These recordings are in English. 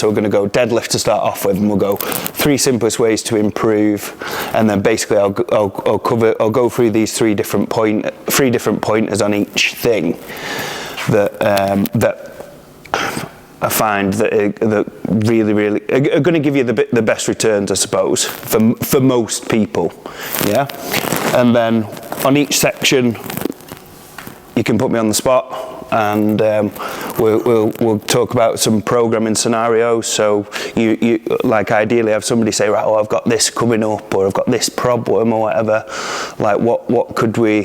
So we're going to go deadlift to start off with, and we'll go 3 simplest ways to improve, and then basically I'll go through these 3 different pointers on each thing that I find that really are going to give you the best returns, I suppose, for most people. Yeah, and then on each section you can put me on the spot, and we'll talk about some programming scenarios. So you like ideally have somebody say, right, oh, I've got this coming up, or I've got this problem, or whatever. Like what could we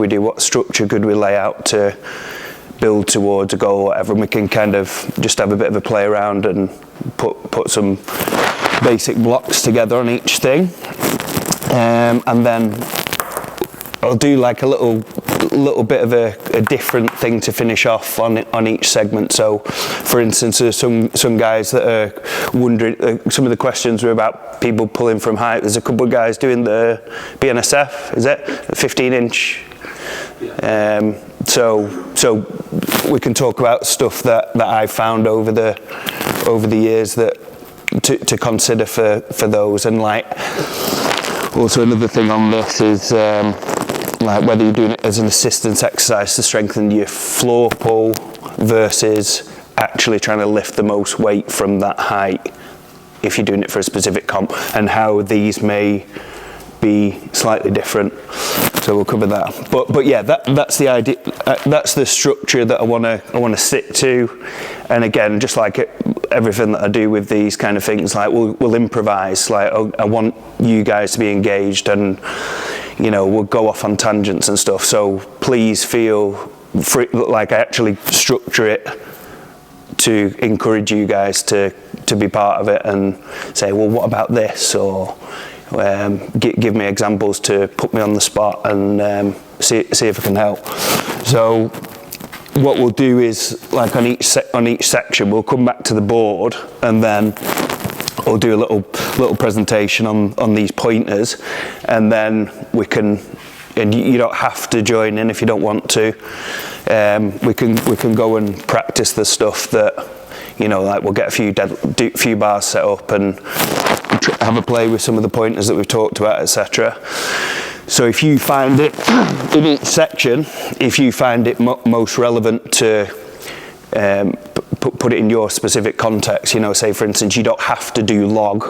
do? What structure could we lay out to build towards a goal, or whatever? And we can kind of just have a bit of a play around and put some basic blocks together on each thing, and then I'll do like a little bit of a different thing to finish off on each segment. So for instance, there's some guys that are wondering, some of the questions were about people pulling from height. There's a couple of guys doing the BNSF, is it 15-inch? So we can talk about stuff that I've found over the years that to consider for those. And like also another thing on this is like whether you're doing it as an assistance exercise to strengthen your floor pull versus actually trying to lift the most weight from that height if you're doing it for a specific comp, and how these may be slightly different. So we'll cover that. But yeah, that's the idea. That's the structure that I want to stick to. And again, just like everything that I do with these kind of things, like we'll improvise. Like I want you guys to be engaged, and we'll go off on tangents and stuff. So please feel free, like I actually structure it to encourage you guys to be part of it and say, well, what about this? Or give me examples to put me on the spot, and see if I can help. So what we'll do is, like on each section, we'll come back to the board, and then I'll do a little presentation on these pointers, and then we can, and you don't have to join in if you don't want to. We can go and practice the stuff that, like we'll get a few bars set up and have a play with some of the pointers that we've talked about, etc. So if you find it in each section, if you find it most relevant to put it in your specific context, say for instance, you don't have to do log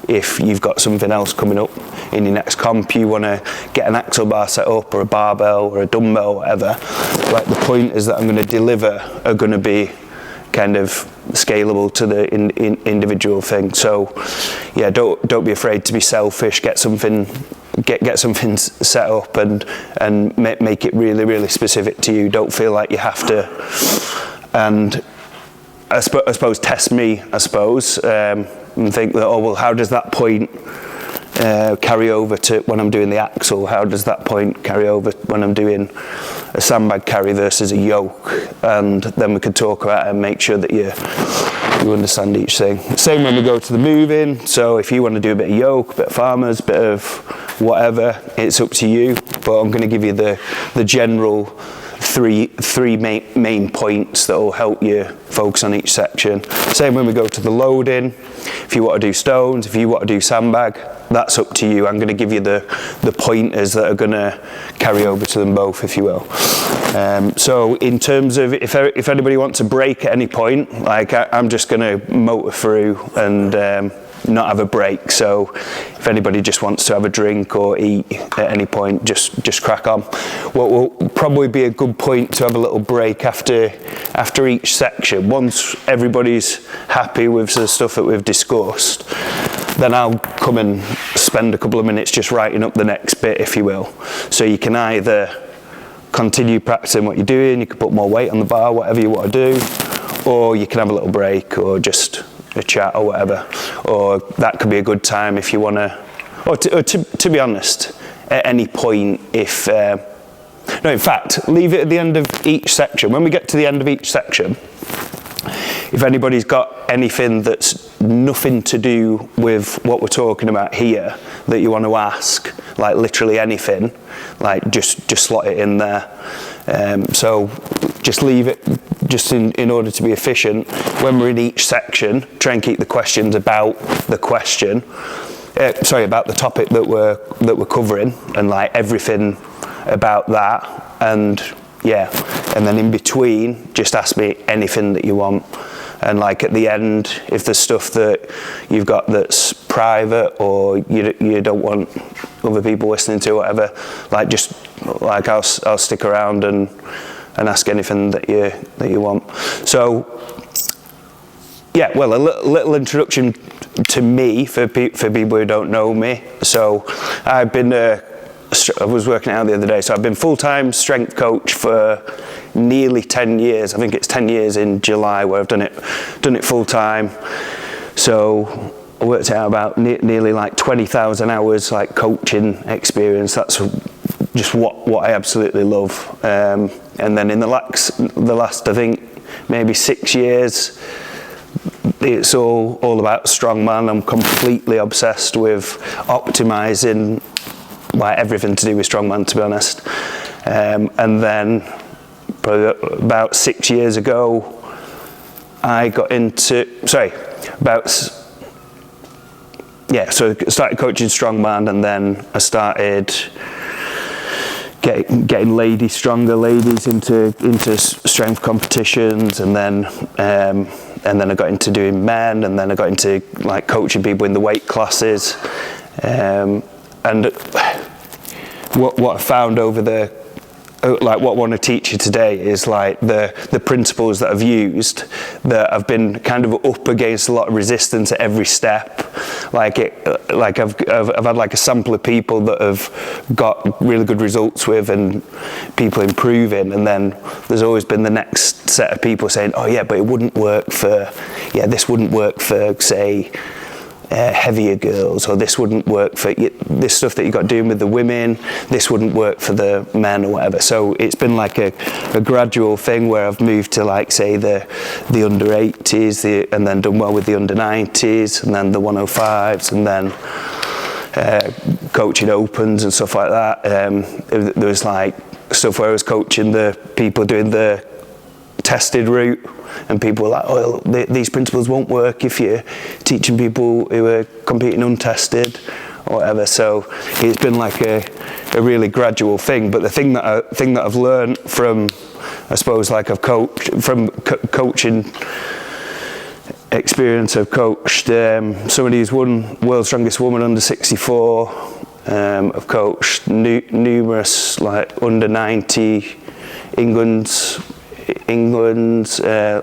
if you've got something else coming up in your next comp. You want to get an axle bar set up, or a barbell, or a dumbbell, or whatever. Like the pointers that I'm going to deliver are going to be kind of scalable to the individual thing. So yeah, don't be afraid to be selfish. Get something set up and make it really specific to you. Don't feel like you have to. And I suppose test me, and think that, oh well, how does that point carry over to when I'm doing the axle? How does that point carry over when I'm doing a sandbag carry versus a yoke? And then we could talk about it and make sure that you understand each thing. Same when we go to the moving. So if you want to do a bit of yoke, a bit of farmers, a bit of whatever, it's up to you. But I'm going to give you the general three main points that will help you focus on each section. Same when we go to the loading. If you want to do stones, if you want to do sandbag, that's up to you. I'm going to give you the pointers that are going to carry over to them both, if you will. So in terms of if anybody wants a break at any point, like I'm just going to motor through and not have a break. So if anybody just wants to have a drink or eat at any point, just crack on. What will probably be a good point to have a little break after each section. Once everybody's happy with the stuff that we've discussed, then I'll come and spend a couple of minutes just writing up the next bit, if you will. So you can either continue practicing what you're doing, you can put more weight on the bar, whatever you want to do, or you can have a little break or just a chat or whatever. Or that could be a good time if you want to, or to be honest, at any point, if no, in fact, leave it at the end of each section. When we get to the end of each section, if anybody's got anything that's nothing to do with what we're talking about here that you want to ask, like literally anything, like just slot it in there. So just leave it just in order to be efficient, when we're in each section, try and keep the questions about the question, about the topic that we're covering, and like everything about that, and then in between, just ask me anything that you want. And like at the end, if there's stuff that you've got that's private or you don't want other people listening to, whatever, like just like I'll stick around and ask anything that you want. So well, a little introduction to me for people who don't know me. So I was working out the other day, so I've been full-time strength coach for nearly 10 years. I think it's 10 years in July where I've done it full-time. So I worked out about nearly like 20,000 hours like coaching experience. That's just what I absolutely love. And then in the last I think maybe 6 years, it's all about strongman. I'm completely obsessed with optimizing like everything to do with strongman, to be honest. And then probably about 6 years ago, I got into, so I started coaching strongman, and then I started getting stronger ladies into strength competitions, and then I got into doing men, and then I got into like coaching people in the weight classes. And what I found over what I want to teach you today is like the principles that I've used, that I've been kind of up against a lot of resistance at every step. I've had like a sample of people that have got really good results with, and people improving, and then there's always been the next set of people saying, oh yeah, but it wouldn't work for, this wouldn't work for, say, heavier girls, or this wouldn't work for this stuff that you got doing with the women, this wouldn't work for the men, or whatever. So it's been like a gradual thing where I've moved to like, say, the under 80s, and then done well with the under 90s, and then the 105s, and then coaching opens and stuff like that. There was like stuff where I was coaching the people doing the tested route, and people were like, oh, these principles won't work if you're teaching people who are competing untested or whatever. So it's been like a really gradual thing. But the thing that I've learned from, I suppose, like I've coached from coaching experience, I've coached somebody who's won World's Strongest Woman under 64. I've coached numerous like under 90 England's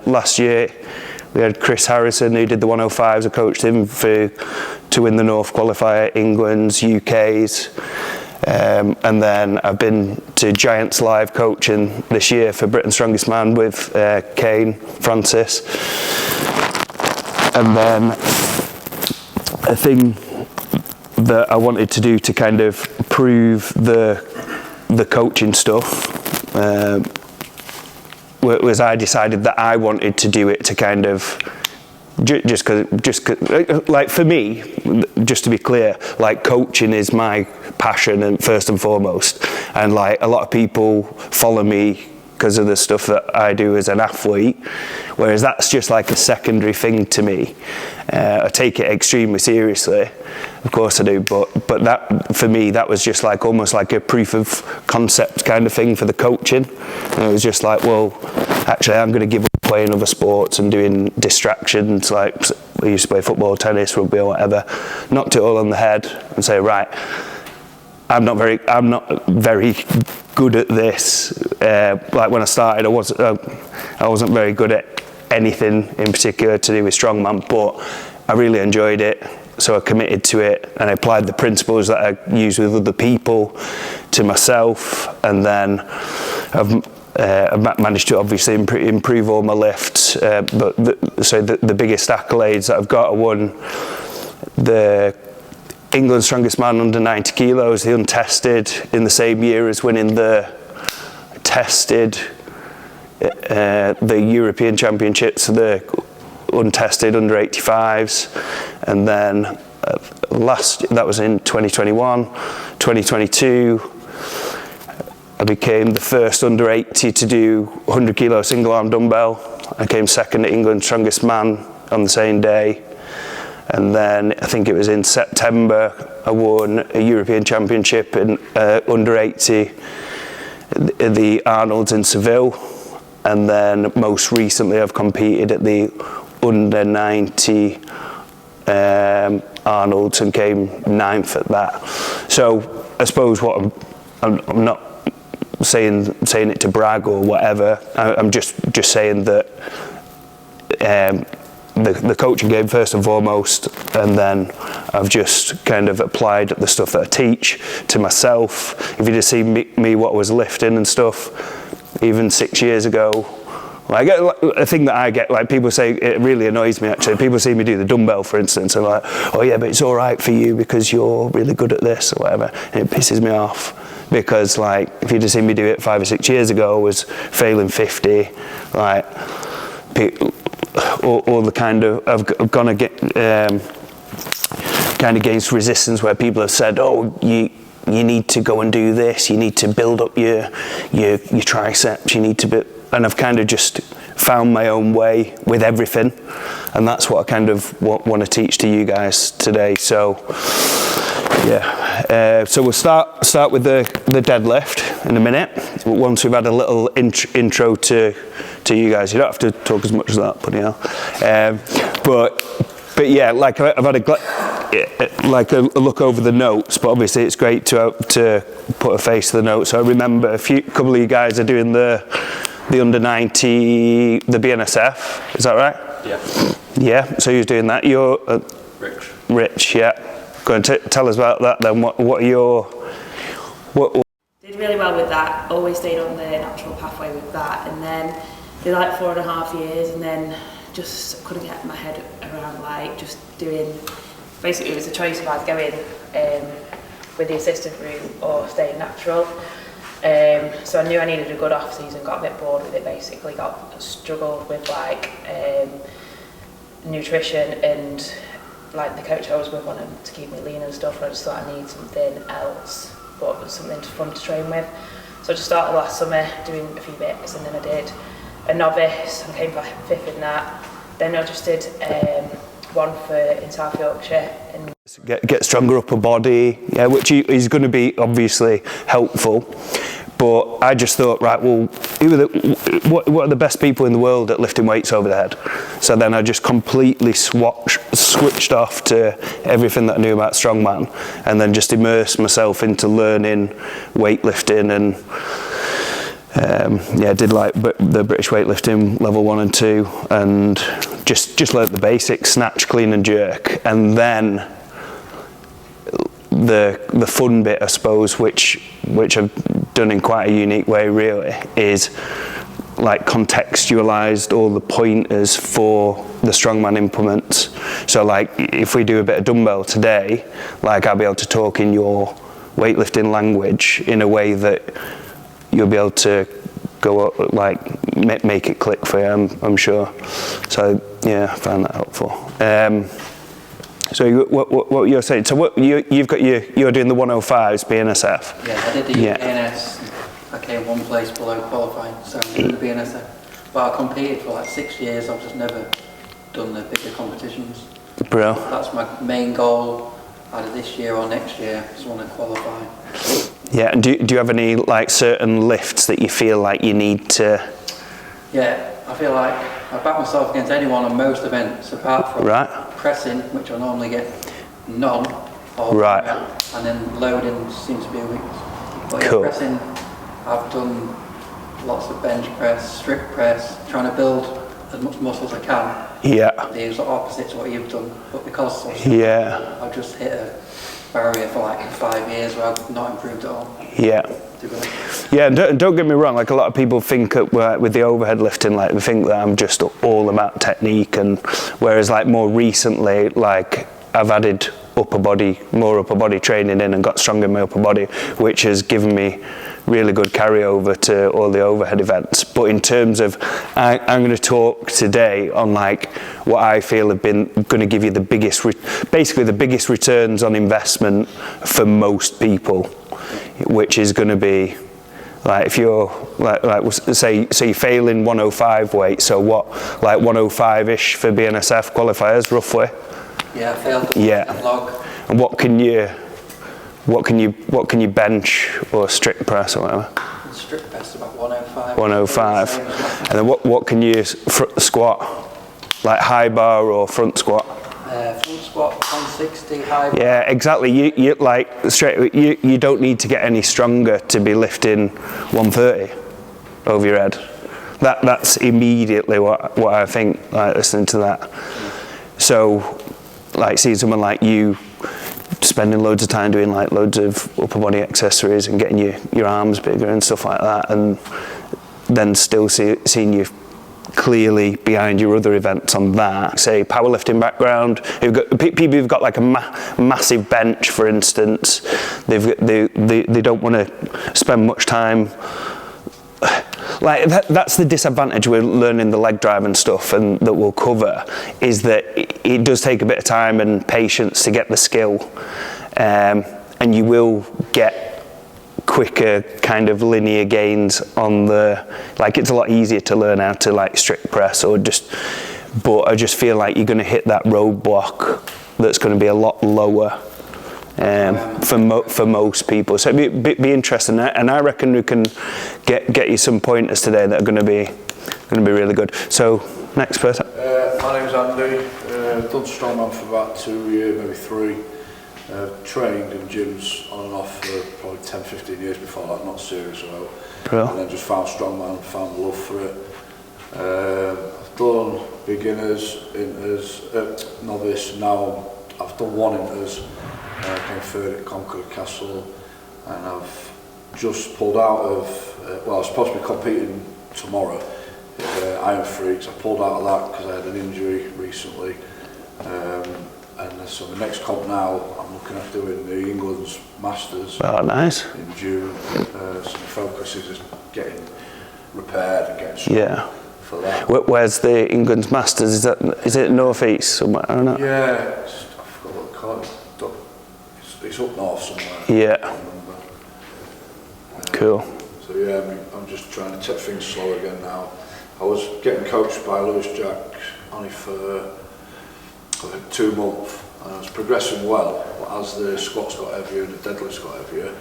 last year. We had Chris Harrison who did the 105s. I coached him to win the North qualifier, England's, UK's, and then I've been to Giants Live coaching this year for Britain's Strongest Man with Kane Francis. And then a thing that I wanted to do to kind of prove the coaching stuff was I decided that I wanted to do it to kind of just cause, like for me, just to be clear, like coaching is my passion and first and foremost, and like a lot of people follow me because of the stuff that I do as an athlete, whereas that's just like a secondary thing to me. I take it extremely seriously, of course I do, but that, for me, that was just like almost like a proof of concept kind of thing for the coaching. And it was just like, well, actually I'm going to give up playing other sports and doing distractions, like I used to play football, tennis, rugby or whatever, knocked it all on the head and say, right, I'm not very good at this. Like when I started, I wasn't very good at anything in particular to do with strongman, but I really enjoyed it, so I committed to it, and I applied the principles that I use with other people to myself, and then I've managed to obviously improve all my lifts. But the biggest accolades that I've got, I won the England's Strongest Man under 90 kilos, the untested, in the same year as winning the tested, the European Championships, the untested under 85s, and then that was in 2021, 2022. I became the first under 80 to do 100 kilo single arm dumbbell. I came second at England's strongest man on the same day. And then I think it was in September, I won a European Championship in under 80 at the Arnold's in Seville. And then most recently I've competed at the under 90 Arnold's and came 9th at that. So I suppose what I'm not saying it to brag or whatever. I'm just saying that the coaching game first and foremost, and then I've just kind of applied the stuff that I teach to myself. If you just see me what I was lifting and stuff, even 6 years ago, I get a thing that I get, like people say, it really annoys me actually. People see me do the dumbbell, for instance, and like, oh yeah, but it's all right for you because you're really good at this or whatever, and it pisses me off. Because like, if you just see me do it 5 or 6 years ago, I was failing 50, like, all the kind of, I've gone kind of against resistance where people have said, oh, you need to go and do this, you need to build up your triceps, you need to be, and I've kind of just found my own way with everything, and that's what I kind of want to teach to you guys today. So yeah, so we'll start with the deadlift in a minute. Once we've had a little intro to you guys, you don't have to talk as much as that, but you know. But yeah, like I've had a look over the notes, but obviously it's great to put a face to the notes. So I remember couple of you guys are doing the under 90, the BNSF, is that right? Yeah. Yeah, so you're doing that. You're Rich, yeah. Go and tell us about that then. What are your... Did really well with that, always stayed on the natural pathway with that, and then did like 4.5 years, and then just couldn't get my head around like just doing, basically it was a choice of either going with the assisted route or staying natural. So I knew I needed a good off season, got a bit bored with it basically, struggled with like nutrition, and like the coach I was with wanted to keep me lean and stuff, and I just thought I need something else, but something fun to train with. So I just started last summer doing a few bits, and then I did a novice and came back 5th in that. Then I just did one in South Yorkshire. And get stronger upper body, yeah, which is going to be obviously helpful. But I just thought, right, well, what are the best people in the world at lifting weights over the head? So then I just completely switched off to everything that I knew about strongman, and then just immersed myself into learning weightlifting, and yeah, did like the British weightlifting level 1 and 2, and just learned the basics: snatch, clean, and jerk, and then the fun bit, I suppose, which I've done in quite a unique way really, is like contextualized all the pointers for the strongman implements. So like if we do a bit of dumbbell today, like I'll be able to talk in your weightlifting language in a way that you'll be able to go up, like make it click for you, I'm sure. So yeah, I found that helpful. So what you're saying, so you're doing the 105s BNSF? Yeah, I did the BNS. I came one place below qualifying, so I'm doing the BNSF. But I competed for like 6 years. I've just never done the bigger competitions. Bro. That's my main goal, either this year or next year. Just want to qualify. Yeah, and do you have any like certain lifts that you feel like you need to? Yeah, I feel like I back myself against anyone on most events apart from pressing, which I normally get none of, and then loading seems to be a weakness. But yeah, pressing, I've done lots of bench press, strict press, trying to build as much muscle as I can. Yeah. The opposite to what you've done, but because I've just hit a barrier for like 5 years where I've not improved at all. Yeah. Yeah, and don't get me wrong, like a lot of people think with the overhead lifting, like they think that I'm just all about technique, and whereas like more recently, like I've added more upper body training in and got stronger in my upper body, which has given me really good carryover to all the overhead events. But in terms of, I'm going to talk today on like what I feel have been going to give you the biggest, basically the biggest returns on investment for most people, which is going to be Like if you're like say you're failing 105 weight, so what, like 105-ish for BNSF qualifiers roughly? Yeah, I failed the log. And what can you bench or strict press or whatever? Strict press about 105. 105. And then what can you squat? Like high bar or front squat? Front squat 160, high bar. Yeah, exactly. You like straight. You don't need to get any stronger to be lifting 130 over your head. That's immediately what I think. Like listening to that. So, like seeing someone like you spending loads of time doing like loads of upper body accessories and getting your arms bigger and stuff like that, and then still seeing you clearly behind your other events on that, say powerlifting background, people who've got like a massive bench, for instance, they don't want to spend much time. Like that's the disadvantage with learning the leg drive and stuff, and that we'll cover, is that it does take a bit of time and patience to get the skill, and you will get quicker kind of linear gains on the, like it's a lot easier to learn how to like strict press or just, but I just feel like you're going to hit that roadblock that's going to be a lot lower for most people. So it'd be interesting, and I reckon we can get you some pointers today that are going to be really good. So next person. My name's Andy. I've done Strongman for about 2 years, maybe 3. Trained in gyms on and off for probably 10-15 years before that, not serious about. And then just found Strongman, found love for it. I've done beginners, inters, novice. Now I've done 1 inters. Came third at Concord Castle, and I've just pulled out of. Well, I was supposed to be competing tomorrow at Iron Freaks. I pulled out of that because I had an injury recently. And so the next comp now, I'm looking at doing the England's Masters. Oh, nice. In June. So the focus is just getting repaired and getting strong for that. Where's the England's Masters? Is it North East somewhere? I don't know. Yeah, I forgot what they call it. It's up north somewhere. Yeah. Cool. So yeah, I'm just trying to take things slow again now. I was getting coached by Lewis Jack only for 2 months, and I was progressing well, but as the squats got heavier and the deadlifts got heavier,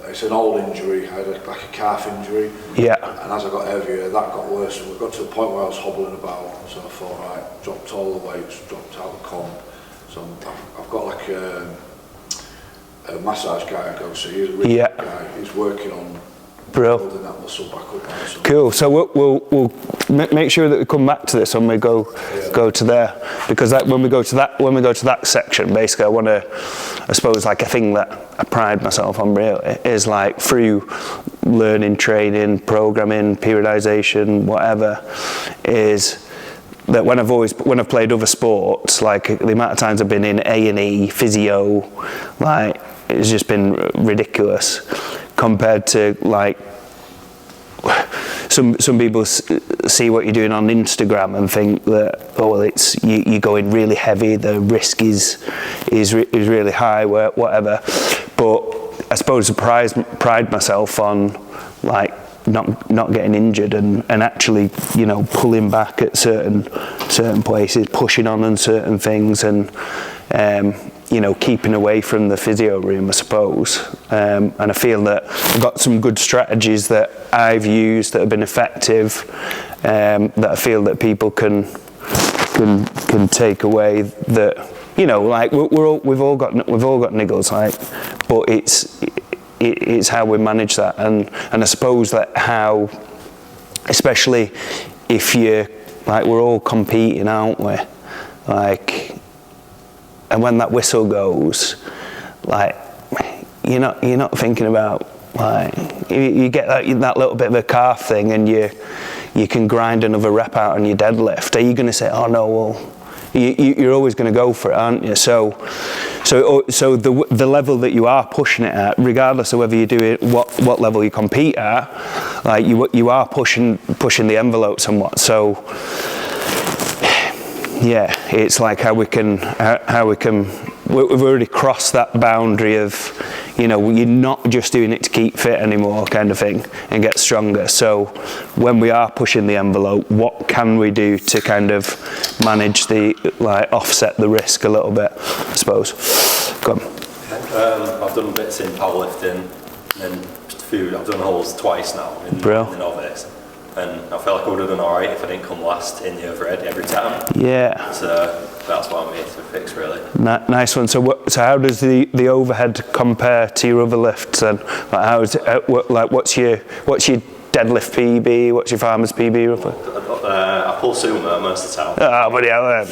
it's an old injury. I had like a calf injury, and as I got heavier, that got worse, and we got to the point where I was hobbling about. So I thought, right, dropped all the weights, dropped out the comp. So I've got like a massage guy I go see. He's a really good guy. He's working on building that muscle back up. Cool. So we'll make sure that we come back to this when we go to there, because when we go to that section, basically I suppose like a thing that I pride myself on really is like through learning, training, programming, periodization, whatever, is that when I've played other sports, like the amount of times I've been in A&E, physio, like it's just been ridiculous compared to like some people see what you're doing on Instagram and think that, oh well, it's you're going really heavy, the risk is really high, whatever. But I suppose I pride myself on like not getting injured and actually, you know, pulling back at certain places, pushing on certain things, and you know, keeping away from the physio room, I suppose. And I feel that I've got some good strategies that I've used that have been effective, that I feel that people can take away. That, you know, like we've all got niggles, like, but it's how we manage that, and I suppose that how, especially if you're like, we're all competing, aren't we? Like, and when that whistle goes, like you're not thinking about, like, you get that little bit of a calf thing, and you can grind another rep out on your deadlift. Are you going to say, oh no, well, you're always going to go for it, aren't you? So the level that you are pushing it at, regardless of whether you do it what level you compete at, like you are pushing the envelope somewhat. So yeah, it's like how we can we've already crossed that boundary of, you know, you're not just doing it to keep fit anymore kind of thing and get stronger. So when we are pushing the envelope, what can we do to kind of manage the, like, offset the risk a little bit, I suppose. Go on. I've done bits in powerlifting and I've done holes twice now in the novice, and I feel like I would have done alright if I didn't come last in the overhead every time. Yeah. So that's what I'm here to fix, really. Nice one. So how does the overhead compare to your other lifts? And like, what's your deadlift PB? What's your farmer's PB roughly? I pull sumo most of the time. Ah, but yeah.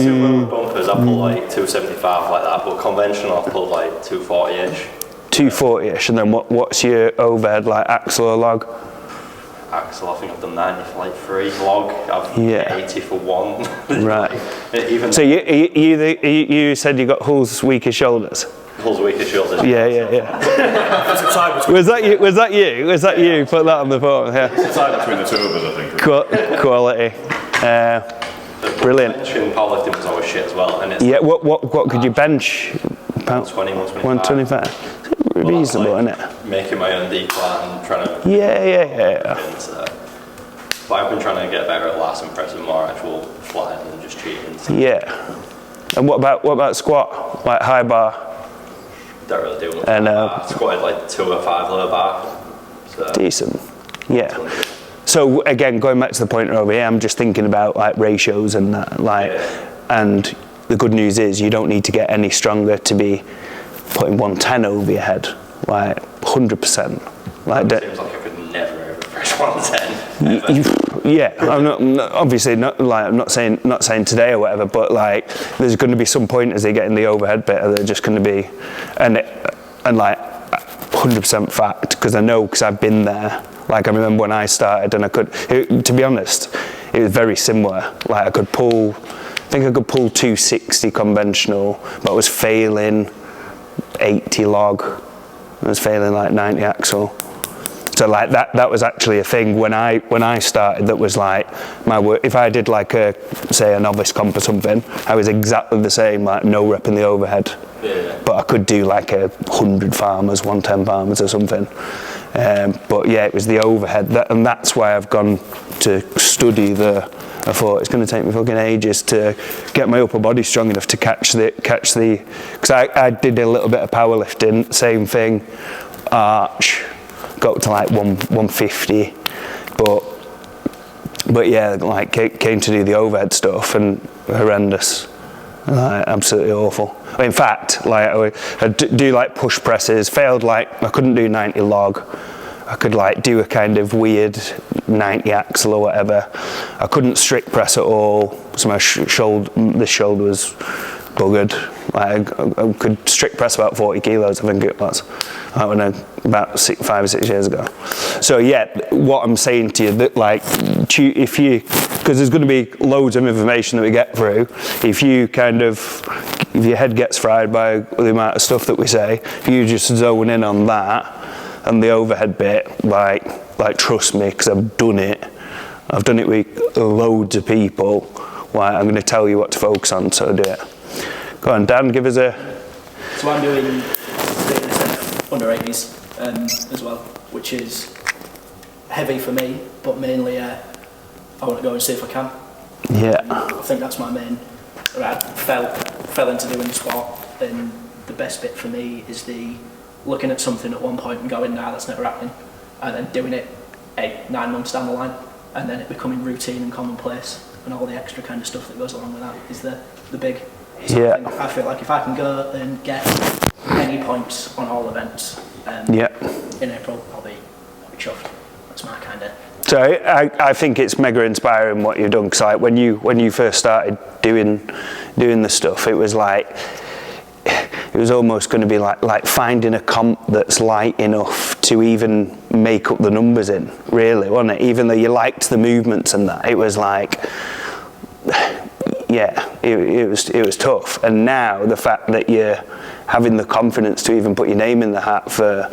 Sumo with bumpers, I pull like 275 like that, but conventional I pull like 240-ish. 240-ish, and then what's your overhead, like axle or log? Axle, I think I've done 90 for like 3. Log, I've 80 for 1. Right. Even so you said you got Hull's weakest shoulders? Hull's weakest shoulders. Yeah. Was that you? Was that you? Put that on the phone. Yeah. It's a tie between the two of us, I think. Quality. Brilliant. Benching powerlifting was always shit as well. And it's what could you bench? 120, 125. Reasonable, isn't it? Making my own decline and trying to. Yeah. But I've been trying to get better at lats and pressing more actual flying than just cheating. So. Yeah. And what about squat? Like high bar? Don't really do much. And squatted like 2 or 5 low bar. So. Decent. Yeah. So again, going back to the point over here, I'm just thinking about like ratios and that, and the good news is you don't need to get any stronger to be putting 110 over your head, like 100%. Like it seems like I could never overpress 110. Yeah, I'm not saying today or whatever, but like there's going to be some point as they get in the overhead bit, they're just going to be, and like 100% fact, because I know, because I've been there. Like I remember when I started, and to be honest, it was very similar. Like I think I could pull 260 conventional, but I was failing 80 log. I was failing like 90 axle. So like that was actually a thing when I started. That was like my work. If I did like a novice comp or something, I was exactly the same. Like no rep in the overhead. Yeah. But I could do like 100 farmers, 110 farmers or something. But yeah, it was the overhead, and that's why I've gone to study I thought it's going to take me fucking ages to get my upper body strong enough to catch the, because I did a little bit of powerlifting, same thing, arch, got up to like 150, but yeah, like came to do the overhead stuff and horrendous. Like, absolutely awful. In fact, like I do like push presses, failed, like I couldn't do 90 log. I could like do a kind of weird 90 axle or whatever. I couldn't strict press at all, so my shoulder was buggered. Like I could strict press about 40 kilos, I think it was. About 5 or 6 years ago. So yeah, what I'm saying to you, that like, because there's going to be loads of information that we get through, if your head gets fried by the amount of stuff that we say, if you just zone in on that and the overhead bit, like trust me, because I've done it with loads of people. Like, I'm going to tell you what to focus on, so do it. Go on, Dan, give us a. So I'm doing under 80s as well, which is heavy for me, but mainly I want to go and see if I can. Yeah. I think that's my main. I fell into doing the sport, and the best bit for me is the looking at something at one point and going, nah, that's never happening, and then doing it 8-9 months down the line, and then it becoming routine and commonplace, and all the extra kind of stuff that goes along with that is the big. So I feel like if I can go and get any points on all events in April, I'll be chuffed. That's my kind of. So I think it's mega inspiring what you've done, because like when you first started doing the stuff, it was like it was almost going to be like finding a comp that's light enough to even make up the numbers in, really, wasn't it? Even though you liked the movements and that, it was like. Yeah, it was tough, and now the fact that you're having the confidence to even put your name in the hat for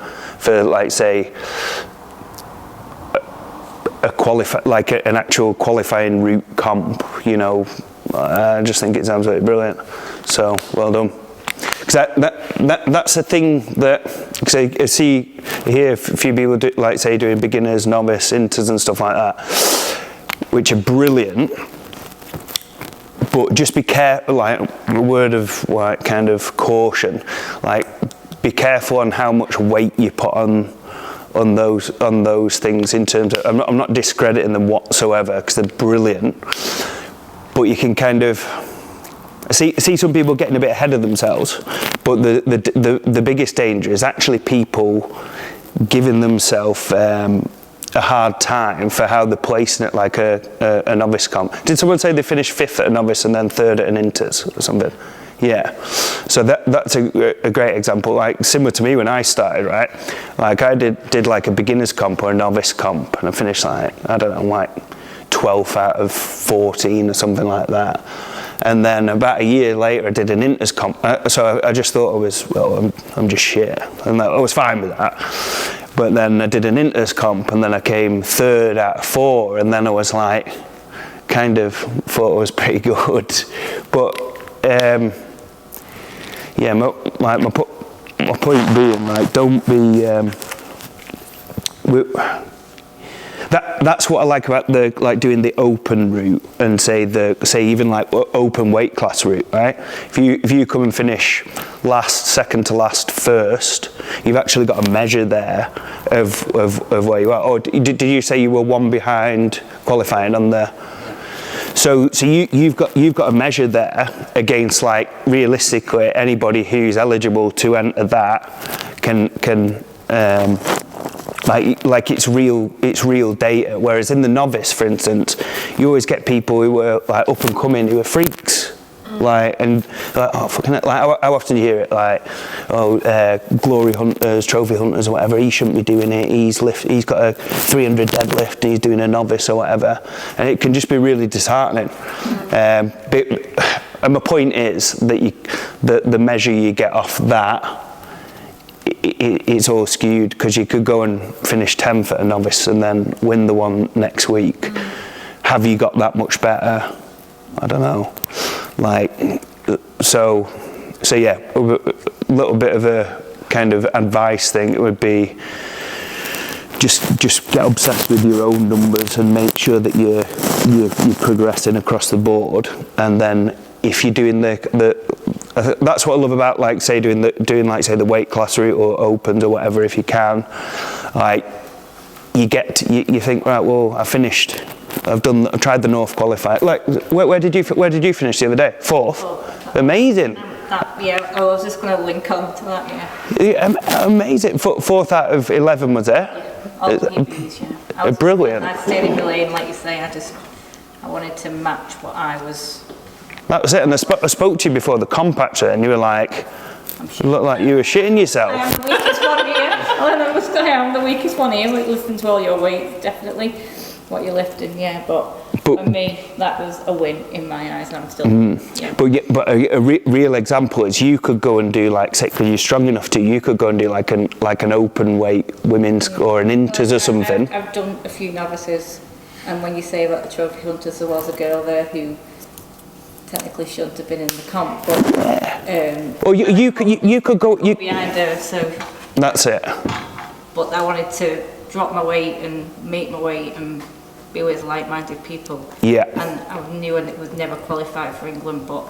like say an actual qualifying route comp, you know, I just think it's absolutely brilliant. So well done. Because that's a thing that, cause I see here a few people do, like say doing beginners, novice, inters and stuff like that, which are brilliant. But just be careful, like a word of like kind of caution, like be careful on how much weight you put on those things in terms of, I'm not discrediting them whatsoever because they're brilliant, but you can kind of see some people getting a bit ahead of themselves, but the biggest danger is actually people giving themselves a hard time for how they're placing it, like a novice comp. Did someone say they finished 5th at a novice and then 3rd at an inters or something? Yeah, so that's a great example, like similar to me when I started, right? Like I did like a beginner's comp or a novice comp, and I finished like, I don't know, like 12th out of 14 or something like that. And then about a year later I did an inters comp, so I just thought I'm just shit, and I was fine with that. But then I did an inters comp, and then I came 3rd out of 4, and then I was like, kind of thought I was pretty good. But yeah, my point being, like, don't be. That's what I like about doing the open route and say even like open weight class route, right? If you come and finish last, second to last, first, you've actually got a measure there of where you are. Or did you say you were 1 behind qualifying on the? So you've got a measure there against, like, realistically anybody who's eligible to enter that can like it's real data. Whereas in the novice, for instance, you always get people who are like up and coming who are freaks. Like, and like, oh fucking, like how often do you hear it, like, oh, glory hunters, trophy hunters or whatever, he shouldn't be doing it, he's got a 300 deadlift and he's doing a novice or whatever, and it can just be really disheartening. And my point is that the measure you get off that, it's all skewed, because you could go and finish 10th at a novice and then win the one next week. Have you got that much better? I don't know. Like, so yeah, a little bit of a kind of advice thing, it would be just get obsessed with your own numbers and make sure that you're progressing across the board. And then if you're doing that's what I love about, like, say doing the weight class route or opens or whatever, if you can, like, you think, right, well, I've tried the North qualifier. Like, where did you finish the other day? 4th? Amazing. Yeah, I was just going to link on to that, yeah. Amazing. 4th out of 11 was there? Yeah. All the newbies, yeah. Brilliant. I stayed in the lane, like you say, I wanted to match what I was. That was it, and I spoke to you before the comp actually, and you were like, you looked like you were shitting yourself. I am the weakest one here. I am the weakest one here, listening to all your weight, definitely. What you're lifting, yeah, but for me, that was a win in my eyes, and I'm still, yeah. But a real example is you could go and do, like, say, because you're strong enough to, you could go and do like an open weight women's or an inters or something. I've done a few novices, and when you say about the trophy hunters, there was a girl there who technically shouldn't have been in the comp, but or you could go behind her, so that's it. But I wanted to drop my weight and make my weight and be with like-minded people. Yeah. And I knew I would never qualify for England, but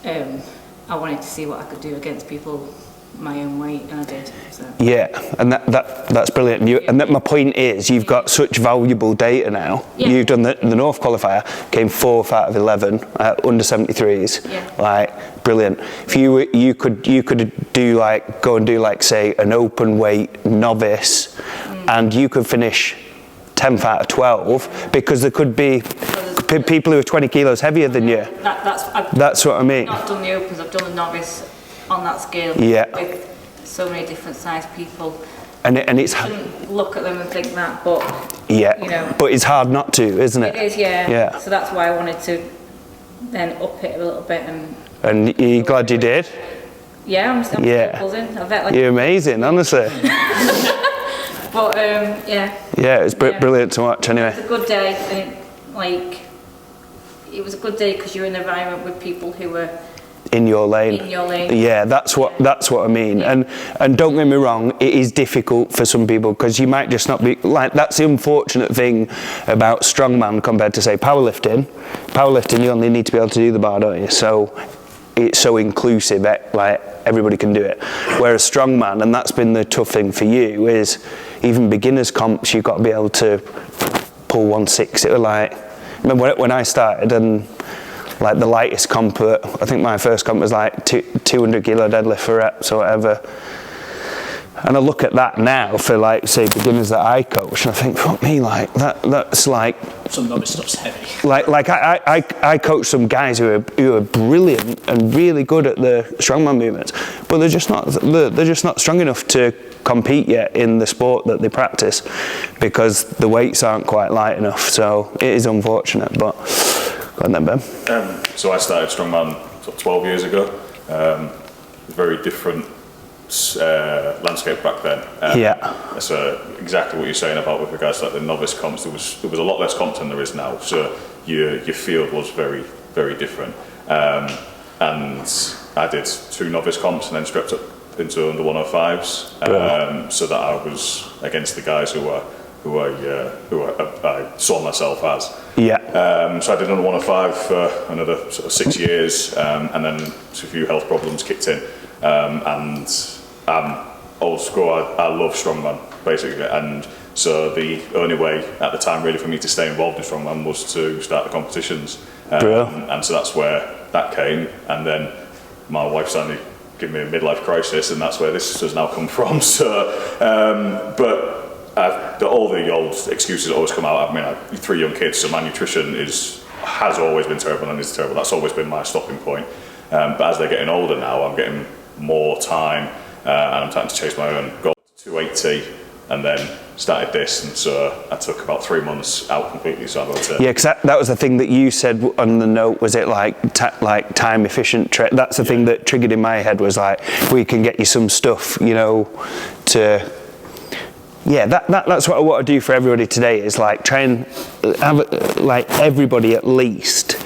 I wanted to see what I could do against people my own weight, and I did. So. Yeah, and that's brilliant. And my point is, you've got such valuable data now. Yeah. You've done the North qualifier, came 4th out of 11 under 73s. Yeah. Like, brilliant. If you could do go and do say an open weight novice, and you could finish 10th out of 12, because there could be people who are 20 kilos heavier than you. That's what I mean. I've not done the opens, I've done the novice on that scale. Yeah. With so many different sized people. And it's. You shouldn't look at them and think that, but. Yeah. You know. But it's hard not to, isn't it? It is, yeah. Yeah. So that's why I wanted to then up it a little bit and. And are you glad you did? Yeah, I'm still buzzing. I bet, you're amazing, honestly. But yeah. Yeah, it's brilliant to watch anyway. It was a good day, and it was a good day because you're in an environment with people who were in your lane. Yeah, that's what I mean. Yeah. And don't get me wrong, it is difficult for some people because you might just not be like, that's the unfortunate thing about strongman compared to say powerlifting. Powerlifting, you only need to be able to do the bar, don't you? So it's so inclusive, like everybody can do it. Whereas strongman, and that's been the tough thing for you, is even beginners comps, you've got to be able to pull 160. It was like, I remember when I started, and like the lightest comp, I think my first comp was like 200 kilo deadlift for reps or whatever. And I look at that now for like, say, beginners that I coach, and I think, fuck me, like that's like... Some novice stuff's heavy. Like I coach some guys who are brilliant and really good at the strongman movements, but they're just not strong enough to compete yet in the sport that they practice because the weights aren't quite light enough. So it is unfortunate, but go on then, Ben. So I started strongman 12 years ago. Very different landscape back then. Yeah. So exactly what you're saying about with regards to like the novice comps, there was a lot less comps than there is now. So your field was very, very different. And I did 2 novice comps and then stepped up into under 105s, so that I was against the guys who I saw myself as. Yeah. So I did under 105 for another sort of 6 years, and then a few health problems kicked in. And I'm old school. I love strongman basically, and so the only way at the time really for me to stay involved in strongman was to start the competitions, and so that's where that came. And then my wife suddenly gave me a midlife crisis, and that's where this has now come from. So, all the old excuses always come out. I mean, I have 3 young kids, so my nutrition has always been terrible and is terrible. That's always been my stopping point. But as they're getting older now, I'm getting more time, and I'm starting to chase my own goal to 280, and then started this, and so I took about 3 months out completely. So I'm able to... Yeah, because that was the thing that you said on the note. Was it like time efficient? That's the thing that triggered in my head, was like, we can get you some stuff, you know, to... Yeah, that's what I want to do for everybody today, is like try and have like everybody at least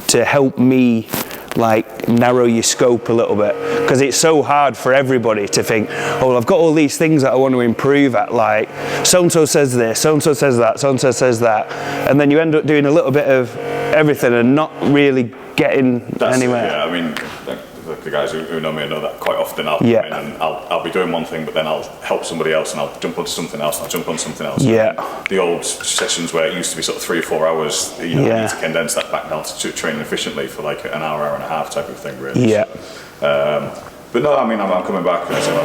to help me like narrow your scope a little bit, because it's so hard for everybody to think, oh well, I've got all these things that I want to improve at, like so and so says this, so and so says that, so and so says that, and then you end up doing a little bit of everything and not really getting anywhere. Yeah, I mean, the guys who know me know that quite often I'll come in and I'll be doing one thing, but then I'll help somebody else and I'll jump onto something else and I'll jump on something else. Yeah. The old sessions where it used to be sort of 3 or 4 hours, you know, you need to condense that back down to training efficiently for like an hour and a half type of thing, really. Yeah. But no, I mean, I'm coming back, and my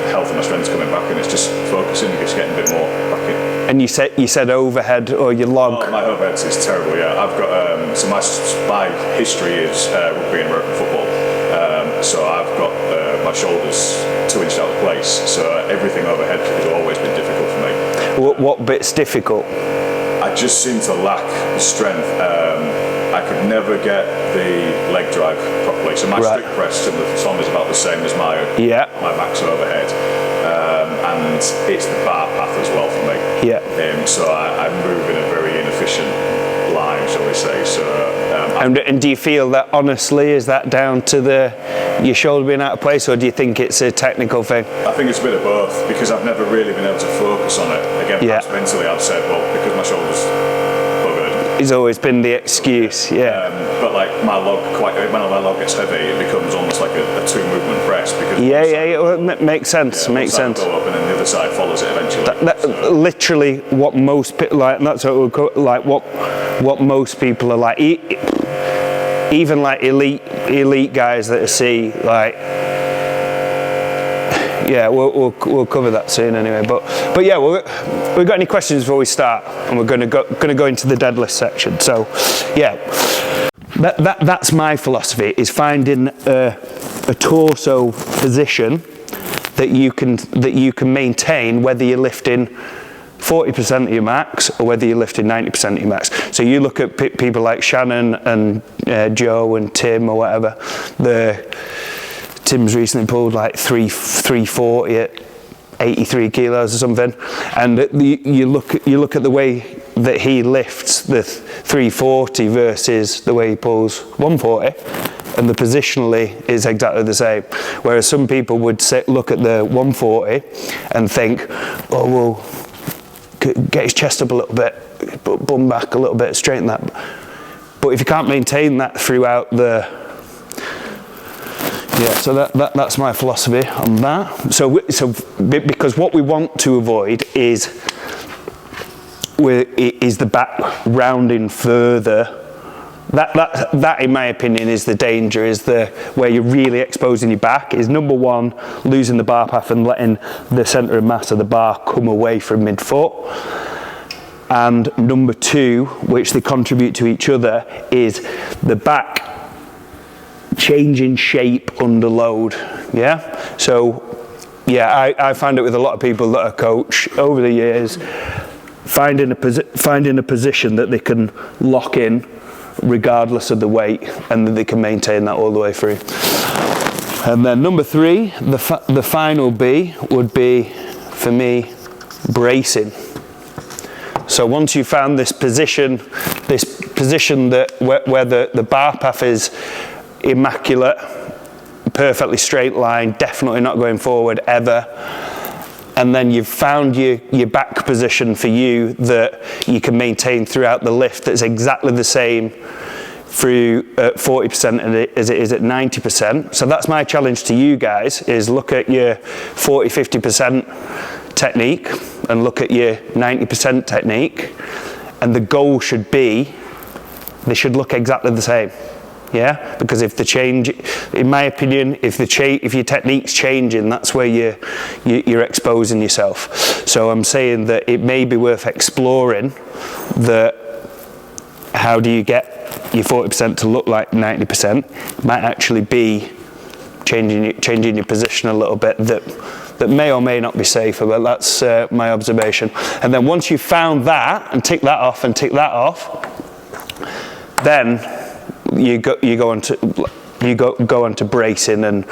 health and my strength's coming back, and it's just focusing, just getting a bit more back in. And you said overhead, or your log? Oh, my overhead is terrible, yeah. I've got, so my history is rugby and American football. So I've got my shoulders 2 inches out of place, so everything overhead has always been difficult for me. What bit's difficult? I just seem to lack the strength. I could never get the leg drive properly. So my strict press to the thumb is about the same as my max overhead, and it's the bar path as well for me. Yeah. So I move in a very inefficient line, shall we say? So. And do you feel that, honestly, is that down to your shoulder being out of place, or do you think it's a technical thing? I think it's a bit of both, because I've never really been able to focus on it. Again, perhaps mentally I've said, well, because my shoulder's buggered. It's always been the excuse, but like when my log gets heavy, it becomes almost like a 2-movement press. Because it makes sense. Makes sense. Go up and then the other side follows it eventually. Literally, what most people like. That's what most people are like. Even like elite guys that I see, like, yeah, we'll cover that soon anyway. But yeah, we've got any questions before we start, and we're going to go into the deadlift section. So yeah, that's my philosophy, is finding a torso position that you can maintain whether you're lifting 40% of your max or whether you're lifting 90% of your max. So you look at people like Shannon and Joe and Tim or whatever. Tim's recently pulled like 340 at 83 kilos or something, and you look at the way that he lifts the 340 versus the way he pulls 140, and the positionally is exactly the same. Whereas some people would look at the 140 and think, oh well, get his chest up a little bit, bum back a little bit, straighten that. But if you can't maintain that throughout the, yeah, so that's my philosophy on that. So because what we want to avoid is the back rounding further. That in my opinion is the danger, is where you're really exposing your back, is number one, losing the bar path and letting the centre of mass of the bar come away from midfoot. And number two, which they contribute to each other, is the back changing shape under load. Yeah. So yeah, I find it with a lot of people that I coach over the years, finding a position that they can lock in regardless of the weight, and that they can maintain that all the way through. And then number three, the final B would be, for me, bracing. So once you found this position that where the bar path is immaculate, perfectly straight line, definitely not going forward ever, and then you've found your back position for you that you can maintain throughout the lift, that's exactly the same through 40% as it is at 90%. So that's my challenge to you guys, is look at your 40-50% technique and look at your 90% technique, and the goal should be they should look exactly the same. Yeah, because if the change, in my opinion, if your technique's changing, that's where you're exposing yourself. So I'm saying that it may be worth exploring that. How do you get your 40% to look like 90%? Might actually be changing your position a little bit. That may or may not be safer, but that's my observation. And then once you've found that and tick that off and tick that off, then you go on to bracing and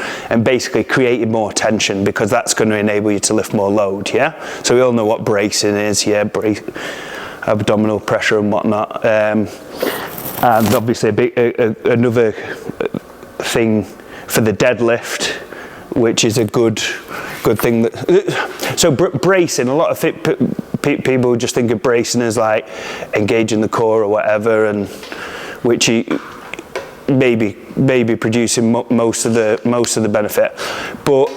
basically creating more tension, because that's going to enable you to lift more load. Yeah. So we all know what bracing is. Yeah. Abdominal pressure and whatnot. And obviously another thing for the deadlift, which is a good thing. So bracing, a lot of people just think of bracing as like engaging the core or whatever, and which maybe producing most of the benefit, but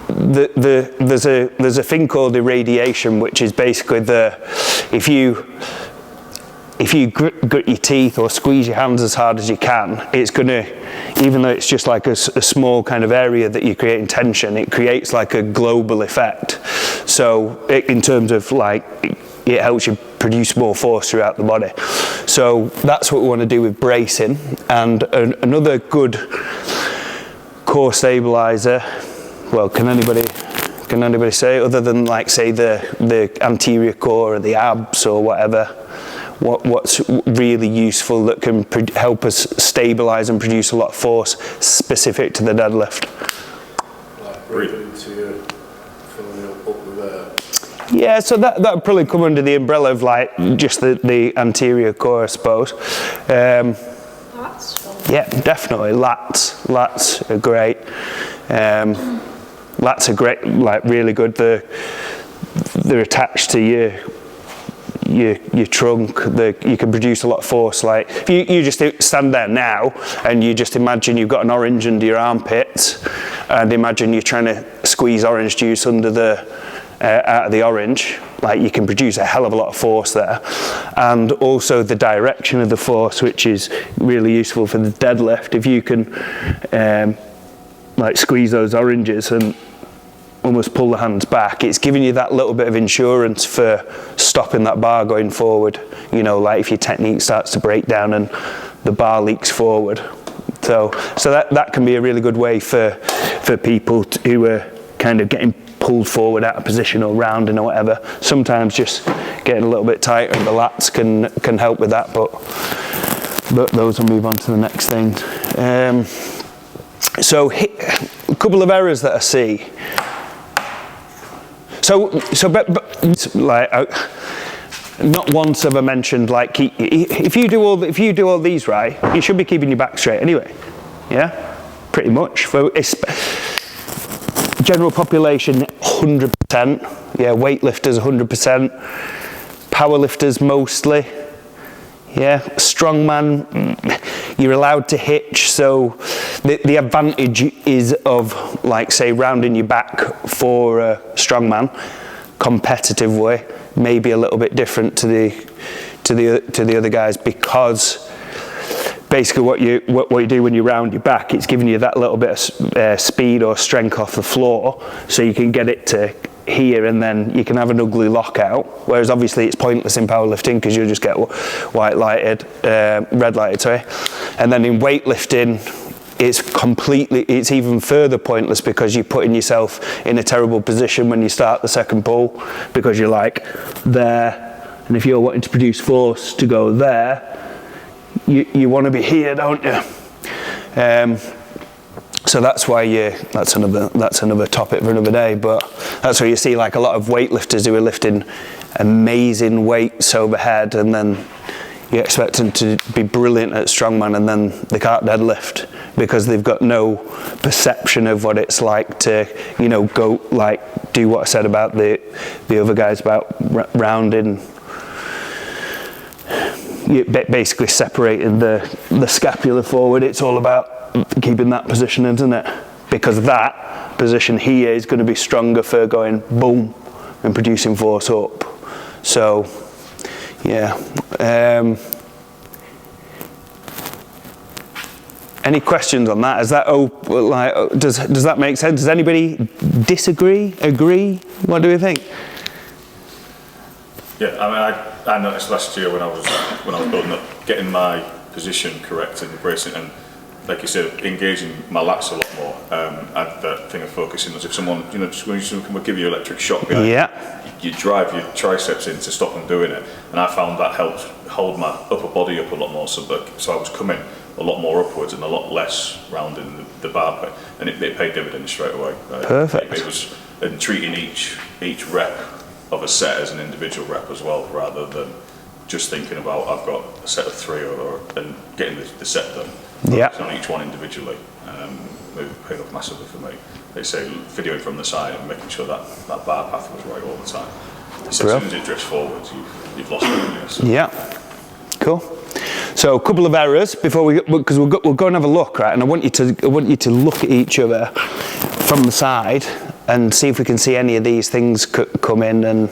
there's a thing called irradiation, which is basically if you grit your teeth or squeeze your hands as hard as you can, it's gonna, even though it's just like a small kind of area that you're creating tension, it creates like a global effect. So in terms of like, it helps you produce more force throughout the body. So that's what we want to do with bracing. And another good core stabilizer, well, can anybody say, other than like say the anterior core or the abs or whatever, what's really useful that can help us stabilize and produce a lot of force specific to the deadlift? Like breathing into you, filling it up with air. Yeah, so that would probably come under the umbrella of like just the anterior core, I suppose. Yeah, definitely. Lats are great. Lats are great, like really good. They're attached to your trunk. You can produce a lot of force. Like if you just stand there now and you just imagine you've got an orange under your armpits, and imagine you're trying to squeeze orange juice under out of the orange, like you can produce a hell of a lot of force there. And also the direction of the force, which is really useful for the deadlift. If you can like squeeze those oranges and almost pull the hands back, it's giving you that little bit of insurance for stopping that bar going forward. You know, like if your technique starts to break down and the bar leaks forward. So that can be a really good way for people who are kind of getting pulled forward out of position or rounding or whatever. Sometimes just getting a little bit tighter in the lats can help with that, but those will move on to the next thing. So a couple of errors that I see. but like, not once have I mentioned like if you do all these right, you should be keeping your back straight anyway. Yeah, pretty much. For general population, 100%. Yeah, weightlifters 100%. Powerlifters mostly. Yeah, strongman, you're allowed to hitch, so the advantage is of, like, say, rounding your back for a strongman, competitive way, maybe a little bit different to the other guys, because basically what you do when you round your back, it's giving you that little bit of speed or strength off the floor, so you can get it to here, and then you can have an ugly lockout, whereas obviously it's pointless in powerlifting because you'll just get red lighted, sorry. And then in weightlifting, it's even further pointless because you're putting yourself in a terrible position when you start the second pull, because you're like there, and if you're wanting to produce force to go there, you want to be here, don't you? So that's why that's another topic for another day, but that's where you see like a lot of weightlifters who are lifting amazing weights overhead, and then you expect them to be brilliant at strongman, and then they can't deadlift because they've got no perception of what it's like to, go like do what I said about the other guys about rounding. You're basically separating the scapula forward. It's all about keeping that position, isn't it? Because that position here is going to be stronger for going boom and producing force up. So, yeah. Any questions on that? Is that does that make sense? Does anybody disagree? Agree? What do we think? Yeah, I mean, I noticed last year when I was building up, getting my position correct and bracing, and like you said, engaging my lats a lot more. I had that thing of focusing as if someone, just when someone would give you an electric shock behind you drive your triceps in to stop them doing it. And I found that helped hold my upper body up a lot more, so I was coming a lot more upwards and a lot less rounding the bar, and it paid dividends straight away. Perfect. It was treating each rep of a set as an individual rep as well, rather than just thinking about I've got a set of 3 and getting the set done. Yeah. On each one individually, it paid off massively for me. They say videoing from the side and making sure that bar path was right all the time. As soon as it drifts forwards, you've lost it. So. Yeah. Cool. So a couple of errors before because we'll go and have a look, right? And I want you to look at each other from the side and see if we can see any of these things come in, and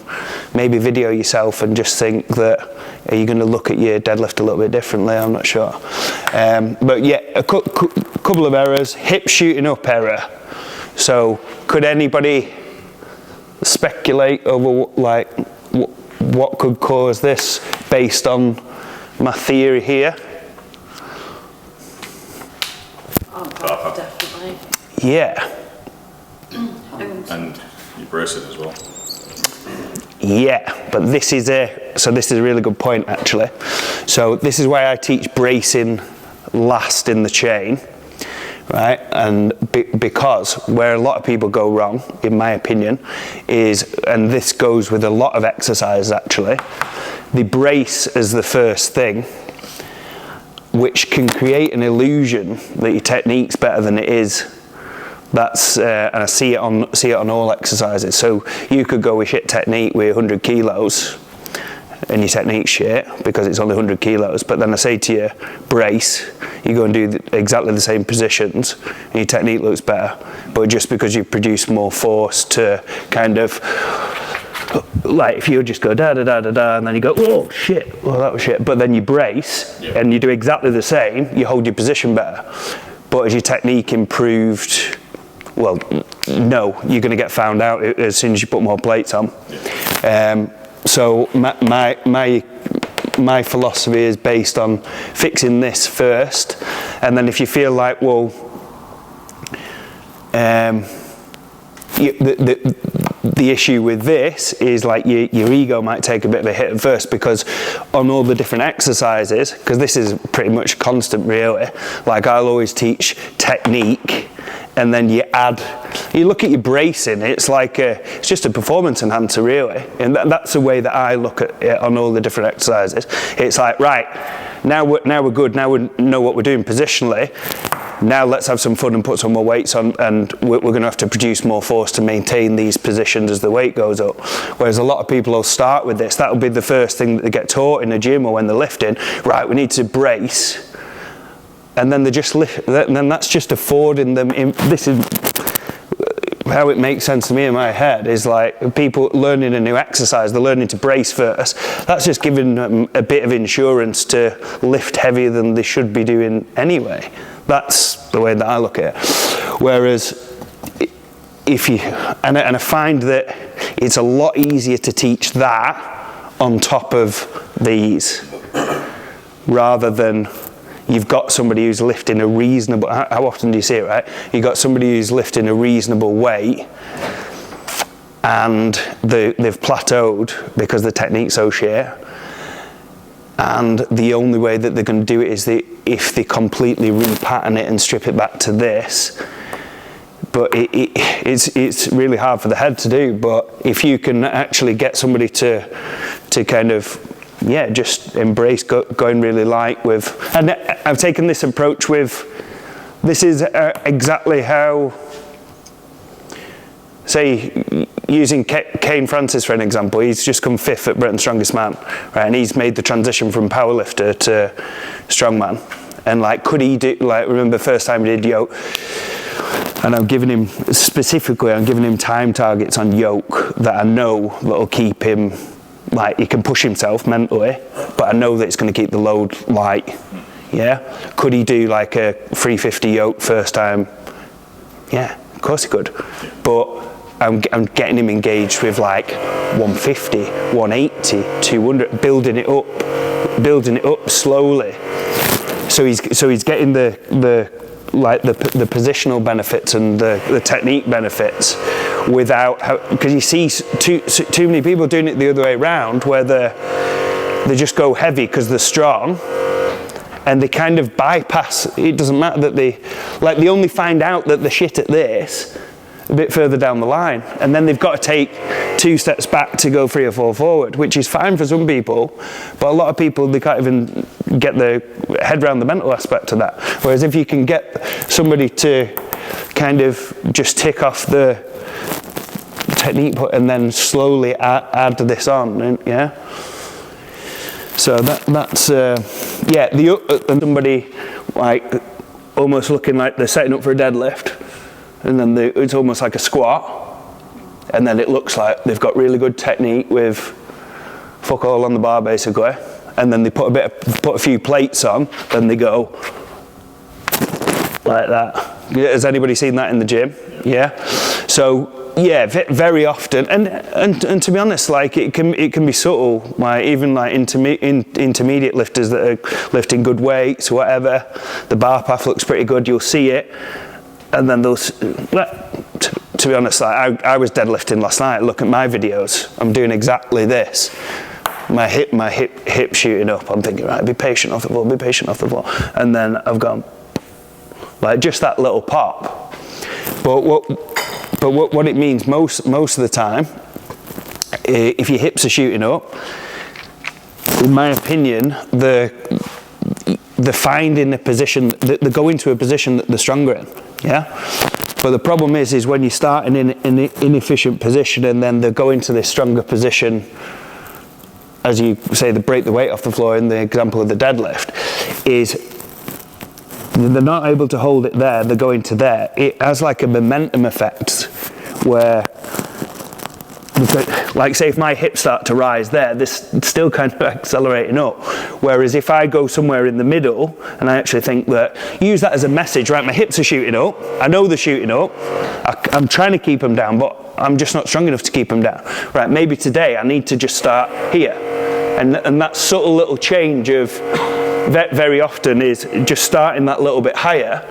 maybe video yourself and just think that, are you going to look at your deadlift a little bit differently? I'm not sure. But yeah, a couple of errors. Hip shooting up error. So could anybody speculate over like what could cause this based on my theory here? Oh, definitely. Yeah. And you brace it as well. Yeah, but this is a really good point actually. So this is why I teach bracing last in the chain, right? And because where a lot of people go wrong, in my opinion, is, and this goes with a lot of exercise actually, they brace as the first thing, which can create an illusion that your technique's better than it is. That's and I see it on all exercises. So you could go with shit technique with 100 kilos, and your technique's shit because it's only 100 kilos. But then I say to you, brace. You go and do exactly the same positions, and your technique looks better. But just because you produce more force to kind of, like if you just go da da da da da, and then you go, oh shit, well that was shit. But then you brace, and you do exactly the same. You hold your position better. But as your technique improved, well, no, you're going to get found out as soon as you put more plates on. So my philosophy is based on fixing this first, and then if you feel like, well, the issue with this is like your ego might take a bit of a hit at first, because on all the different exercises, because this is pretty much constant really, like I'll always teach technique, and then you add You look at your bracing, it's like it's just a performance enhancer really, and that's the way that I look at it on all the different exercises. It's like, right, now we're good, now we know what we're doing positionally, now let's have some fun and put some more weights on, and we're going to have to produce more force to maintain these positions as the weight goes up. Whereas a lot of people will start with this, that'll be the first thing that they get taught in a gym or when they're lifting. Right, we need to brace, and then they just lift, and then that's just affording them, this is how it makes sense to me in my head, is like people learning a new exercise, they're learning to brace first. That's just giving them a bit of insurance to lift heavier than they should be doing anyway. That's the way that I look at it. Whereas if you, and I find that it's a lot easier to teach that on top of these, rather than you've got somebody who's lifting a reasonable, how often do you see it, right? You've got somebody who's lifting a reasonable weight and they've plateaued because the technique's so shit. And the only way that they're going to do it is if they completely repattern it and strip it back to this. But it's really hard for the head to do. But if you can actually get somebody to kind of, yeah, just embrace going really light with, and I've taken this approach with, this is exactly how, say, using Kane Francis for an example, he's just come 5th at Britain's Strongest Man, right? And he's made the transition from powerlifter to strongman. And like, could he do, like, remember the first time he did yoke, and I'm giving him, specifically, I'm giving him time targets on yoke that I know that'll keep him, like, he can push himself mentally, but I know that it's going to keep the load light, yeah? Could he do like a 350 yoke first time? Yeah, of course he could. But I'm getting him engaged with like 150, 180, 200, building it up slowly. So he's getting the positional benefits and the technique benefits without, because you see too many people doing it the other way around, where they just go heavy because they're strong, and they kind of bypass. It doesn't matter that they only find out that they're shit at this a bit further down the line, and then they've got to take 2 steps back to go 3 or 4 forward, which is fine for some people, but a lot of people, they can't even get their head around the mental aspect of that. Whereas if you can get somebody to kind of just tick off the technique and then slowly add this on, yeah. So that's yeah. Somebody like almost looking like they're setting up for a deadlift, and then it's almost like a squat, and then it looks like they've got really good technique with fuck all on the bar basically, and then they put a few plates on, then they go like that. Has anybody seen that in the gym? Yeah. So yeah, very often, and to be honest, like it can be subtle. Like even like intermediate lifters that are lifting good weights, whatever, the bar path looks pretty good. You'll see it, and then those. To be honest, like I was deadlifting last night. Look at my videos. I'm doing exactly this. My hip shooting up. I'm thinking, right, be patient off the floor, be patient off the floor, and then I've gone like just that little pop. But what it means most of the time, if your hips are shooting up, in my opinion, they're finding a position, they go into a position that they're stronger in, yeah? But the problem is when you start in an inefficient position and then they go into this stronger position, as you say, they break the weight off the floor in the example of the deadlift, is they're not able to hold it there, they're going to there. It has like a momentum effect where, like say if my hips start to rise there, this still kind of accelerating up. Whereas if I go somewhere in the middle, and I actually think that, use that as a message, right, my hips are shooting up, I know they're shooting up, I'm trying to keep them down, but I'm just not strong enough to keep them down. Right, maybe today I need to just start here. And that subtle little change of, very often is just starting that little bit higher,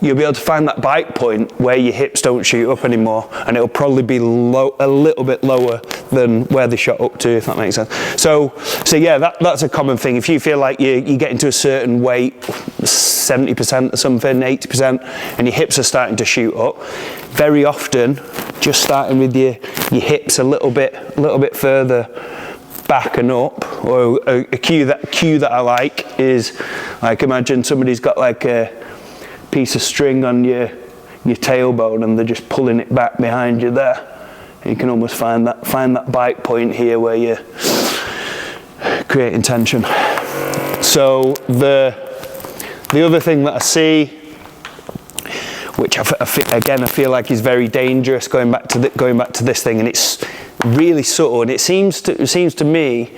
you'll be able to find that bite point where your hips don't shoot up anymore, and it'll probably be a little bit lower than where they shot up to, if that makes sense. So yeah, that's a common thing. If you feel like you get into a certain weight, 70% or something, 80%, and your hips are starting to shoot up, very often, just starting with your hips a little bit further back and up, or a cue that I like is, like, imagine somebody's got like a piece of string on your tailbone and they're just pulling it back behind you there. And you can almost find that bite point here where you're creating tension. So the other thing that I see, which I feel like is very dangerous, going back to this thing, and it's really subtle, and it seems to me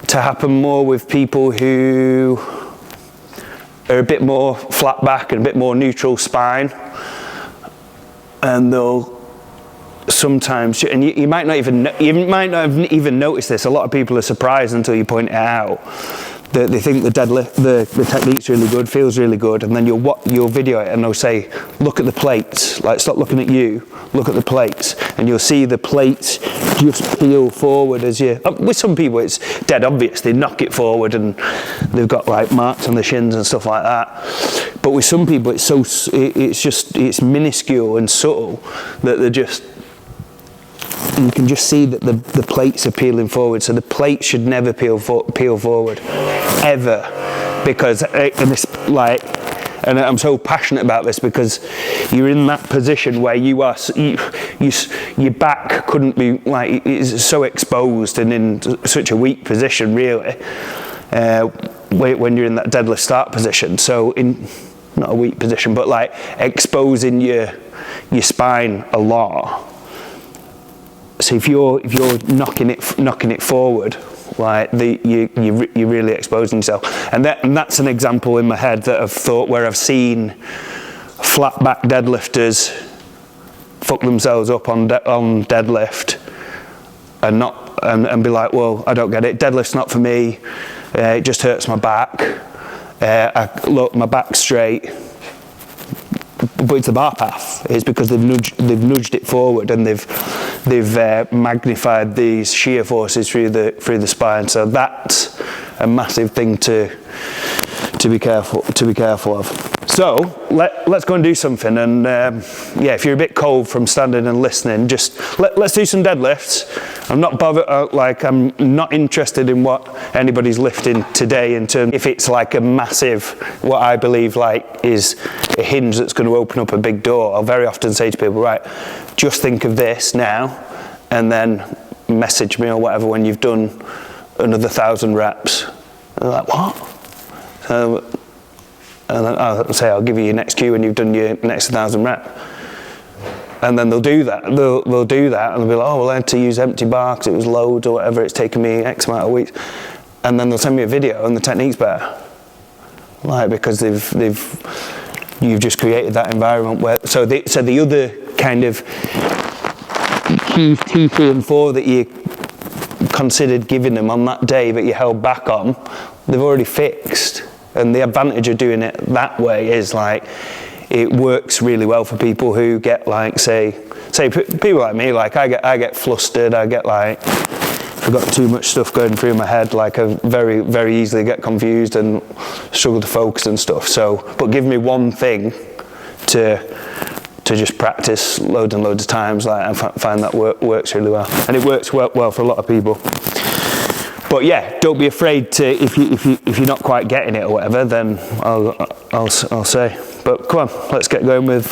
to happen more with people who are a bit more flat back and a bit more neutral spine, and they'll sometimes, and you might not even notice this. A lot of people are surprised until you point it out. They think the deadlift, the technique's really good, feels really good, and then you'll video it and they'll say, look at the plates, like, stop looking at you, look at the plates, and you'll see the plates just peel forward as you, with some people it's dead obvious, they knock it forward and they've got like marks on the shins and stuff like that. But with some people it's minuscule and subtle that they're just, you can just see that the plates are peeling forward. So the plate should never peel forward, ever, because and I'm so passionate about this, because you're in that position where your back couldn't be, like, it's so exposed and in such a weak position, really, when you're in that deadlift start position. So not a weak position, but like exposing your spine a lot. So if you're knocking it forward, like, you're really exposing yourself, and that's an example in my head that I've thought, where I've seen flat back deadlifters fuck themselves up on deadlift, and be like, well, I don't get it. Deadlift's not for me. It just hurts my back. Look, my back's straight. But it's the bar path. It's because they've nudged it forward, and they've magnified these shear forces through the spine. So that's a massive thing to be careful of. So let's go and do something. And yeah, if you're a bit cold from standing and listening, just let's do some deadlifts. I'm not bothered. I'm not interested in what anybody's lifting today, in terms if it's like a massive, what I believe like is a hinge that's going to open up a big door. I'll very often say to people, right, just think of this now, and then message me or whatever when you've done another 1,000 reps. And they're like, what? And then I'll say, I'll give you your next cue when you've done your next 1,000 reps. And then they'll do that. They'll do that, and they'll be like, oh, well, I had to use empty bar because it was loads or whatever. It's taken me X amount of weeks. And then they'll send me a video, and the technique's better. Like, because you've just created that environment where. So the other kind of keys 2, 3, and 4 that you considered giving them on that day, but you held back on, they've already fixed. And the advantage of doing it that way is, like, it works really well for people who get, like, say people like me, like, I get flustered, I get, like, I've got too much stuff going through my head, like, I very, very easily get confused and struggle to focus and stuff. So, but give me one thing to just practice loads and loads of times, like, I find that works really well, and it works well for a lot of people. But yeah, don't be afraid to, if you're not quite getting it or whatever, then I'll say. But come on, let's get going with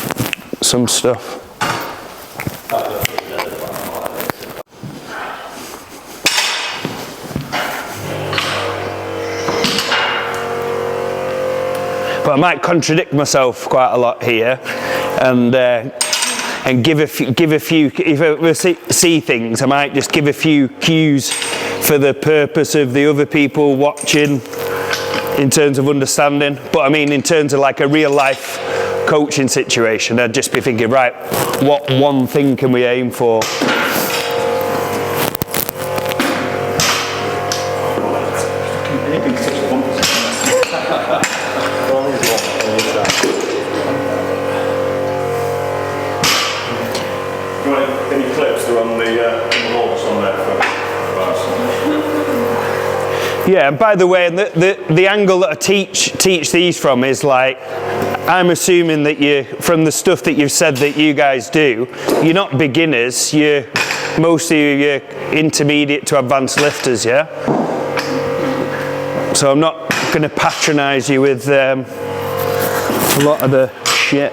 some stuff. But I might contradict myself quite a lot here, and give a few. If I see things, I might just give a few cues for the purpose of the other people watching, in terms of understanding. But I mean, in terms of like a real life coaching situation, I'd just be thinking, right, what one thing can we aim for? lifter on the walls on there for advanced. Yeah, and by the way, the angle that I teach these from is like, I'm assuming that from the stuff that you've said that you guys do, you're not beginners, most of you're intermediate to advanced lifters, yeah? So I'm not going to patronise you with a lot of the shit.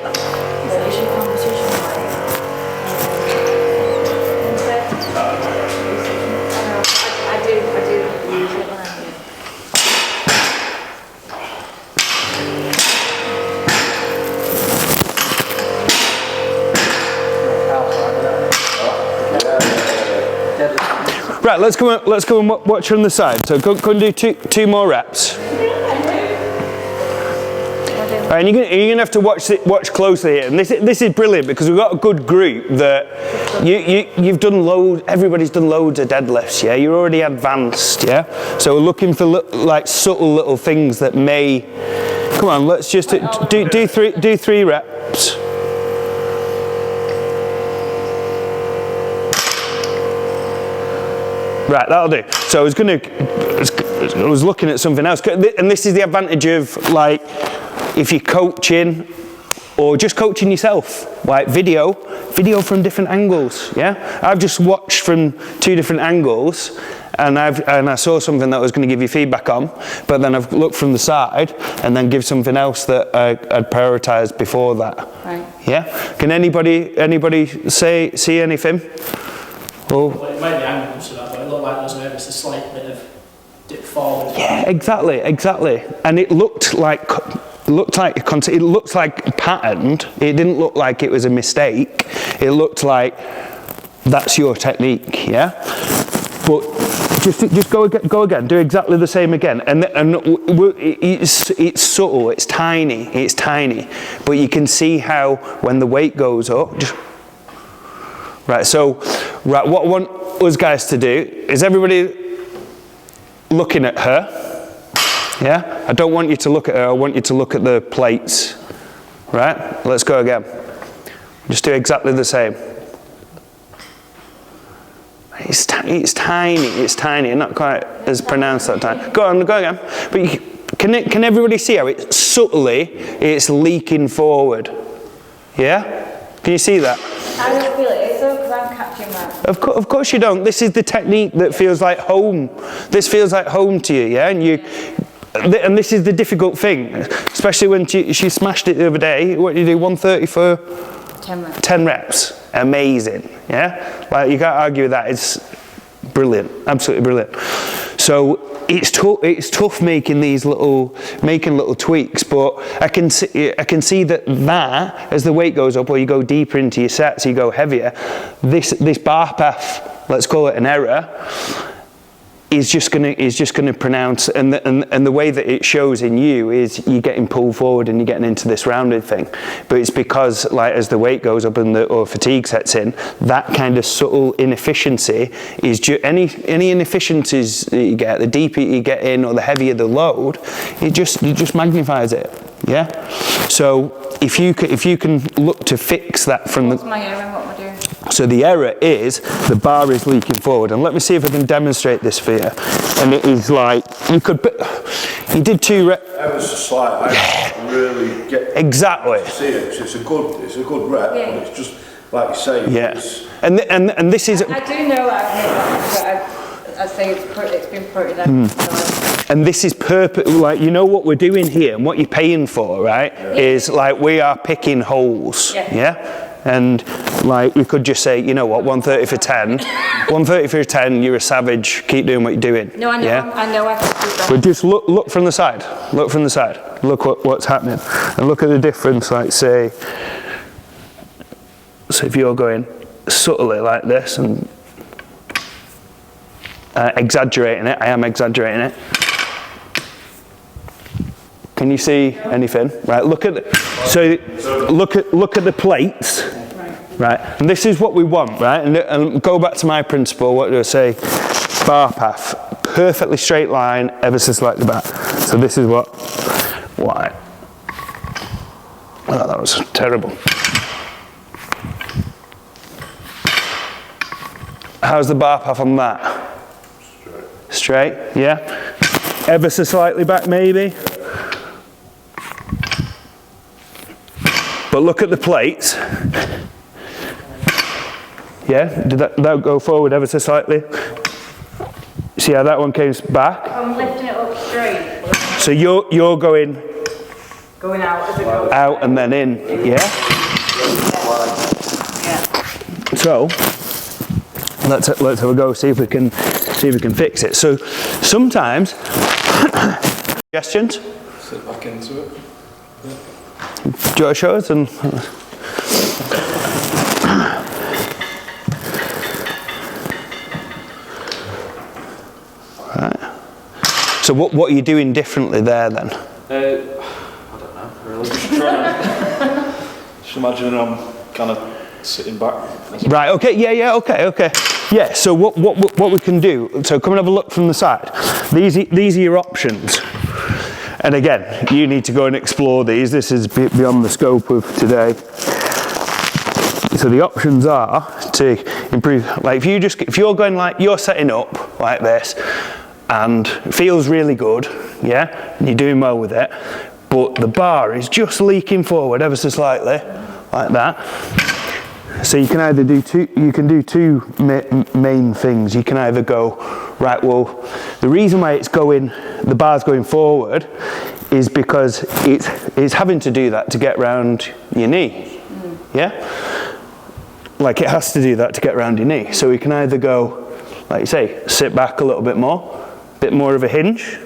Right, let's go and watch on the side. So go and do two more reps. Right, and you're going to have to watch closely here. And this is brilliant because we've got a good group that you've done everybody's done loads of deadlifts, yeah? You're already advanced, yeah? So we're looking for like subtle little things that may... Come on, let's just do three reps. Right, that'll do. So I was looking at something else, and this is the advantage of like, if you're coaching or just coaching yourself, like video from different angles, yeah? I've just watched from 2 different angles, and I saw something that I was going to give you feedback on, but then I've looked from the side and then give something else that I'd prioritised before that. Right. Yeah? Can anybody see anything? Well, it might be angles, so that, but it looked like there was maybe a slight bit of dip forward. Yeah, exactly. And it looked like patterned. It didn't look like it was a mistake. It looked like that's your technique, yeah? But just go again, do exactly the same again. And it's subtle, it's tiny, but you can see how when the weight goes up, right, what I want us guys to do is everybody looking at her, yeah? I don't want you to look at her, I want you to look at the plates, right? Let's go again. Just do exactly the same. It's tiny, not quite as pronounced that time. Go again. But can everybody see how it's leaking forward? Yeah? Can you see that? I don't feel it, it's so because I'm catching that. Of course you don't. This is the technique that feels like home. This feels like home to you, yeah? And this is the difficult thing, especially when she smashed it the other day. What did you do, 130 for? 10 reps. 10 reps. Amazing, yeah? Like, you can't argue with that. It's brilliant, absolutely brilliant. So it's tough making little tweaks, but I can see that as the weight goes up or you go deeper into your sets, you go heavier, this bar path, let's call it an error, is just gonna pronounce, and the way that it shows in you is you're getting pulled forward and you're getting into this rounded thing. But it's because, like, as the weight goes up or fatigue sets in, that kind of subtle inefficiency is any inefficiencies that you get, the deeper you get in or the heavier the load, it just magnifies it. Yeah. So if you can look to fix that from What's my error? What am I doing? So the error is the bar is leaking forward, and let me see if I can demonstrate this for you. And it is like you did 2 reps. That was a slight. I really get exactly. To see it. It's a good rep, Yeah. but it's just like you say. Yeah. And this is. I do know I'd say it's been pretty then. And this is like, you know what we're doing here and what you're paying for, right? Yeah. Is like we are picking holes. Yeah. And like we could just say, you know what, 130 for 10, 130 for 10, you're a savage, keep doing what you're doing. No, I know, yeah? I know I can do that. But just look from the side, look what's happening, and look at the difference, like say if you're going subtly like this and exaggerating it, I am exaggerating it. Can you see anything? Right, look at the plates, right? And this is what we want, right? And go back to my principle, what do I say? Bar path, perfectly straight line, ever so slightly back. So this is why. Oh, that was terrible. How's the bar path on that? Straight, yeah. Ever so slightly back maybe. But look at the plates. Yeah, did that go forward ever so slightly? See how that one came back? I'm lifting it up straight. So you're going out as it goes. Out and then in, yeah? So let's have a go, see if we can fix it. So sometimes suggestions? Sit back into it. Do you want to show us? And right. So what are you doing differently there then? I don't know, really. Just trying. Just imagining I'm kind of sitting back. Right, okay, yeah, okay. Yeah, so what we can do, so come and have a look from the side. These are your options. And again, you need to go and explore these. This is beyond the scope of today. So the options are to improve, like if you're going like, you're setting up like this, and it feels really good, yeah, and you're doing well with it, but the bar is just leaking forward ever so slightly, like that. So you can either do two main things. You can either go, right, well, the reason why the bar's going forward is because it's having to do that to get round your knee, yeah? Like it has to do that to get round your knee. So we can either go, like you say, sit back a little bit more of a hinge,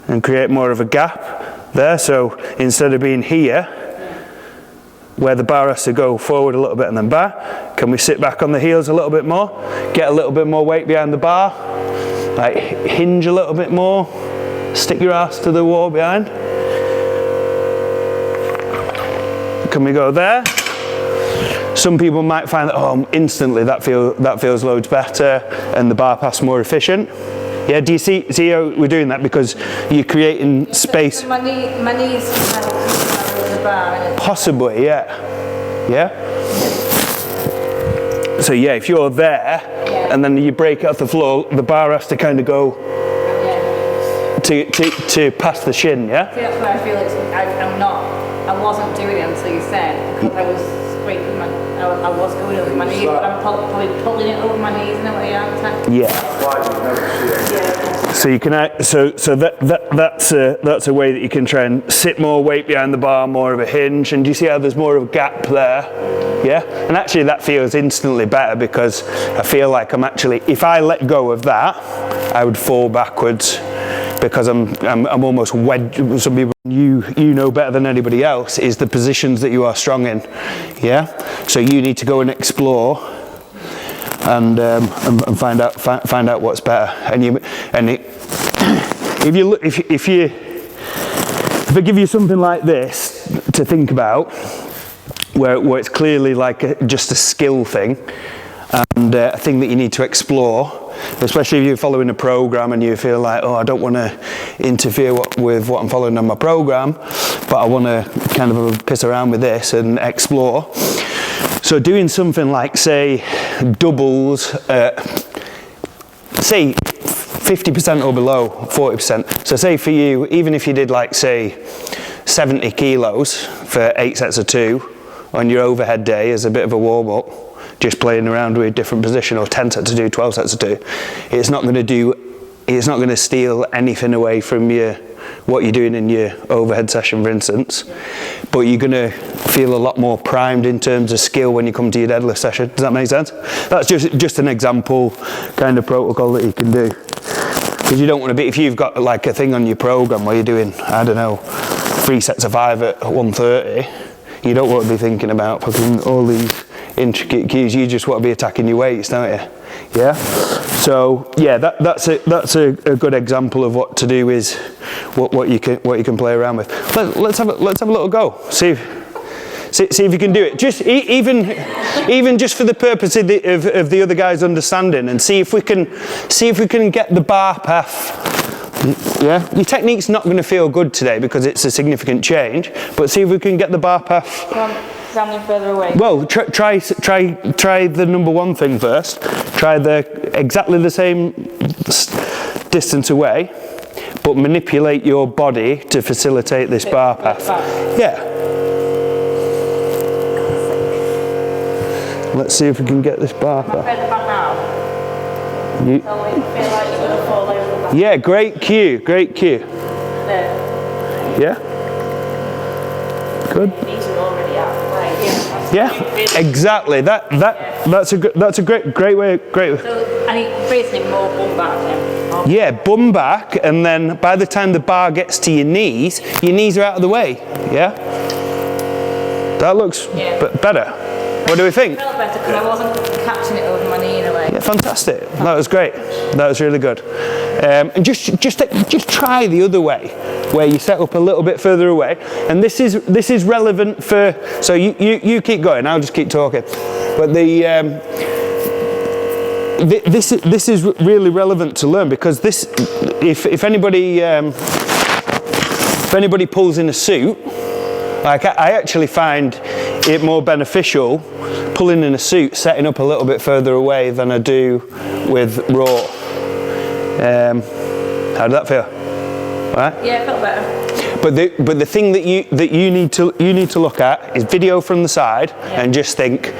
and create more of a gap there. So instead of being here, where the bar has to go forward a little bit and then back, can we sit back on the heels a little bit more, get a little bit more weight behind the bar, like hinge a little bit more, stick your ass to the wall behind. Can we go there? Some people might find that, instantly that feels loads better and the bar path's more efficient. Yeah, do you see how we're doing that? Because you're creating space. My knees the bar. Possibly, yeah. So yeah, if you're there and then you break it off the floor, the bar has to kind of go to past the shin, yeah? See, that's why I feel I wasn't doing it until you said, because I was scraping I was going over my knees, but I'm probably pulling it over my knees in a way, aren't I? Yeah. So you can that's a way that you can try and sit more weight behind the bar, more of a hinge, and do you see how there's more of a gap there? Yeah, and actually that feels instantly better because I feel like I'm actually, if I let go of that, I would fall backwards because I'm almost wedged. Some people you know better than anybody else is the positions that you are strong in. Yeah, so you need to go and explore and find out what's better. If I give you something like this to think about, where it's clearly like just a skill thing and a thing that you need to explore, especially if you're following a program and you feel like, I don't want to interfere with what I'm following on my program, but I want to kind of piss around with this and explore. So doing something like, say, doubles, say 50% or below, 40%. So say for you, even if you did like, say, 70 kilos for 8 sets of 2 on your overhead day as a bit of a warm-up, just playing around with a different position, or 10 sets of 2, 12 sets of 2, it's not going to steal anything away from what you're doing in your overhead session, for instance, but you're going to feel a lot more primed in terms of skill when you come to your deadlift session. Does that make sense? That's just an example kind of protocol that you can do. Because you don't want to be, if you've got like a thing on your program where you're doing, I don't know, 3 sets of 5 at 130, you don't want to be thinking about fucking all these intricate cues. You just want to be attacking your weights, don't you? Yeah. So yeah, that's a good example of what to do, is what you can play around with. Let's have a little go. See if you can do it. Just even just for the purpose of the other guys understanding, and see if we can get the bar path. Yeah, your technique's not going to feel good today because it's a significant change, but see if we can get the bar path standing further away? Well, try the number one thing first. Try exactly the same distance away, but manipulate your body to facilitate this bar path. Yeah. Let's see if we can get this bar path. Further back now. You, So we feel like you're going to fall over the back. yeah, great cue, great cue. There. Yeah. Good. These are already out. Right, Yeah, exactly. That's a great way. So, and it breathing more bum back then. Yeah, bum back, and then by the time the bar gets to your knees are out of the way. Yeah. That looks better. What do we think? I felt better because I wasn't catching it over my knee in a way. Yeah, fantastic. That was great. That was really good. And just try the other way, where you set up a little bit further away. And this is relevant for. So you keep going. I'll just keep talking. But this is really relevant to learn, because this, if anybody pulls in a suit, like I actually find it more beneficial pulling in a suit, setting up a little bit further away than I do with raw. How did that feel? Right? Yeah, it felt better. But the thing that you need to look at is video from the side and just think.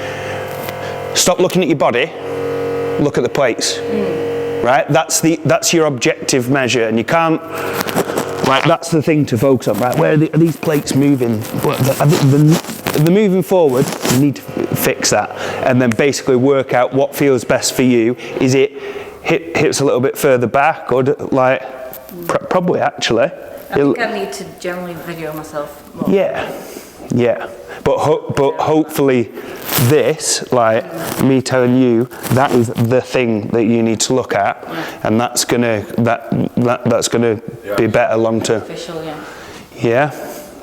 Stop looking at your body. Look at the plates. Right? That's your objective measure, and you can't. Right, that's the thing to focus on. Right, where are these plates moving? They're moving forward. You need to fix that, and then basically work out what feels best for you. Is it hips a little bit further back, or probably actually? I think I need to generally video myself more. Yeah. But hopefully this, like me telling you, that is the thing that you need to look at, and that's gonna be better long term. Official, Yeah.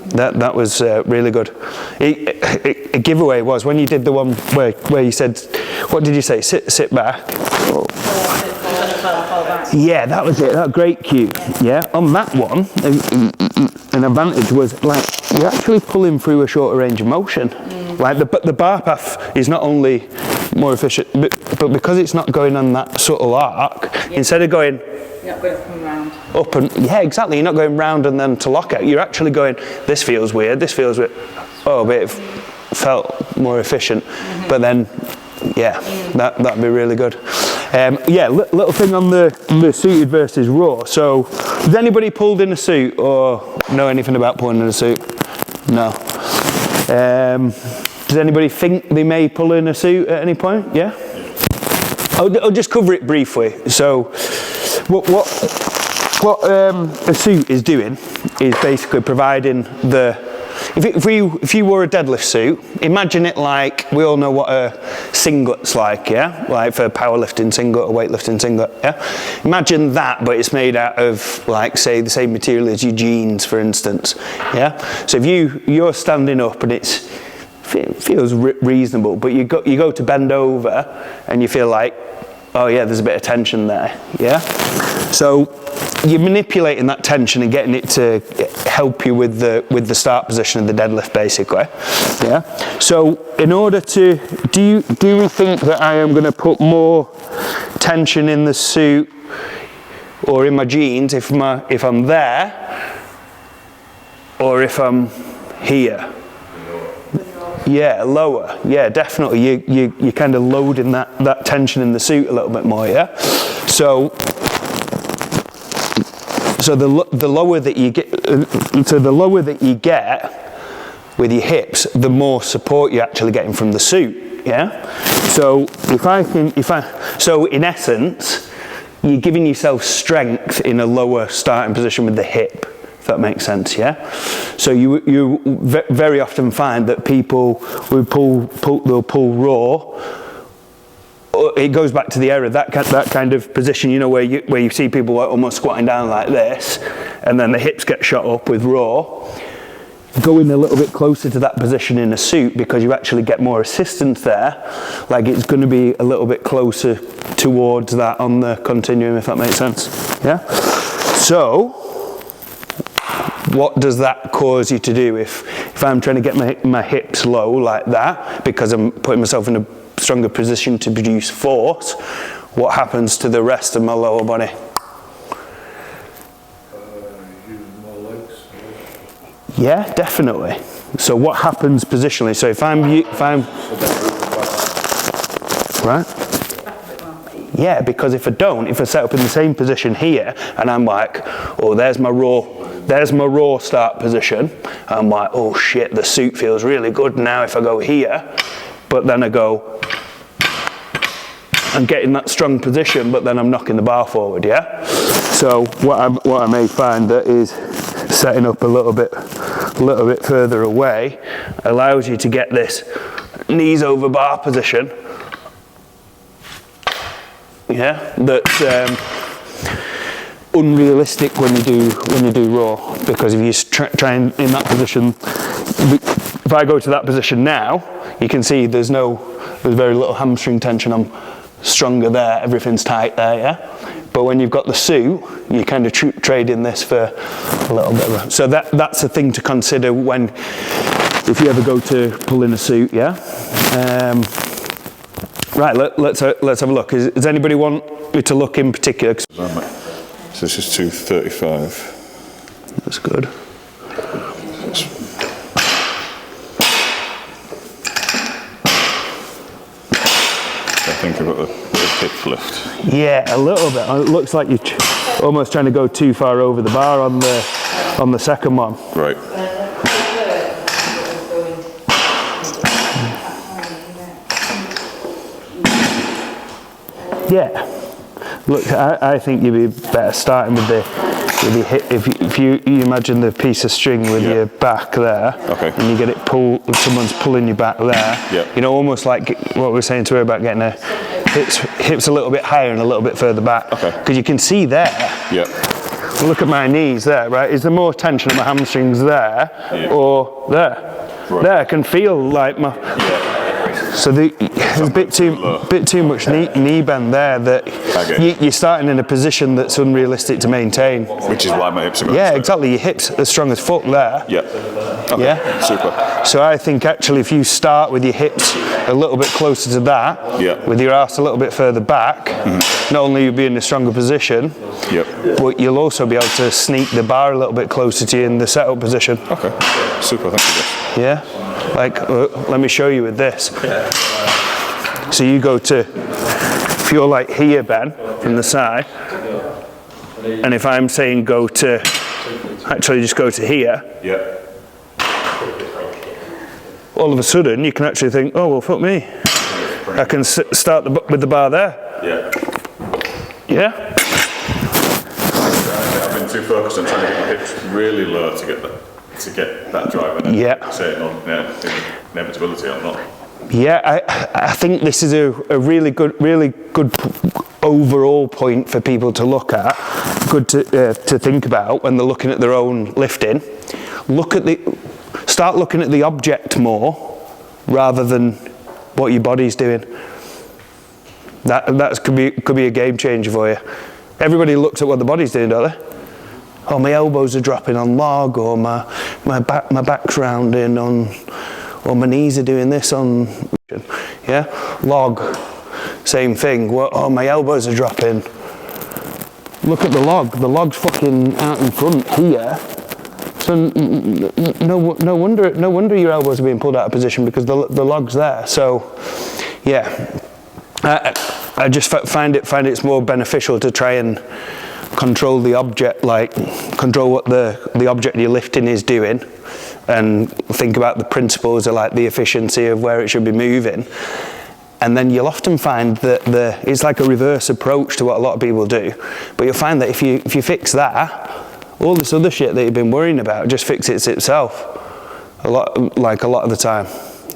That was really good. A giveaway was when you did the one where you said, what did you say? Sit back. Oh. Yeah, that was it. That great cue. Yeah. On that one, an advantage was like you're actually pulling through a shorter range of motion. Like the bar path is not only more efficient, but because it's not going on that subtle arc, instead of going. You're not going up and round. Up and exactly. You're not going round and then to lock out. You're actually going. This feels weird. This feels weird. Oh, but it felt more efficient. But then, that'd be really good. Little thing on the suited versus raw. So, has anybody pulled in a suit or know anything about pulling in a suit? No. Does anybody think they may pull in a suit at any point? Yeah. I'll just cover it briefly. So, what a suit is doing is basically providing the. If you wore a deadlift suit, imagine it like we all know what a singlet's like, yeah? Like for powerlifting singlet or weightlifting singlet, yeah? Imagine that, but it's made out of like say the same material as your jeans, for instance, yeah? So if you're standing up and it feels reasonable, but you go to bend over and you feel like, oh yeah, there's a bit of tension there, yeah? So you're manipulating that tension and getting it to help you with the start position of the deadlift, basically. Yeah. So in order to do we think that I am going to put more tension in the suit or in my jeans if I'm there, or if I'm here? Yeah, lower. Yeah, definitely. You're kind of loading that tension in the suit a little bit more. Yeah. So the lower that you get, with your hips, the more support you're actually getting from the suit. Yeah. So so in essence, you're giving yourself strength in a lower starting position with the hip. If that makes sense, yeah. So you very often find that people who they'll pull raw. It goes back to the error, that kind of position, you know, where you see people like almost squatting down like this, and then the hips get shot up with raw. Going a little bit closer to that position in a suit, because you actually get more assistance there, like it's going to be a little bit closer towards that on the continuum, if that makes sense. Yeah. So what does that cause you to do? If I'm trying to get my hips low like that, because I'm putting myself in a stronger position to produce force, what happens to the rest of my lower body? Use more legs. Yeah, definitely. So what happens positionally? So if I'm right? Yeah, because if I set up in the same position here, and I'm like, oh, there's my raw start position, I'm like, oh shit, the suit feels really good now if I go here, but then I go, I'm getting that strong position, but then I'm knocking the bar forward, yeah? So what I may find that is setting up a little bit further away allows you to get this knees over bar position. Yeah, that's unrealistic when you do raw, because if you try in that position, if I go to that position now, you can see there's very little hamstring tension. I'm stronger there, everything's tight there, yeah. But when you've got the suit, you kind of trade in this for a little bit. So that's a thing to consider if you ever go to pull in a suit, yeah. Right, let's have a look. Does anybody want me to look in particular? So this is 235. That's good. I think I've got the hip lift. Yeah, a little bit. It looks like you're almost trying to go too far over the bar on the second one. Right. Yeah. Look, I think you'd be better starting with the hip. If you imagine the piece of string with your back there, and you get it if someone's pulling you back there, you know, almost like what we were saying to her about getting the hips a little bit higher and a little bit further back. Because you can see there. Look at my knees there, right? Is there more tension in my hamstrings there or there? Right. There, I can feel like my. So there's a bit too much knee bend there that you're starting in a position that's unrealistic to maintain. Which is why my hips are going. Yeah, exactly. Your hips are strong as fuck there. Yeah. Okay. Yeah. Super. So I think actually if you start with your hips a little bit closer to that, with your arse a little bit further back, not only you'll be in a stronger position, but you'll also be able to sneak the bar a little bit closer to you in the setup position. Okay. Super. Thank you. Yeah. Like, let me show you with this. So you go to, if you're like here, Ben, from the side, and if I'm saying go to, actually just go to here, all of a sudden you can actually think, oh, well, fuck me. I can start with the bar there. Yeah? I've been too focused on trying to get my hips really low to get that drive and then say inevitability or not. Yeah, I think this is a really good overall point for people to look at, good to think about when they're looking at their own lifting. Start looking at the object more rather than what your body's doing. That could be a game changer for you. Everybody looks at what the body's doing, don't they? Oh, my elbows are dropping on log, or my back's rounding on, or my knees are doing this on, log, same thing. Oh, my elbows are dropping. Look at the log. The log's fucking out in front here. So no wonder your elbows are being pulled out of position, because the log's there. So, yeah, I just find it's more beneficial to try and control the object, like control what the object you're lifting is doing, and think about the principles of like the efficiency of where it should be moving. And then you'll often find that it's like a reverse approach to what a lot of people do. But you'll find that if you fix that, all this other shit that you've been worrying about just fixes itself a lot of the time.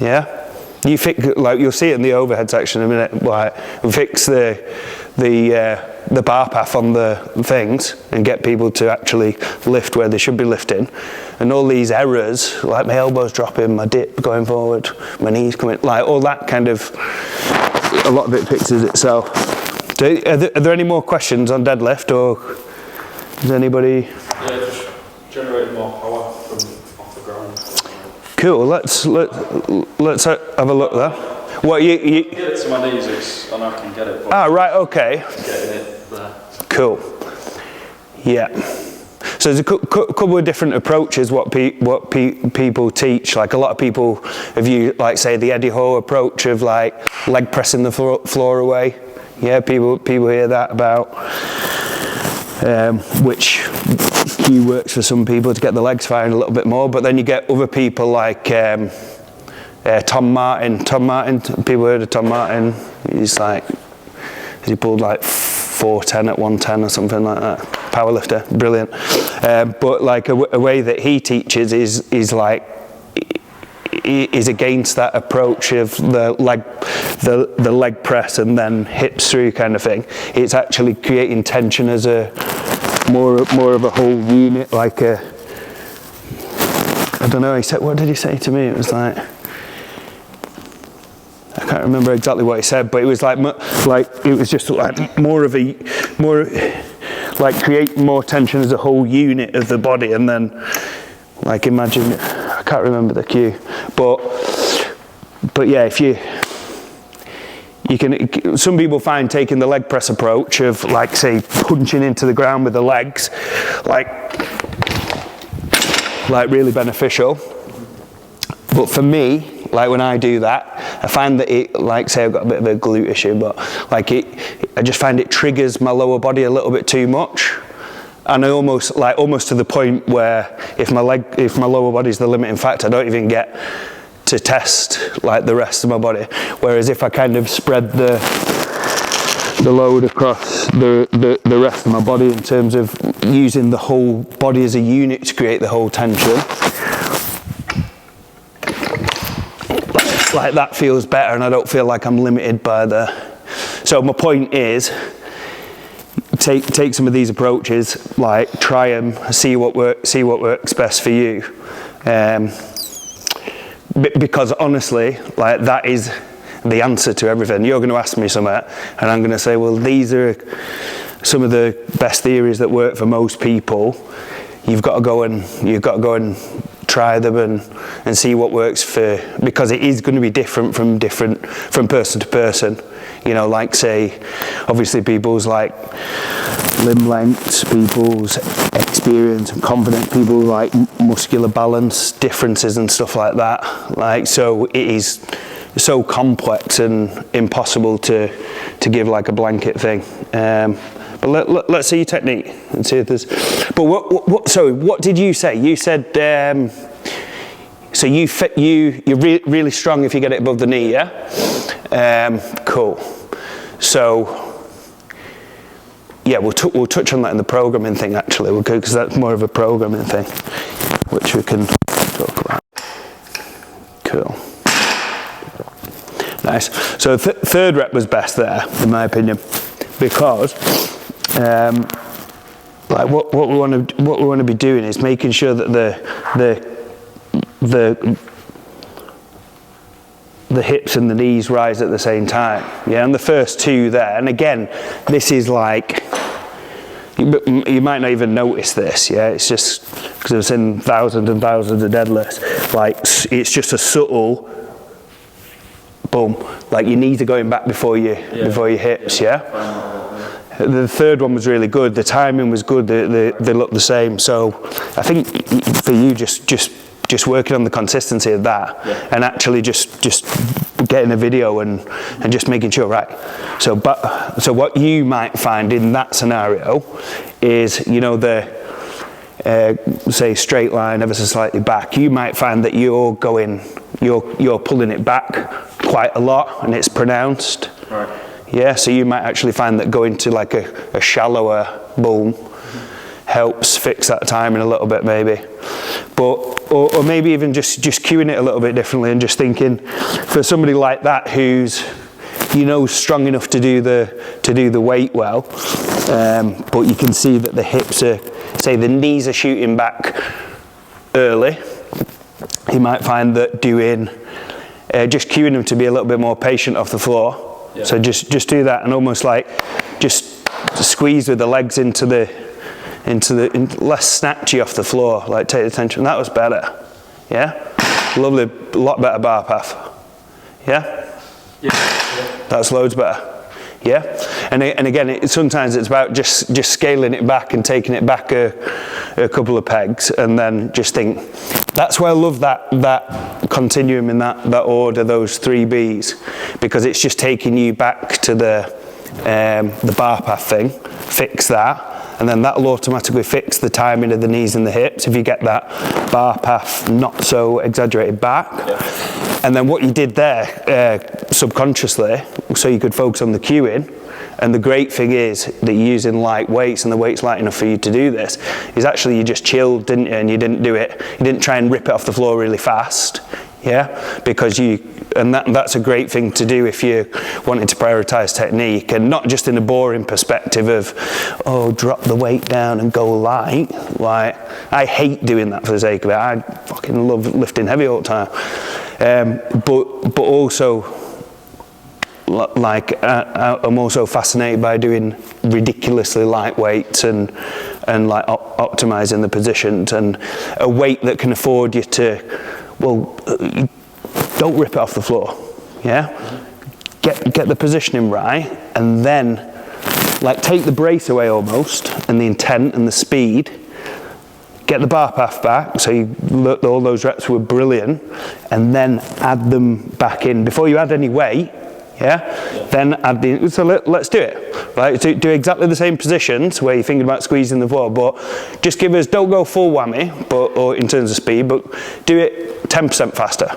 Yeah. You fix, like you'll see it in the overhead section in a minute, like fix the bar path on the things and get people to actually lift where they should be lifting. And all these errors, like my elbows dropping, my dip going forward, my knees coming, like all that kind of, a lot of it fixes itself. So are there any more questions on deadlift, or is anybody? generating more power from off the ground. Cool. Let's have a look there. What you get it to my knees, and I can get it. Right. Okay. Getting it there. Cool. Yeah. So there's a couple of different approaches what people teach. Like a lot of people have used, like say the Eddie Hall approach of like leg pressing the floor away. Yeah, people hear that about, which works for some people to get the legs firing a little bit more. But then you get other people like Tom Martin. People heard of Tom Martin? He's like, he pulled like 410 at 110 or something like that. Powerlifter, brilliant. But like a way that he teaches is against that approach of the leg press and then hips through kind of thing. It's actually creating tension as a more of a whole unit, like a, I don't know. He said, what did he say to me? It was like, I can't remember exactly what he said, but it was like it was just like more like create more tension as a whole unit of the body, and then like imagine, I can't remember the cue, but yeah, if you can, some people find taking the leg press approach of like say punching into the ground with the legs, like really beneficial. But for me, like when I do that, I find that it, like say I've got a bit of a glute issue, but like I just find it triggers my lower body a little bit too much. And I almost to the point where if my lower body is the limiting factor, I don't even get to test like the rest of my body. Whereas if I kind of spread the load across the rest of my body in terms of using the whole body as a unit to create the whole tension, like that feels better, and I don't feel like I'm limited by so my point is, take some of these approaches, like try them, see what works best for you, because honestly, like that is the answer to everything. You're going to ask me something, and I'm going to say, well, these are some of the best theories that work for most people. You've got to go and try them and see what works because it is going to be different from person to person. You know, like say, obviously people's like limb lengths, people's experience and confidence, people like muscular balance differences and stuff like that. Like, so it is so complex and impossible to give like a blanket thing. But let's see your technique and see if there's. But what did you say? You said so you're really strong if you get it above the knee, yeah? Cool. So yeah, we'll touch on that in the programming thing actually, because that's more of a programming thing, which we can talk about. Cool. Nice. So third rep was best there, in my opinion, because. Like what we want to be doing is making sure that the hips and the knees rise at the same time. Yeah, and the first two there. And again, this is like you might not even notice this. Yeah, it's just because I've seen thousands and thousands of deadlifts. Like it's just a subtle boom. Like your knees are going back before your hips. Yeah. The third one was really good. The timing was good. They looked the same. So I think for you, just working on the consistency of that, and actually just getting a video and just making sure, right. So what you might find in that scenario is, you know, the say straight line ever so slightly back. You might find that you're pulling it back quite a lot, and it's pronounced. Right. Yeah, so you might actually find that going to like a shallower boom helps fix that timing a little bit maybe. But or maybe even just cueing it a little bit differently and just thinking for somebody like that who's, you know, strong enough to do the weight well, but you can see that the hips are, say the knees are shooting back early, you might find that doing just cueing them to be a little bit more patient off the floor. So just do that and almost like just squeeze with the legs into the less snatchy off the floor, like take the tension. That was better. Yeah? Lovely, a lot better bar path. Yeah? Yeah. That's loads better. Yeah? And again, sometimes it's about just scaling it back and taking it back a couple of pegs, and then just think, that's why I love that continuum in that order, those 3 Bs, because it's just taking you back to the bar path thing, fix that, and then that'll automatically fix the timing of the knees and the hips if you get that bar path not so exaggerated back. Yeah. And then what you did there subconsciously, so you could focus on the cueing. And the great thing is that you're using light weights, and the weight's light enough for you to do this, is actually you just chilled, didn't you? And you didn't do it, you didn't try and rip it off the floor really fast. Yeah, because that's a great thing to do if you're wanting to prioritize technique, and not just in a boring perspective of, oh, drop the weight down and go light. Like, I hate doing that for the sake of it. I fucking love lifting heavy all the time. But also, like, I'm also fascinated by doing ridiculously light weights and like optimizing the positions, and a weight that can afford you to, well, don't rip it off the floor, yeah? Get the positioning right, and then, like, take the brace away almost, and the intent and the speed, get the bar path back, so all those reps were brilliant, and then add them back in. Before you add any weight, yeah? Then add so let's do it, right? Do exactly the same positions where you're thinking about squeezing the floor, but just don't go full whammy, or in terms of speed, but do it 10% faster.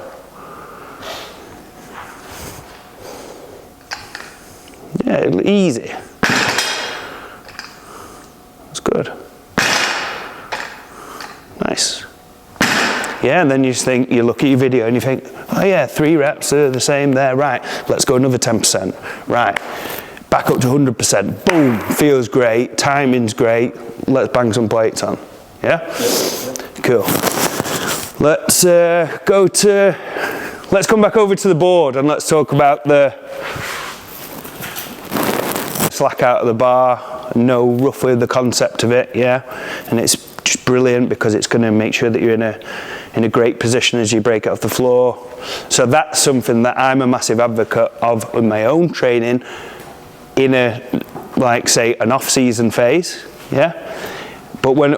Yeah, easy. That's good. Nice. Yeah, and then you just think, you look at your video and you think, oh yeah, 3 reps are the same there, right, let's go another 10%, right, back up to 100%, boom, feels great, timing's great, let's bang some plates on, yeah? Cool. Let's come back over to the board, and let's talk about the slack out of the bar, know roughly the concept of it, yeah? And it's just brilliant because it's going to make sure that you're in a great position as you break it off the floor. So that's something that I'm a massive advocate of in my own training in like, say, an off-season phase, yeah? But when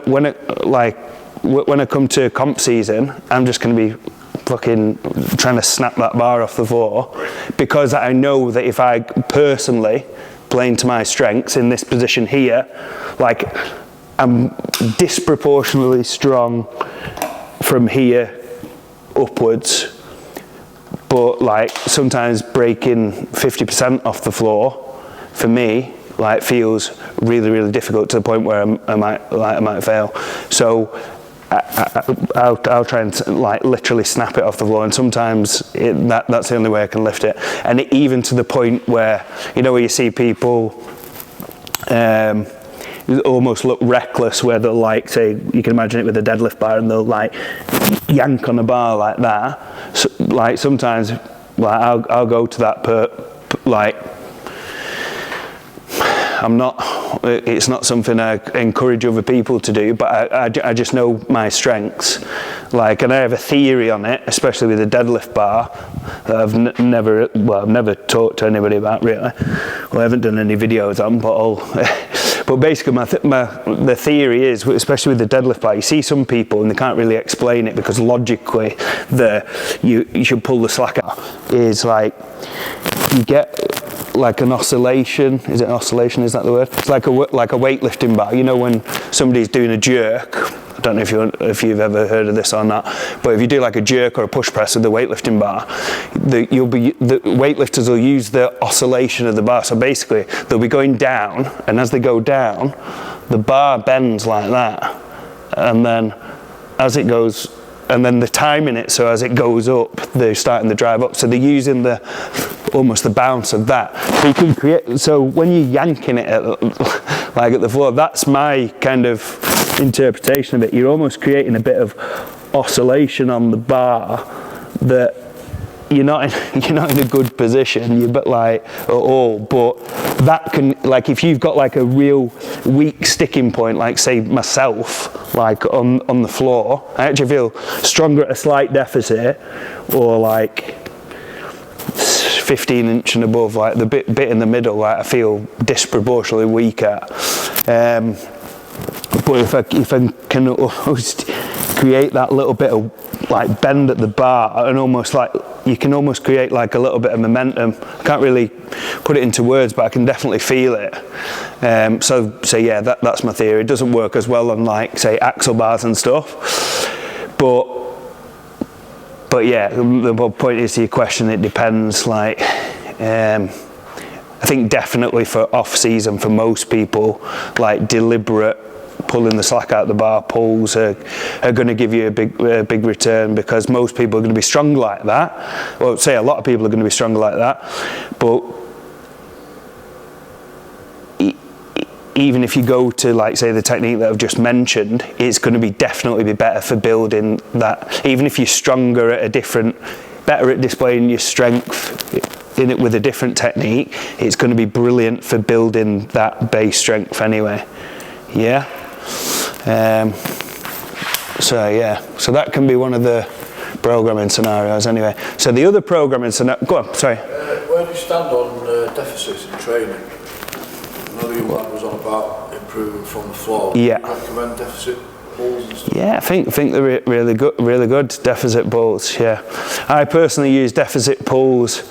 I come to comp season, I'm just going to be fucking trying to snap that bar off the floor, because I know that if I personally playing to my strengths in this position here, like, I'm disproportionately strong from here upwards, but like sometimes breaking 50% off the floor for me like feels really, really difficult, to the point where I might fail. So I'll try and like literally snap it off the floor, and sometimes that's the only way I can lift it. And even to the point where, you know, where you see people almost look reckless, where they'll like, say, you can imagine it with a deadlift bar, and they'll like yank on a bar like that. So, like sometimes, like I'll go to that like, it's not something I encourage other people to do, but I just know my strengths. Like, and I have a theory on it, especially with the deadlift bar, that I've never talked to anybody about really. Well, I haven't done any videos on, but basically the theory is, especially with the deadlift bar, you see some people and they can't really explain it, because logically you should pull the slack out. Is like, you get like an oscillation. Is it oscillation? Is that the word? It's like a weightlifting bar. You know, when somebody's doing a jerk. I don't know if you've ever heard of this or not, but if you do like a jerk or a push press with the weightlifting bar, the weightlifters will use the oscillation of the bar. So basically, they'll be going down, and as they go down, the bar bends like that, and then as it goes, and then the time in it, so as it goes up, they're starting to drive up. So they're using almost the bounce of that. So you can create. So when you're yanking it at the floor, that's my kind of interpretation of it. You're almost creating a bit of oscillation on the bar that you're not in a good position. You're a bit like at all, but that can, like if you've got like a real weak sticking point, like say myself, like on the floor, I actually feel stronger at a slight deficit, or like 15 inch and above, like the bit in the middle, like I feel disproportionately weak at. But if I can almost create that little bit of like bend at the bar, and almost like you can almost create like a little bit of momentum. I can't really put it into words, but I can definitely feel it. So yeah, that's my theory. It doesn't work as well on like say axle bars and stuff, but yeah, the point is to your question, it depends. Like I think definitely for off season, for most people, like deliberate pulling the slack out of the bar pulls are going to give you a big return, because most people are going to be strong like that. Well, say a lot of people are going to be stronger like that, but even if you go to like say the technique that I've just mentioned, it's going to be definitely be better for building that. Even if you're stronger at better at displaying your strength in it with a different technique, it's going to be brilliant for building that base strength anyway. Yeah. So that can be one of the programming scenarios anyway. So the other programming scenario, go on, sorry. Where do you stand on deficits in training? I know your one was on about improving from the floor. Yeah. Do you recommend deficit pulls and stuff? Yeah, I think they're really good deficit pulls. Yeah, I personally use deficit pulls.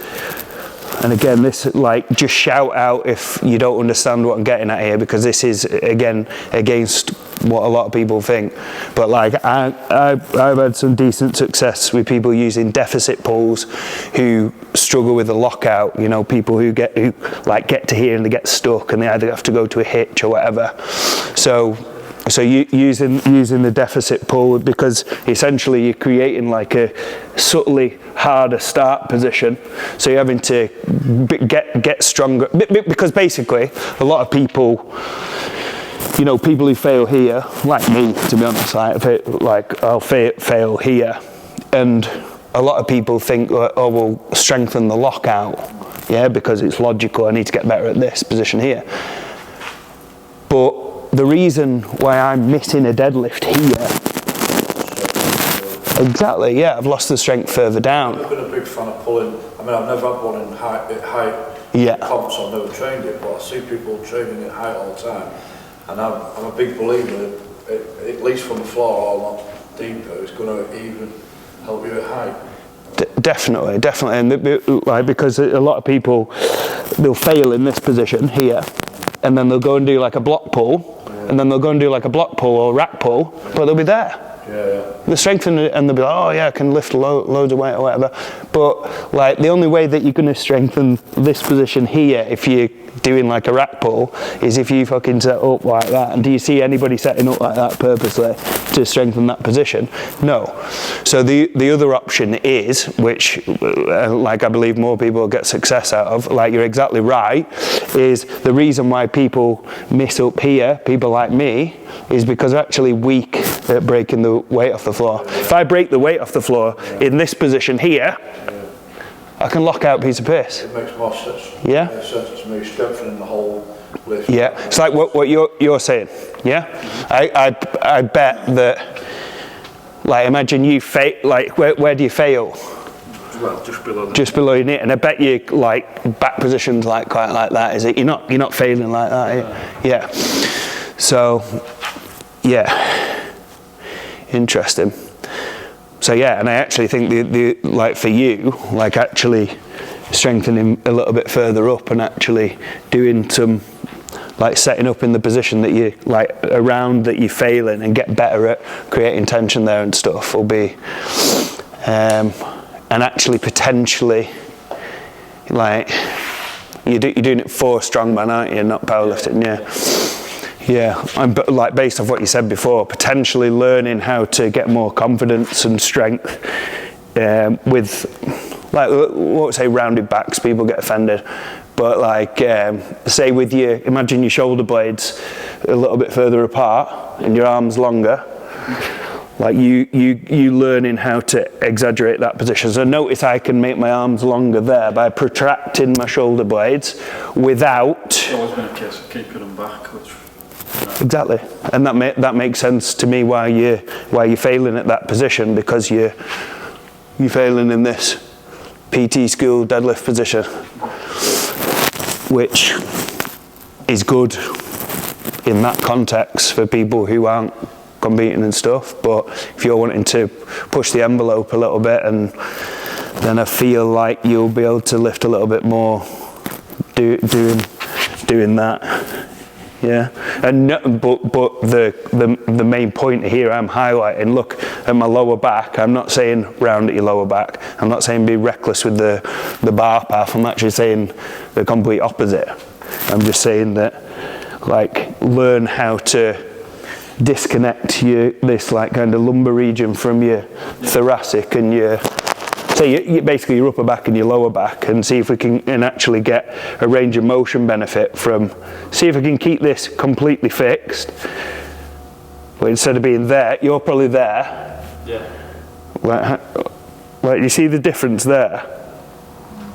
And again, this like just shout out if you don't understand what I'm getting at here, because this is again against what a lot of people think. But like I've had some decent success with people using deficit pulls who struggle with a lockout. You know, people who get to here and they get stuck and they either have to go to a hitch or whatever. So you using the deficit pull, because essentially you're creating like a subtly harder start position, so you're having to get stronger, because basically a lot of people, you know, people who fail here, like me to be honest, I'll fail here, and a lot of people think, oh, we'll strengthen the lockout, yeah, because it's logical, I need to get better at this position here. But the reason why I'm missing a deadlift here, exactly, yeah, I've lost the strength further down. I've been a big fan of pulling. I mean, I've never had one in height comps, I've never trained it, but I see people training in height all the time, and I'm a big believer that at least from the floor or not deeper, it's going to even help you at height. Definitely, and like, because a lot of people, they'll fail in this position here, and then they'll go and do like a block pull, and then they'll go and do like a block pull or rack pull, but they'll be there. Yeah. They'll strengthen it and they'll be like, oh yeah, I can lift loads of weight or whatever. But like the only way that you're going to strengthen this position here, if you're doing like a rack pull, is if you fucking set up like that. And do you see anybody setting up like that purposely to strengthen that position? No. So the other option is, which like I believe more people get success out of, like you're exactly right, is the reason why people miss up here, people like me, is because they're actually weak at breaking the weight off the floor. If I break the weight off the floor in this position here, I can lock out a piece of piss. It makes more sense. Yeah. It makes sense to me, strengthening the whole lift. Yeah, it's like what you're saying. Yeah, I bet that. Like imagine you fail. Like where do you fail? Well, just below your knee, and I bet you like back positions like quite like that. Is it? You're not failing like that. Yeah. So, yeah, interesting. So yeah, and I actually think the like for you, like actually strengthening a little bit further up and actually doing some like setting up in the position that you like around that you're failing and get better at creating tension there and stuff will be, and actually potentially like you're doing it for strongman, aren't you? Not powerlifting, yeah. Yeah, I'm like based off what you said before, potentially learning how to get more confidence and strength with, like, what say rounded backs, people get offended, but like, say with your, imagine your shoulder blades a little bit further apart and your arms longer, Like you learning how to exaggerate that position. So notice I can make my arms longer there by protracting my shoulder blades without. It's always been a case of keeping them back. Exactly, and that makes sense to me why you're failing at that position, because you're failing in this PT school deadlift position, which is good in that context for people who aren't competing and stuff. But if you're wanting to push the envelope a little bit, and then I feel like you'll be able to lift a little bit more doing that. Yeah, and but the main point here I'm highlighting, look at my lower back. I'm not saying round at your lower back. I'm not saying be reckless with the bar path. I'm actually saying the complete opposite. I'm just saying that, like, learn how to disconnect this like kind of lumbar region from your thoracic and your, say basically your upper back and your lower back, and see if we can actually get a range of motion benefit from, see if we can keep this completely fixed, but instead of being there, you're probably there. Yeah. Like you see the difference there?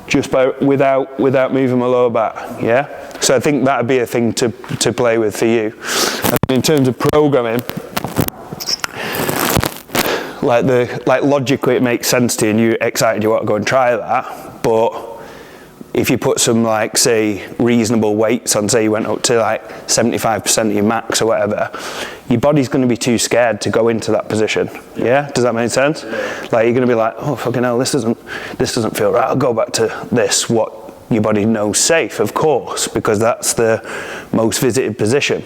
Just by without moving my lower back, yeah? So I think that'd be a thing to play with for you. And in terms of programming, like logically it makes sense to you and you're excited you want to go and try that, but if you put some, like, say reasonable weights on, say you went up to like 75% of your max or whatever, your body's going to be too scared to go into that position. Yeah? Does that make sense? Like, you're going to be like, oh fucking hell, this doesn't feel right, I'll go back to this. What your body knows safe, of course, because that's the most visited position.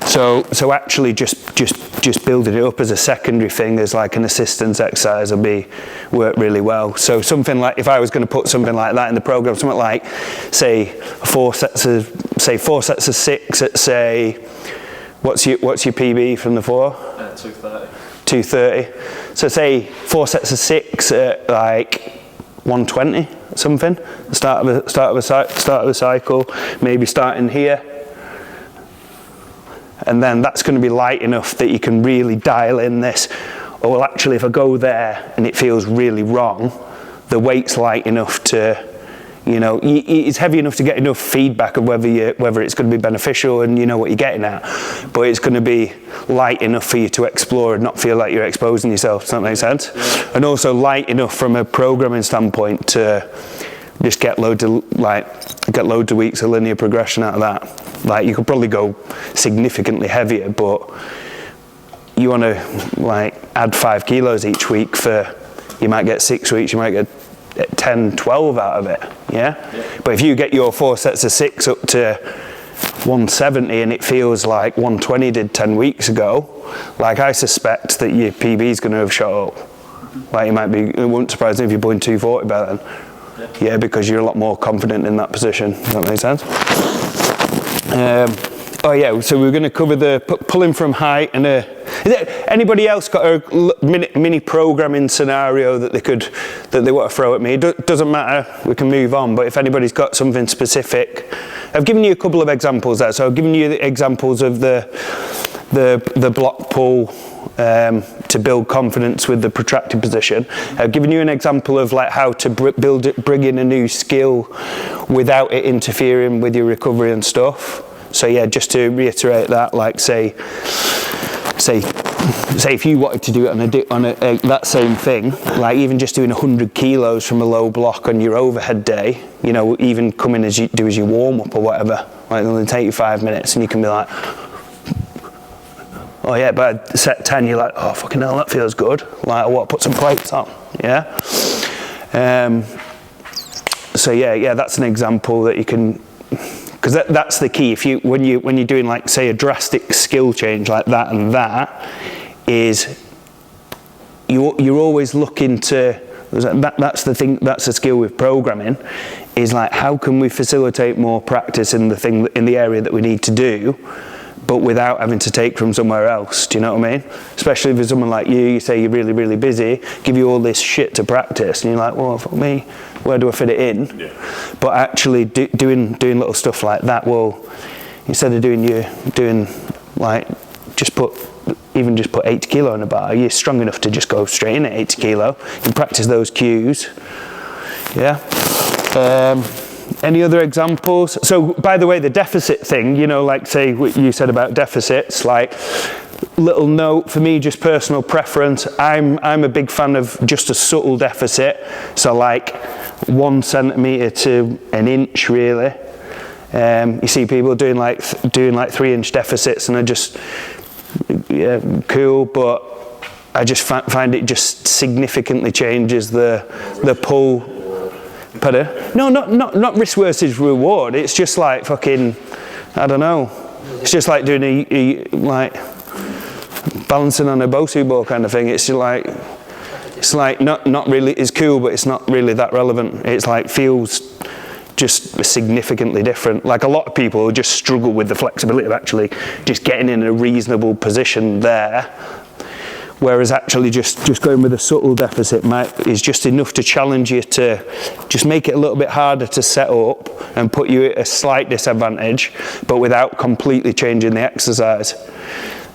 So actually just building it up as a secondary thing, as like an assistance exercise, will work really well. So something like, if I was going to put something like that in the program, something like, say 4 sets of 6 at, say, what's your PB from the 4? 230. 230. So say 4 sets of 6 at like 120 something. The start of the cycle, maybe starting here. And then that's going to be light enough that you can really dial in this. Oh, well, actually, if I go there and it feels really wrong, the weight's light enough to, it's heavy enough to get enough feedback of whether it's going to be beneficial and you know what you're getting at. But it's going to be light enough for you to explore and not feel like you're exposing yourself. Does that make sense? Yeah. And also light enough from a programming standpoint to just get loads of weeks of linear progression out of that. Like, you could probably go significantly heavier, but you want to like add 5 kilos each week you might get 6 weeks, you might get 10, 12 out of it, yeah? But if you get your 4 sets of 6 up to 170 and it feels like 120 did 10 weeks ago, like, I suspect that your PB is going to have shot up. Like, it wouldn't surprise me if you're pulling 240 by then. Yeah, because you're a lot more confident in that position. Does that make sense? So we're going to cover the pulling from height and anybody else got a mini programming scenario that they want to throw at me? It doesn't matter, we can move on, but if anybody's got something specific, I've given you a couple of examples there. So I've given you the examples of the block pull to build confidence with the protracted position. I've given you an example of like how to bring in a new skill without it interfering with your recovery and stuff. So yeah, just to reiterate that, like say if you wanted to do it on that same thing, like even just doing 100 kilos from a low block on your overhead day, even come in as you warm up or whatever, like it'll take you 5 minutes and you can be like, oh yeah, but at set 10 you're like, oh fucking hell, that feels good. Like, I want to put some plates on, yeah? So yeah, that's an example that you can, because that's the key. When you're doing like, say, a drastic skill change like that, and that is, you're always looking to, that's the thing, that's the skill with programming, is like, how can we facilitate more practice in the area that we need to do, but without having to take from somewhere else. Do you know what I mean? Especially for someone like you say you're really, really busy, give you all this shit to practice, and you're like, well, for me, where do I fit it in? Yeah. But actually doing little stuff like that will, instead of doing like, just put even just put 80 kilo on a bar, you're strong enough to just go straight in at 80 kilo. You can practice those cues. Yeah. Any other examples? So, by the way, the deficit thing, you know, like say what you said about deficits, like little note for me, just personal preference. I'm a big fan of just a subtle deficit. So like 1 centimetre to an inch, really. You see people doing like 3-inch deficits, and they're just cool, but I just find it just significantly changes the pull. Pardon? No, not risk versus reward. It's just like fucking, I don't know. It's just like doing a like balancing on a Bosu ball kind of thing. It's like not really. It's cool, but it's not really that relevant. It's like feels just significantly different. Like a lot of people just struggle with the flexibility of actually just getting in a reasonable position there. Whereas actually just going with a subtle deficit is just enough to challenge you to just make it a little bit harder to set up and put you at a slight disadvantage, but without completely changing the exercise.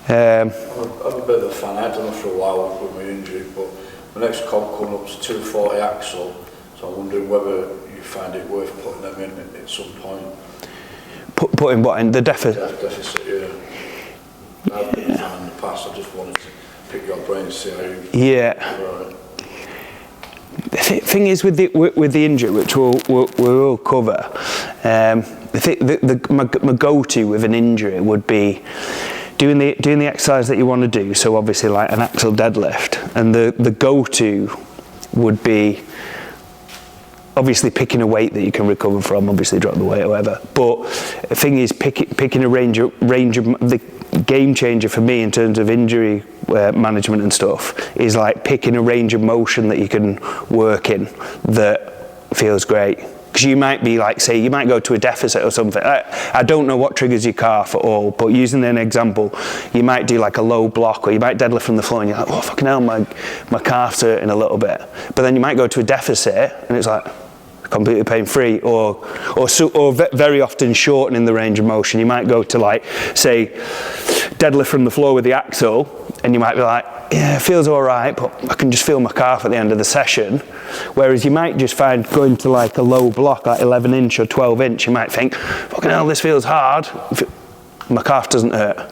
I'm a bit of a fan. I've done it for a while with my injury, but my next comp coming up is 240 axle, so I'm wondering whether you find it worth putting them in at some point. Putting what in? The deficit? Deficit, yeah. I've been a fan in the past, I just wanted to pick your brain and see how you... Yeah. Right. The thing is with the injury, which we'll cover, my go-to with an injury would be doing the exercise that you want to do. So obviously like an axle deadlift, and the go-to would be obviously picking a weight that you can recover from. Obviously drop the weight or whatever. But the thing is picking a range of the game changer for me in terms of injury management and stuff is like picking a range of motion that you can work in that feels great. Because you might be like, say, you might go to a deficit or something. I don't know what triggers your calf at all, but using an example, you might do like a low block, or you might deadlift from the floor and you're like, oh fucking hell, my calf's hurting a little bit. But then you might go to a deficit and it's like completely pain-free, or very often shortening the range of motion. You might go to like, say, deadlift from the floor with the axle, and you might be like, yeah, it feels all right, but I can just feel my calf at the end of the session. Whereas you might just find going to like a low block, like 11-inch or 12-inch, you might think, fucking hell, this feels hard. My calf doesn't hurt. I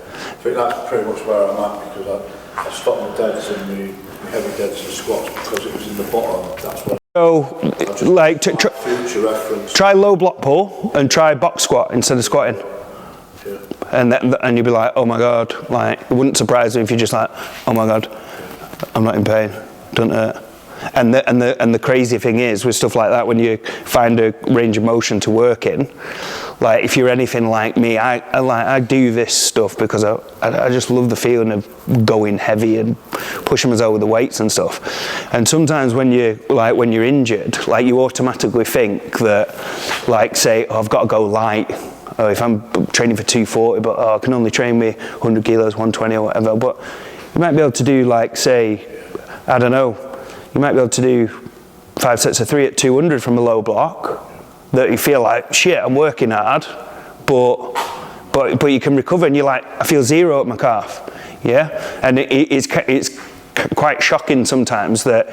think that's pretty much where I'm at, because I stopped my deads and my heavy deads and squats because it was in the bottom. That's what. So, like, future reference. Try low block pull and try box squat instead of squatting. Yeah. And you'd be like, oh my God, like, it wouldn't surprise me if you're just like, oh my God, I'm not in pain, don't hurt. And the crazy thing is with stuff like that, when you find a range of motion to work in, like if you're anything like me, I do this stuff because I just love the feeling of going heavy and pushing myself with the weights and stuff. And sometimes when you're injured, like you automatically think that, like say, oh, I've got to go light. Or if I'm training for 240, but I can only train with 100 kilos, 120 or whatever. But you might be able to do like, say, I don't know, you might be able to do 5 sets of 3 at 200 from a low block that you feel like, shit, I'm working hard, but you can recover and you're like, I feel zero at my calf, yeah? And it's quite shocking sometimes that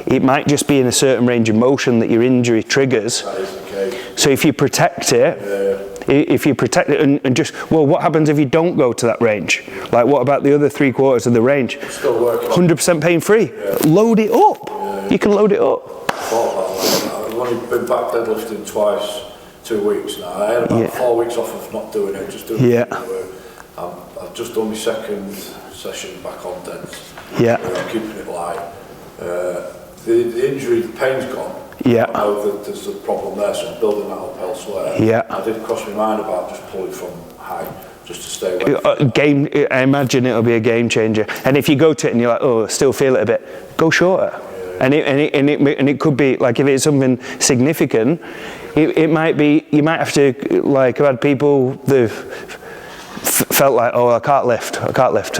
it might just be in a certain range of motion that your injury triggers. That is the case. So if you protect it, if you protect it and just, well, what happens if you don't go to that range? Like, what about the other 3/4 of the range? Still working. 100% pain-free. Yeah. Load it up. Yeah. You can load it up. I've only been back deadlifting twice, 2 weeks now. I had about 4 weeks off of not doing it, just doing it. I've just done my second session back on deads. Yeah. I'm keeping it light. The injury, the pain's gone. Yeah. I know that there's a problem there, so I'm building that up elsewhere. Yeah. I did cross my mind about just pulling from high, just to stay away. I imagine it'll be a game changer. And if you go to it and you're like, oh, I still feel it a bit, go shorter. Yeah. And it could be like, if it's something significant, it might be, you might have to, like, I've had people that felt like, oh, I can't lift,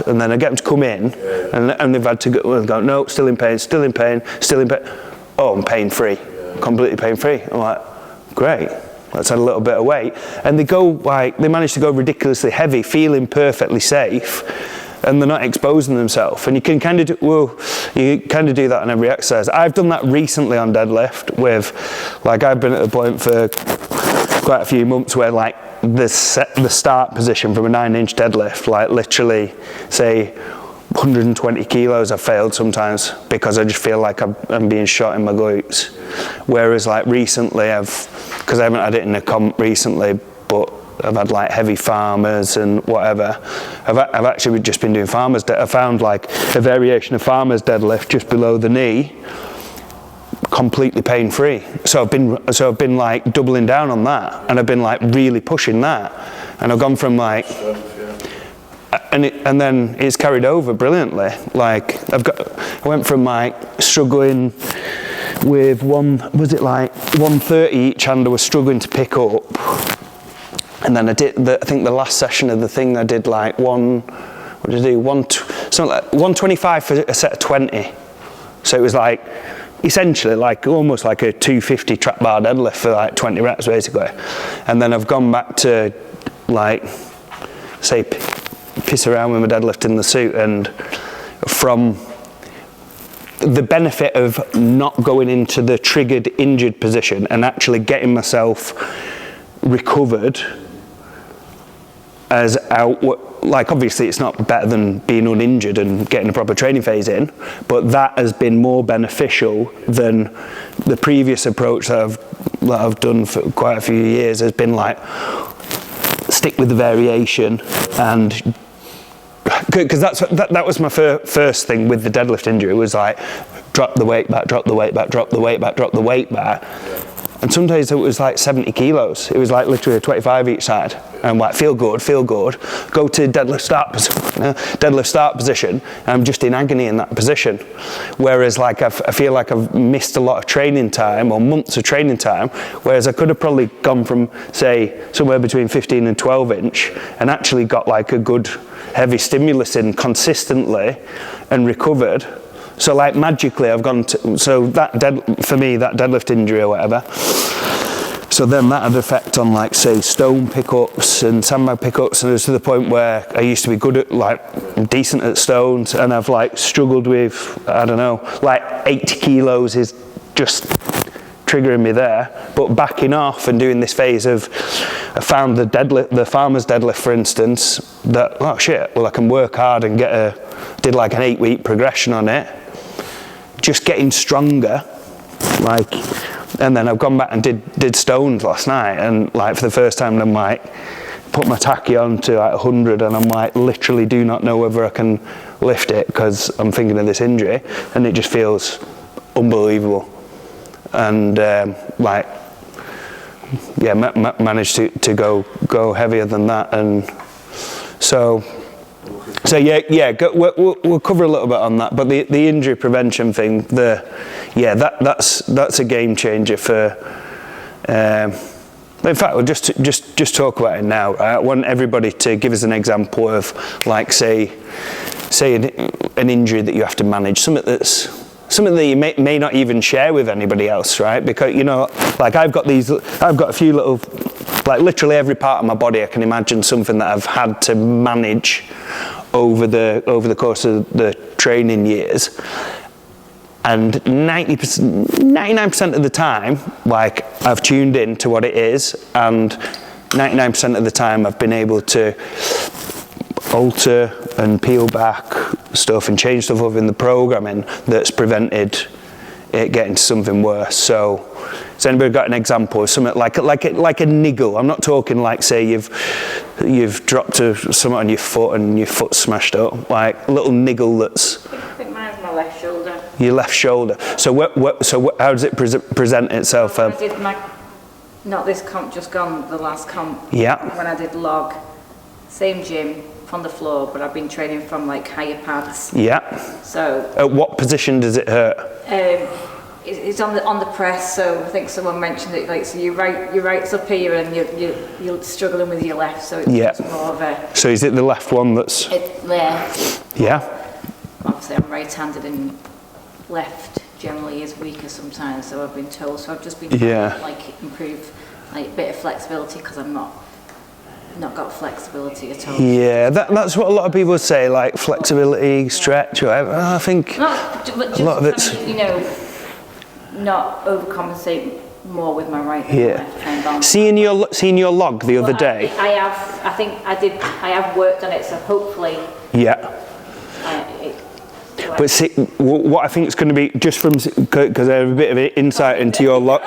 and then I get them to come in, and they've had to go, no, still in pain. Oh, I'm pain-free, completely pain-free. I'm like, great, let's add a little bit of weight. And they manage to go ridiculously heavy, feeling perfectly safe, and they're not exposing themselves. And you can kind of do, you kind of do that on every exercise. I've done that recently on deadlift with, like, I've been at the point for quite a few months where, like, the start position from a 9-inch deadlift, like literally say 120 kilos, I've failed sometimes because I just feel like I'm being shot in my glutes. Whereas like recently because I haven't had it in a comp recently, but I've had like heavy farmers and whatever, I've actually just been doing farmers. I found like a variation of farmers deadlift just below the knee, completely pain-free. So I've been like doubling down on that, and I've been like really pushing that, and I've gone from like, and then it's carried over brilliantly. Like I went from like struggling with 130 each hand I was struggling to pick up, and then I think the last session of the thing I did like something like 125 for a set of 20. So it was like essentially like almost like a 250 trap bar deadlift for like 20 reps basically. And then I've gone back to like say piss around with my deadlift in the suit, and from the benefit of not going into the triggered injured position and actually getting myself recovered as out, like obviously it's not better than being uninjured and getting a proper training phase in, but that has been more beneficial than the previous approach that I've done for quite a few years. Has been like stick with the variation, and because that was my first thing with the deadlift injury, was like drop the weight back, drop the weight back, drop the weight back, drop the weight back. And some days it was like 70 kilos. It was like literally a 25 each side. And I'm like, feel good. Go to deadlift start position, and I'm just in agony in that position. Whereas like I feel like I've missed a lot of training time, or months of training time, whereas I could have probably gone from say somewhere between 15 and 12 inch and actually got like a good heavy stimulus in consistently and recovered. So like magically I've gone to, so for me that deadlift injury or whatever, so then that had effect on like say stone pickups and sandbag pickups, and it was to the point where I used to be good at like decent at stones, and I've like struggled with, I don't know, like 80 kilos is just triggering me there. But backing off and doing this phase of, I found the farmer's deadlift for instance, that oh shit, well I can work hard and did like an 8-week progression on it, just getting stronger, like, and then I've gone back and did stones last night, and like for the first time I'm like put my tachy on to like 100, and I'm like literally do not know whether I can lift it because I'm thinking of this injury, and it just feels unbelievable. And like yeah, managed to go heavier than that, and so yeah, we'll cover a little bit on that. But the injury prevention thing, that's a game changer for. In fact, we'll just talk about it now. I want everybody to give us an example of, like, say an injury that you have to manage, something that you may not even share with anybody else, right? Because like I've got a few little, like literally every part of my body I can imagine something that I've had to manage over the course of the training years, and 99% of the time, like I've tuned in to what it is, and 99% of the time I've been able to alter and peel back stuff and change stuff over in the programming that's prevented it getting to something worse. So has anybody got an example of something like a niggle? I'm not talking like say you've dropped something on your foot and your foot smashed up, like a little niggle that's. I think mine's my left shoulder. Your left shoulder. So how does it present itself? I did not this comp, just gone, the last comp. Yeah. When I did log, same gym, on the floor, but I've been training from like higher pads. Yeah. So. At what position does it hurt? It's on the press. So I think someone mentioned it. Like, so your right's up here, and you're struggling with your left. So it's more of a. So is it the left one that's? It's there. Yeah. Obviously, I'm right-handed, and left generally is weaker sometimes. So I've been told. So I've just been trying to like improve like a bit of flexibility because I'm not not got flexibility at all. Yeah, that's what a lot of people say, like flexibility, stretch, whatever. I think But a lot of it's... you know, not overcompensate more with my right than my left. Try and balance. Seeing your log the other day. I have worked on it, so hopefully. Yeah. But see, what I think is going to be, just from, because I have a bit of insight into your log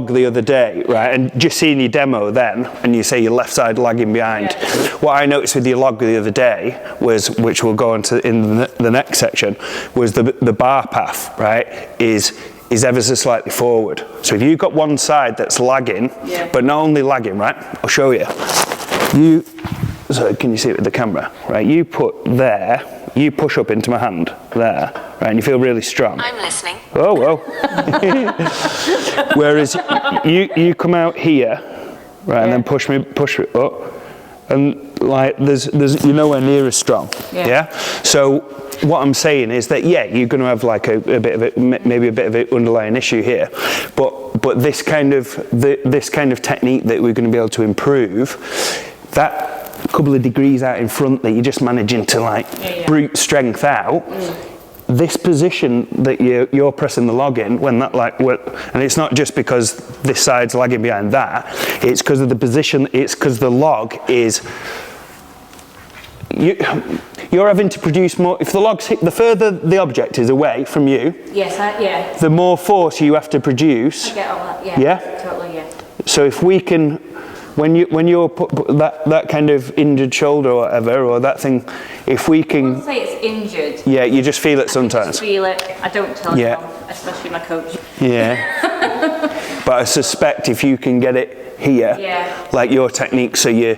the other day, right, and just seeing your demo then, and you say your left side lagging behind, what I noticed with your log the other day was, which we'll go on to in the next section, was the bar path, right, is ever so slightly forward. So if you've got one side that's lagging, but not only lagging, right, I'll show you. So can you see it with the camera? Right, you put there, you push up into my hand, there, right, and you feel really strong. I'm listening. Oh, well. Whereas you come out here, right, and then push it up, and like there's you're nowhere near as strong. Yeah. So what I'm saying is that you're going to have like a bit of maybe a bit of an underlying issue here, but this kind of technique that we're going to be able to improve, that couple of degrees out in front that you're just managing to like brute strength out, this position that you're pressing the log in, when that and it's not just because this side's lagging behind that, it's because of the position, it's because the log is, you're having to produce more. If the log's the further the object is away from you, the more force you have to produce. I get all that, totally, So if we can, when you're put that kind of injured shoulder or whatever, or that thing, if we can... I wouldn't say it's injured. Yeah, you just feel it sometimes. I just feel it. I don't tell anyone, especially my coach. Yeah. But I suspect if you can get it here, like your technique, so you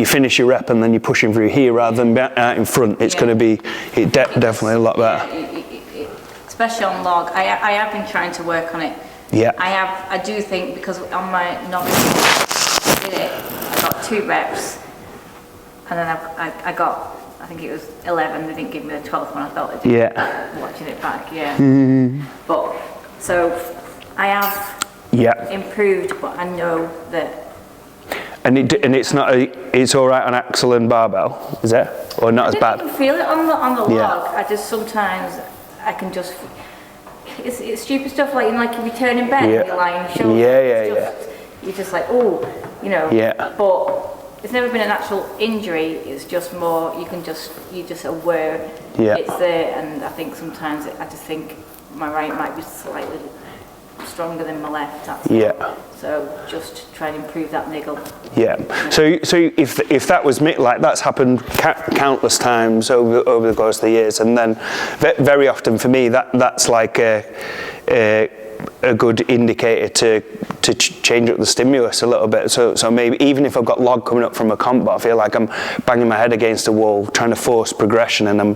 finish your rep and then you're pushing through here rather than out in front, it's going to be definitely a lot better. Especially on log. I have been trying to work on it. Yeah. I do think, because on my novice did it, I got 2 reps, and then I got, I think it was 11. They didn't give me the 12th one. I felt it. Watching it back. But so I have improved, but I know that. And it's not it's all right on axle and barbell, is it, or not as bad? I didn't feel it on the log. I just sometimes I can just. It's stupid stuff like if you turn in bed and you're lying on your shoulders. You're just like, oh, but it's never been an actual injury. It's just more you're just aware it's there, and I think sometimes I just think my right might be slightly stronger than my left. So just try and improve that niggle. So if that was me, like that's happened countless times over the course of the years, and then very often for me that's like a good indicator to change up the stimulus a little bit. So maybe even if I've got log coming up from a comp, but I feel like I'm banging my head against a wall trying to force progression and I'm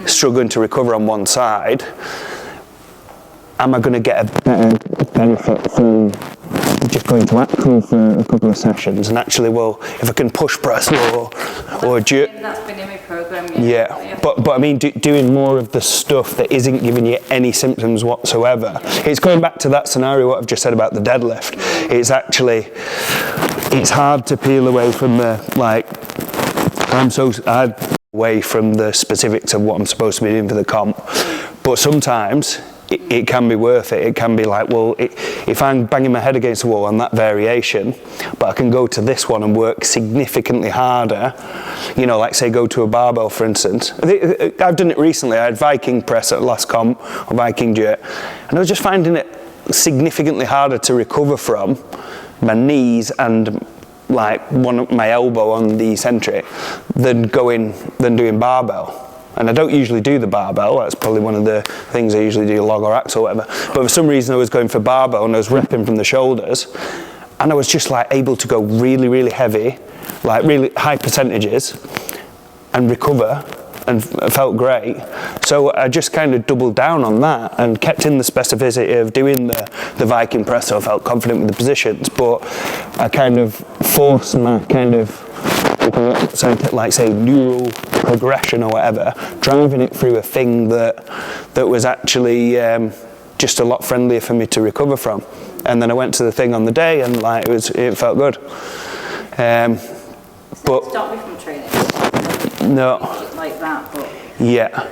struggling to recover on one side, am I going to get a better benefit from just going to axle for a couple of sessions? And actually, if I can push press or jerk. That's been in my program. But I mean, doing more of the stuff that isn't giving you any symptoms whatsoever. It's going back to that scenario what I've just said about the deadlift. It's hard to peel away from away from the specifics of what I'm supposed to be doing for the comp. But sometimes it can be worth it. It can be like, if I'm banging my head against the wall on that variation, but I can go to this one and work significantly harder, like say go to a barbell for instance. I've done it recently. I had Viking press at last comp, or Viking jerk, and I was just finding it significantly harder to recover from my knees and like my elbow on the eccentric than doing barbell. And I don't usually do the barbell. That's probably one of the things I usually do, log or axe or whatever. But for some reason I was going for barbell and I was repping from the shoulders, and I was just like able to go really, really heavy, like really high percentages, and recover, and felt great. So I just kind of doubled down on that and kept in the specificity of doing the Viking press, so I felt confident with the positions, but I kind of forced my kind of, like say neural progression or whatever, driving it through a thing that was actually just a lot friendlier for me to recover from. And then I went to the thing on the day and like it felt good. But stop me from training. No. Like that, but yeah.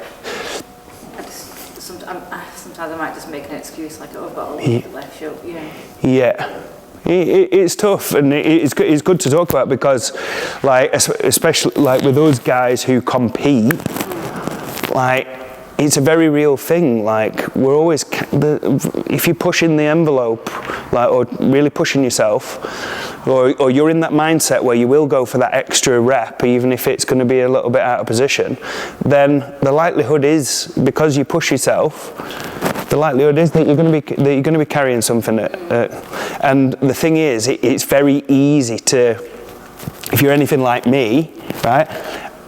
Sometimes I might just make an excuse like, oh, I've got a little bit left, you know. Yeah. It's tough, and it's good to talk about because, like, especially like with those guys who compete, like, it's a very real thing. Like, we're always, if you're pushing the envelope, like, or really pushing yourself, or you're in that mindset where you will go for that extra rep, even if it's going to be a little bit out of position, then the likelihood is, because you push yourself, the likelihood is that you're going to be carrying something. And the thing is, it's very easy to, if you're anything like me, right?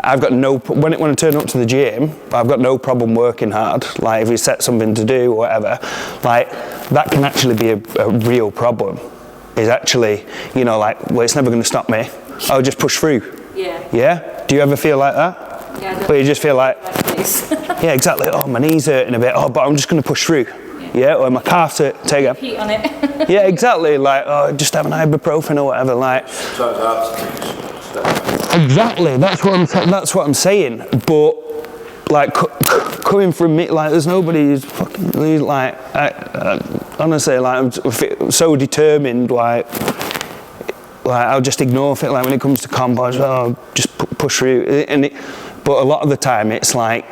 I've got when I turn up to the gym, I've got no problem working hard. Like, if you set something to do or whatever, like, that can actually be a real problem. Is actually, you know, like, well, it's never going to stop me. I'll just push through. Yeah. Yeah? Do you ever feel like that? Yeah. But you just feel like, yeah, exactly. Oh, my knee's hurting a bit. Oh, but I'm just going to push through. Yeah, or my calf's hurt. Take it. Heat on it. Yeah, exactly. Like, oh, just have an ibuprofen or whatever. Like. Exactly. That's what I'm saying. But like, coming from me, like, there's nobody who's fucking like. Honestly, like, I'm so determined. Like I'll just ignore it. Like, when it comes to comp, I'll just push through. But a lot of the time, it's like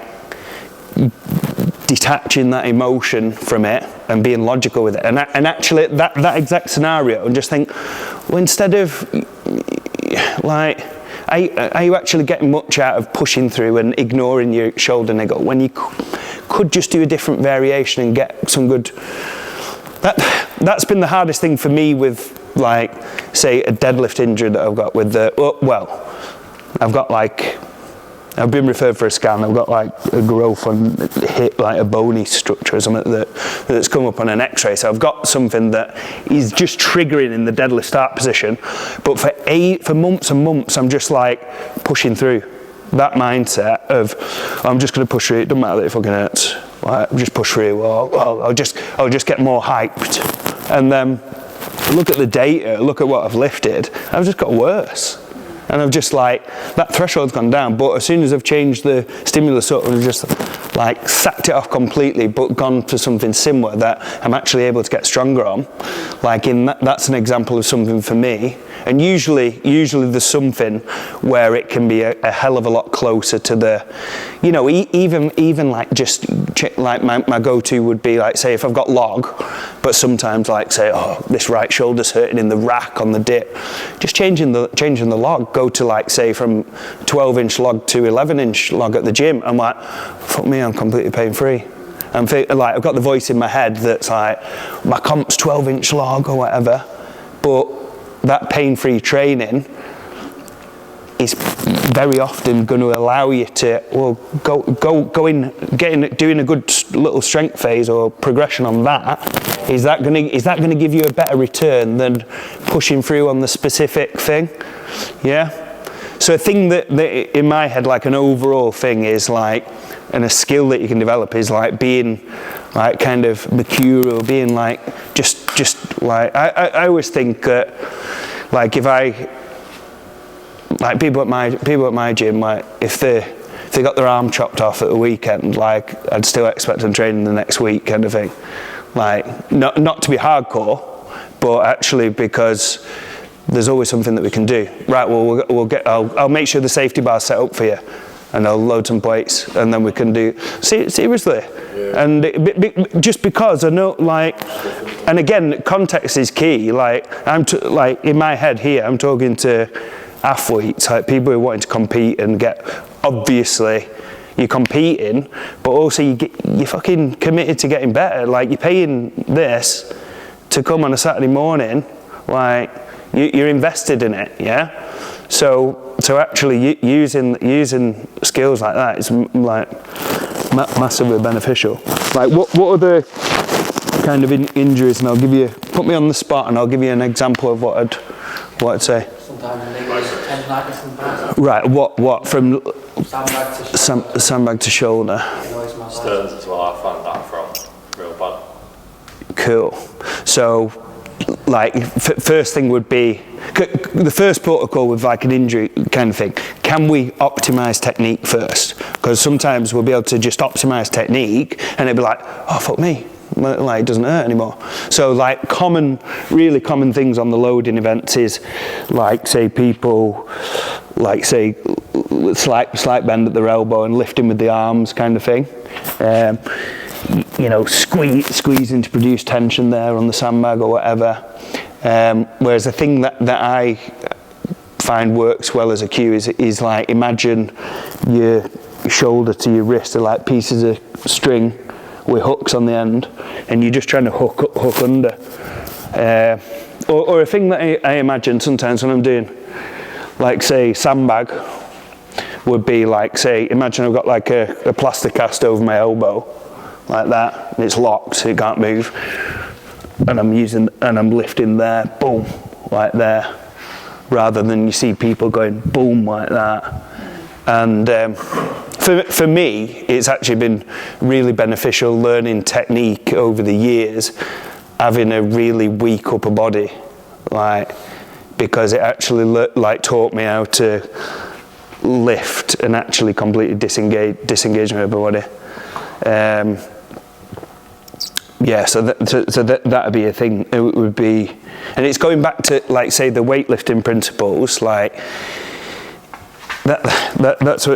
detaching that emotion from it and being logical with it. And actually, that exact scenario, and just think, well, instead of like, are you actually getting much out of pushing through and ignoring your shoulder niggle when you could just do a different variation and get some good. That's been the hardest thing for me with, like, say, a deadlift injury that I've got with I've got, like, I've been referred for a scan. I've got, like, a growth on hip, like a bony structure or something that's come up on an X-ray. So I've got something that is just triggering in the deadlift start position. But for months and months, I'm just like pushing through. That mindset of, I'm just going to push through. It doesn't matter that it fucking hurts. Like, just push through. I'll just get more hyped. And then look at the data. Look at what I've lifted. I've just got worse. And I've just, like, that threshold's gone down, but as soon as I've changed the stimulus up, I've just, like, sacked it off completely, but gone to something similar that I'm actually able to get stronger on. Like, that's an example of something for me. And usually there's something where it can be a hell of a lot closer to the, you know, even like just like my go-to would be, like, say if I've got log, but sometimes, like, say, oh, this right shoulder's hurting in the rack on the dip, just changing the log, go to, like, say from 12-inch log to 11-inch log at the gym. I'm like, fuck me, I'm completely pain-free. Like, I've got the voice in my head that's like, my comp's 12-inch log or whatever, but that pain-free training is very often going to allow you to, well, go in, doing a good little strength phase or progression on that. Is that going to give you a better return than pushing through on the specific thing? Yeah. So a thing that in my head, like an overall thing, is like, and a skill that you can develop is like being, like, kind of mercurial, being like just like I always think that, like, if I, like, people at my gym, like, if they got their arm chopped off at the weekend, like, I'd still expect them training the next week, kind of thing. Like, not to be hardcore, but actually because there's always something that we can do. Right, well, I'll make sure the safety bar's set up for you, and I'll load some plates, and then we can do, seriously. Yeah. And just because I know, like, and again, context is key. Like, like, in my head here, I'm talking to athletes, like people who are wanting to compete and get, obviously, you're competing, but also you're fucking committed to getting better. Like, you're paying this to come on a Saturday morning, like, you're invested in it, yeah? So actually using skills like that is, like, massively beneficial. Like, what other kind of injuries, and put me on the spot and I'll give you an example of what I'd say. Right, what from sandbag to shoulder? Stearns as well, I found that from real bad. Cool. So, like first thing would be, the first protocol with like an injury kind of thing, can we optimize technique first? Because sometimes we'll be able to just optimize technique and it'll be like, oh fuck me, like it doesn't hurt anymore. So like really common things on the loading events is like say people like say slight bend at their elbow and lifting with the arms kind of thing. You know, squeezing to produce tension there on the sandbag or whatever. Whereas the thing that I find works well as a cue is like, imagine your shoulder to your wrist are like pieces of string with hooks on the end, and you're just trying to hook under. Or a thing that I imagine sometimes when I'm doing, like say sandbag, would be like, say, imagine I've got like a plaster cast over my elbow, like that, and it's locked, so it can't move, and I'm lifting there, boom, like there, rather than you see people going boom like that. And for me, it's actually been really beneficial learning technique over the years, having a really weak upper body, like, because it actually like taught me how to lift and actually completely disengage my upper body. Yeah, so that'd be a thing. It would be, and it's going back to like say the weightlifting principles. Like that's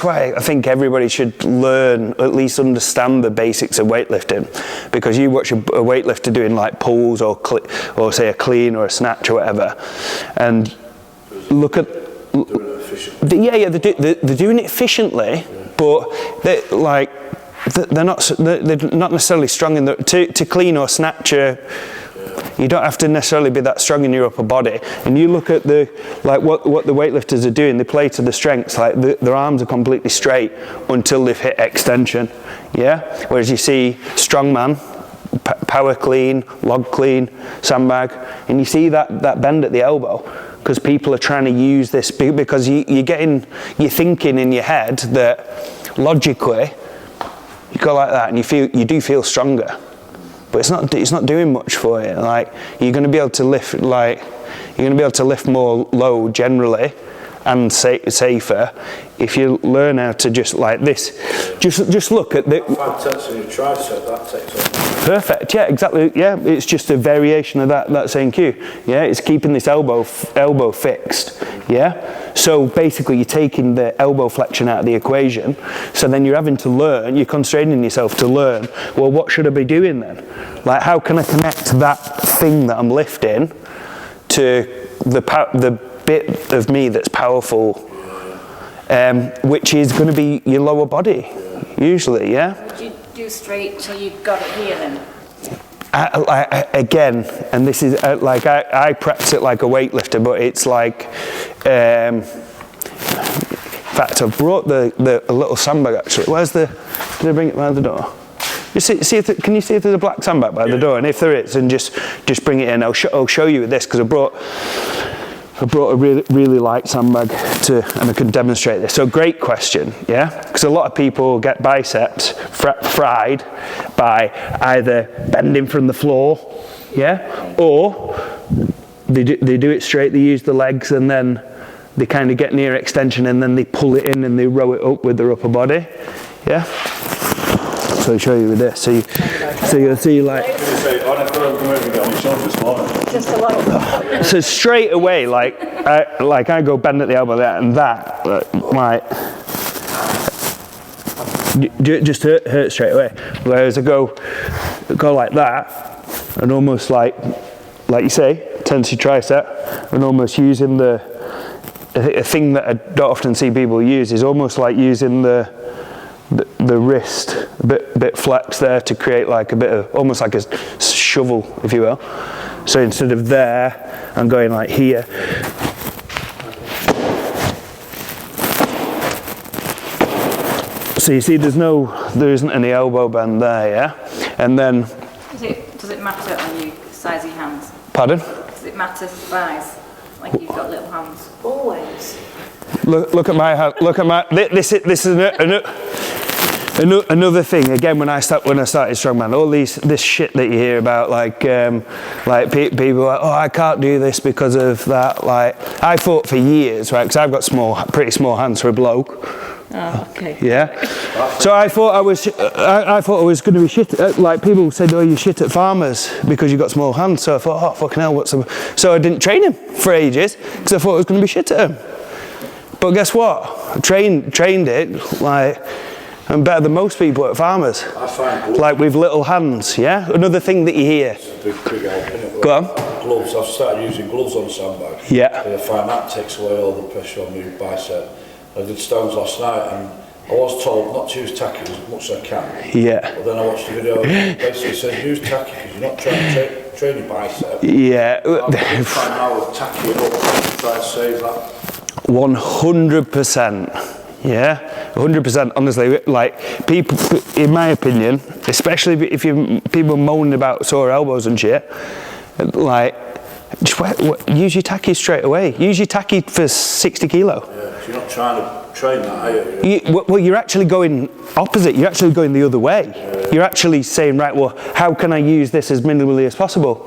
why I think everybody should learn, at least understand the basics of weightlifting. Because you watch a weightlifter doing like pulls or say a clean or a snatch or whatever, and look at. They're doing it efficiently, but they're not necessarily strong in to clean or snatch. You don't have to necessarily be that strong in your upper body. And you look at what the weightlifters are doing. They play to the strengths. Like their arms are completely straight until they've hit extension. Yeah. Whereas you see strongman, power clean, log clean, sandbag, and you see that bend at the elbow. Because people are trying to use this, because you're thinking in your head that logically you go like that and you do feel stronger, but it's not doing much for you. Like you're going to be able to lift more load generally and safer if you learn how to just like this. Just look at the 5 tenths in your tricep, that takes off. Perfect. Yeah, exactly. Yeah, it's just a variation of that same cue. Yeah, it's keeping this elbow fixed. Yeah. So basically, you're taking the elbow flexion out of the equation. So then you're having to learn. You're constraining yourself to learn. Well, what should I be doing then? Like, how can I connect that thing that I'm lifting to the bit of me that's powerful, which is going to be your lower body, usually. Yeah. Would you do straight till you got it here then? Again, and this is I practice it like a weightlifter, but it's like, in fact, I've brought the little sandbag actually. Did I bring it by the door? You can you see if there's a black sandbag by the door? And if there is, then just bring it in. I'll show you with this, because I brought a really light sandbag and I can demonstrate this. So great question, yeah? Because a lot of people get biceps fried by either bending from the floor, yeah? Or they do it straight, they use the legs and then they kind of get near extension and then they pull it in and they row it up with their upper body, yeah? So I'll show you with this. So you'll see like... Just a lot. So straight away, I go bend at the elbow there, and that just hurt straight away. Whereas I go like that, and almost like you say, tense your tricep, and almost using a thing that I don't often see people use is almost like using the wrist a bit flex there to create like a bit of almost like a shovel, if you will. So instead of there, I'm going like here. So you see, there isn't any elbow bend there, yeah. And then. Does it matter on you size of your hands? Pardon? Does it matter size? Like you've got little hands. Always. Look at my hand. Look at my. This is Another thing, again, when I started Strongman, all this shit that you hear about, like people are like, oh, I can't do this because of that. Like, I thought for years, right, because I've got pretty small hands for a bloke. Oh, okay. Yeah. So I thought I was going to be shit. Like, people said, oh, you're shit at farmers because you've got small hands. So I thought, oh, fucking hell, so I didn't train him for ages because I thought I was going to be shit at him. But guess what? I trained it, like, I'm better than most people at farmers. I find gloves. Like with little hands, yeah? Another thing that you hear. It's a big help, innit? Go on. Gloves, I've started using gloves on the sandbag. Yeah. I find that takes away all the pressure on my bicep. I did stones last night and I was told not to use tacky as much as I can. Yeah. But then I watched the video and basically said use tacky because you're not trying to train your bicep. Yeah. I'm trying now to tacky it up, try and save that. 100%. Yeah, 100%. Honestly, like, people, in my opinion, especially if people moaning about sore elbows and shit, like, just use your tacky straight away. Use your tacky for 60 kilo. Yeah, so you're not trying to train that, are you? Well, you're actually going opposite. You're actually going the other way. Yeah. You're actually saying, right, well, how can I use this as minimally as possible?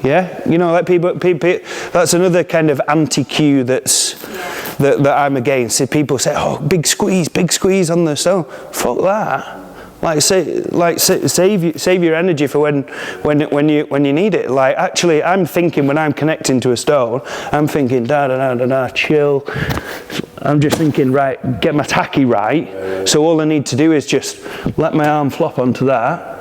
Yeah, you know, like people that's another kind of anti-cue that I'm against. If people say, oh, big squeeze on the stone, fuck that. Save your energy for when you need it. Like, actually, I'm thinking when I'm connecting to a stone, I'm thinking chill. I'm just thinking, right, get my tacky right. So all I need to do is just let my arm flop onto that.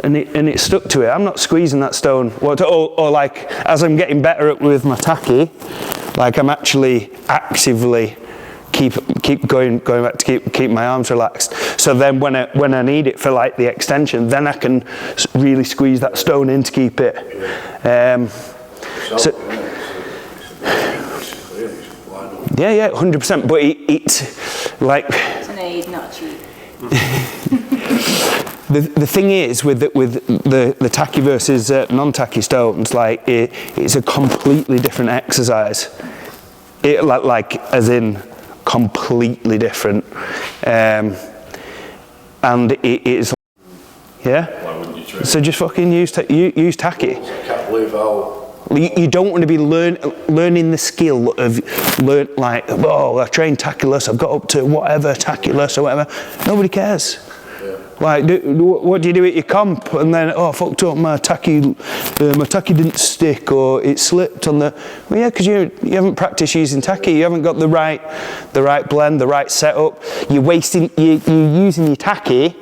And it stuck to it. I'm not squeezing that stone. Or like, as I'm getting better with my tacky, like I'm actually actively keep going back to keep my arms relaxed. So then when I need it for like the extension, then I can really squeeze that stone in to keep it. Yeah, 100%. But it's like. It's an aid, not a cheat. The thing is with the tacky versus non-tacky stones, like it's a completely different exercise. Like as in completely different, and it is, yeah. Why wouldn't you train? So just fucking use tacky. I can't believe how. You don't want to be learning the skill of like, oh, I trained tackless, I've got up to whatever tackless or whatever. Nobody cares. Like, what do you do at your comp? And then, oh, fucked up, my tacky didn't stick, or it slipped on the. Well, yeah, because you haven't practiced using tacky. You haven't got the right blend, the right setup. You're using your tacky,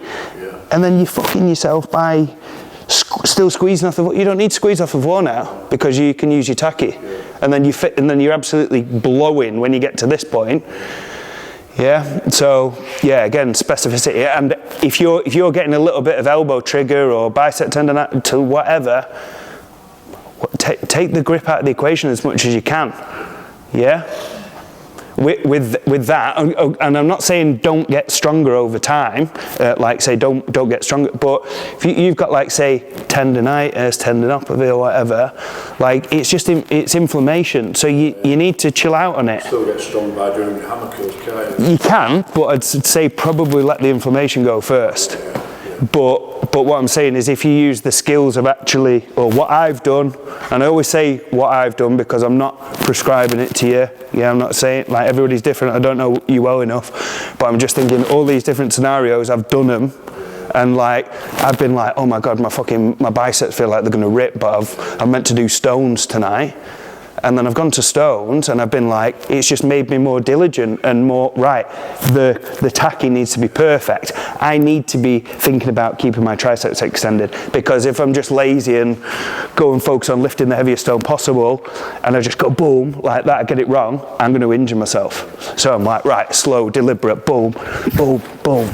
and then you're fucking yourself by still squeezing off the. You don't need to squeeze off the floor now because you can use your tacky, and then you're absolutely blowing when you get to this point. Yeah, so yeah, again, specificity. And if you're getting a little bit of elbow trigger or bicep tendon to whatever, take the grip out of the equation as much as you can. Yeah. With that, and I'm not saying don't get stronger over time, like say don't get stronger, but if you've got like say tendonitis, tendinopathy or whatever, like it's inflammation, so you need to chill out on it. Still get strong by doing hammer curls, can't you? You can, but I'd say probably let the inflammation go first. But what I'm saying is if you use the skills of actually, or what I've done, and I always say what I've done because I'm not prescribing it to you. Yeah, I'm not saying, like, everybody's different, I don't know you well enough, but I'm just thinking all these different scenarios, I've done them, and like, I've been like, oh my God, my biceps feel like they're gonna rip, but I'm meant to do stones tonight. And then I've gone to stones and I've been like, it's just made me more diligent and more, right, the tacky needs to be perfect. I need to be thinking about keeping my triceps extended, because if I'm just lazy and go and focus on lifting the heaviest stone possible and I just go boom, like that, I get it wrong, I'm going to injure myself. So I'm like, right, slow, deliberate, boom, boom, boom,